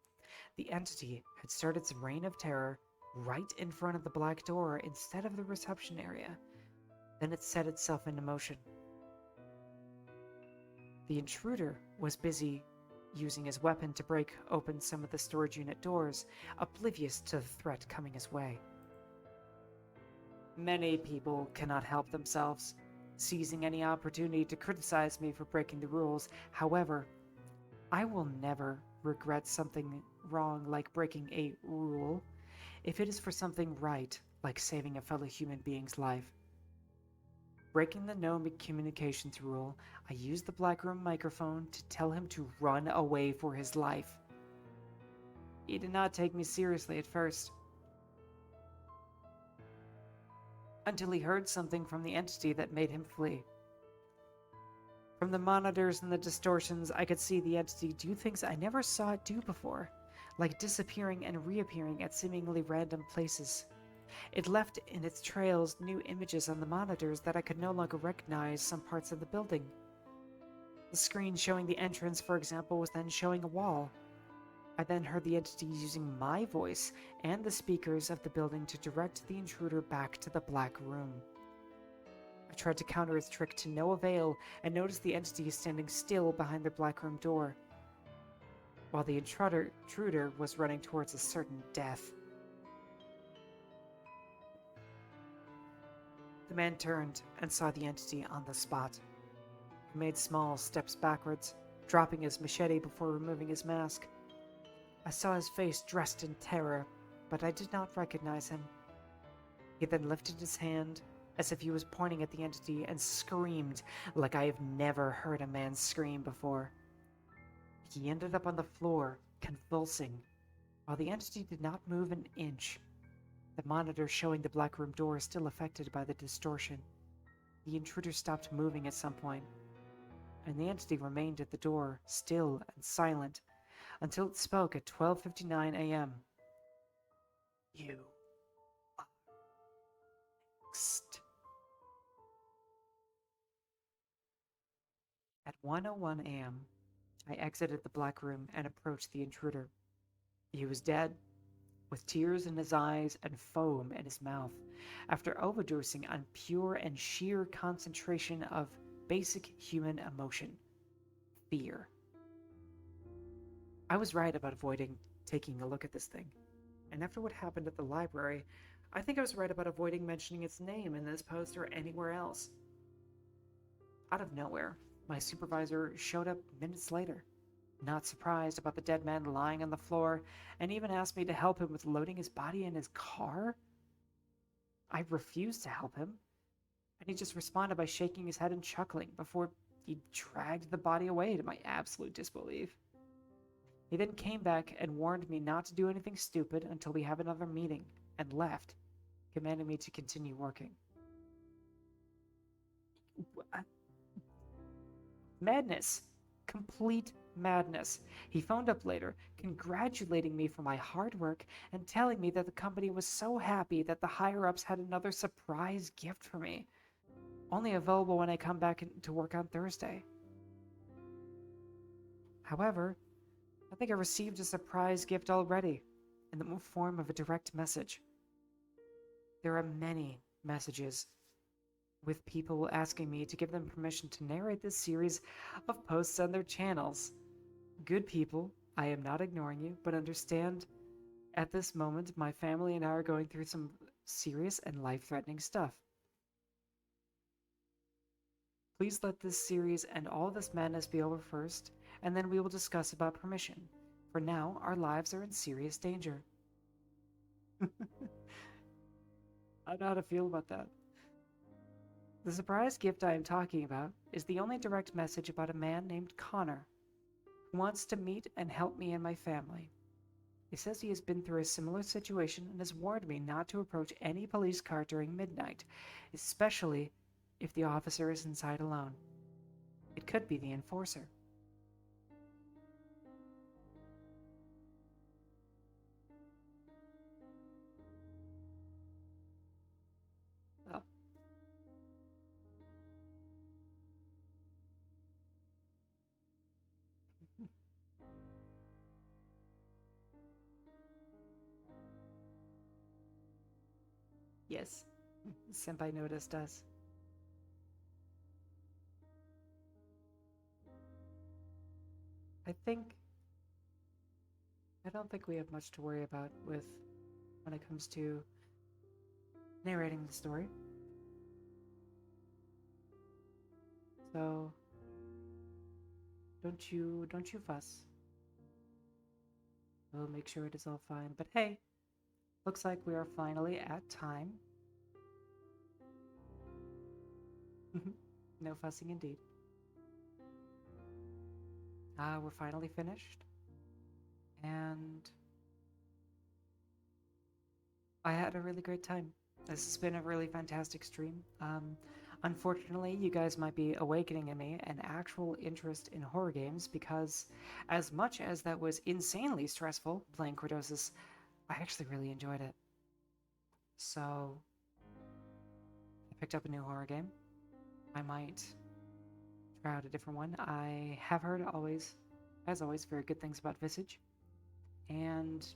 the entity had started its reign of terror right in front of the black door instead of the reception area. Then it set itself into motion. The intruder was busy using his weapon to break open some of the storage unit doors, oblivious to the threat coming his way. Many people cannot help themselves, seizing any opportunity to criticize me for breaking the rules. However, I will never regret something wrong like breaking a rule if it is for something right, like saving a fellow human being's life. Breaking the no communications rule, I used the black room microphone to tell him to run away for his life. He did not take me seriously at first, until he heard something from the entity that made him flee. From the monitors and the distortions, I could see the entity do things I never saw it do before, like disappearing and reappearing at seemingly random places. It left in its trails new images on the monitors that I could no longer recognize some parts of the building. The screen showing the entrance, for example, was then showing a wall. I then heard the entity using my voice and the speakers of the building to direct the intruder back to the black room. I tried to counter its trick to no avail and noticed the entity standing still behind the black room door, while the intruder was running towards a certain death. The man turned and saw the entity on the spot. He made small steps backwards, dropping his machete before removing his mask. I saw his face dressed in terror, but I did not recognize him. He then lifted his hand as if he was pointing at the entity and screamed like I have never heard a man scream before. He ended up on the floor, convulsing, while the entity did not move an inch. The monitor showing the black room door is still affected by the distortion. The intruder stopped moving at some point, and the entity remained at the door, still and silent, until it spoke at 12:59 a.m. You are next. At 1:01 a.m., I exited the black room and approached the intruder. He was dead, with tears in his eyes and foam in his mouth, after overdosing on pure and sheer concentration of basic human emotion: fear. I was right about avoiding taking a look at this thing, and after what happened at the library, I think I was right about avoiding mentioning its name in this post or anywhere else. Out of nowhere, my supervisor showed up minutes later, not surprised about the dead man lying on the floor, and even asked me to help him with loading his body in his car. I refused to help him, and he just responded by shaking his head and chuckling before he dragged the body away, to my absolute disbelief. He then came back and warned me not to do anything stupid until we have another meeting, and left, commanding me to continue working. Madness. Complete madness. He phoned up later, congratulating me for my hard work and telling me that the company was so happy that the higher-ups had another surprise gift for me, only available when I come back to work on Thursday. However, I think I received a surprise gift already, in the form of a direct message. There are many messages with people asking me to give them permission to narrate this series of posts on their channels. Good people, I am not ignoring you, but understand at this moment my family and I are going through some serious and life-threatening stuff. Please let this series and all this madness be over first, and then we will discuss about permission. For now, our lives are in serious danger. I don't know how to feel about that. The surprise gift I am talking about is the only direct message about a man named Connor, who wants to meet and help me and my family. He says he has been through a similar situation and has warned me not to approach any police car during midnight, especially if the officer is inside alone. It could be the enforcer. Oh. Yes, Senpai noticed us. I don't think we have much to worry about when it comes to narrating the story. So don't you fuss. We'll make sure it is all fine. But hey, looks like we are finally at time. No fussing indeed. We're finally finished, and I had a really great time. This has been a really fantastic stream. Unfortunately, you guys might be awakening in me an actual interest in horror games because, as much as that was insanely stressful playing Chordosis, I actually really enjoyed it. So, I picked up a new horror game. I might try out a different one. I have heard as always, very good things about Visage, and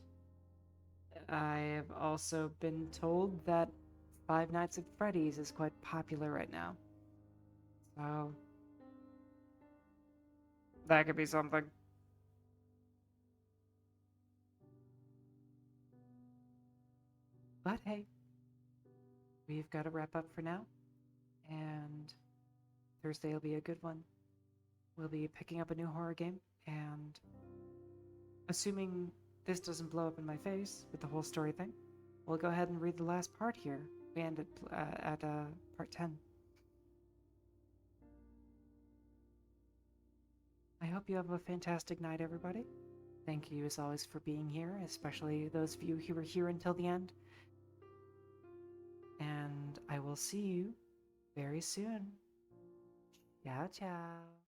I've also been told that Five Nights at Freddy's is quite popular right now. So that could be something. But hey, we've got to wrap up for now, and Thursday will be a good one. We'll be picking up a new horror game, and assuming this doesn't blow up in my face with the whole story thing, we'll go ahead and read the last part here. We end at part 10. I hope you have a fantastic night, everybody. Thank you, as always, for being here, especially those of you who were here until the end. And I will see you very soon. Ciao, ciao.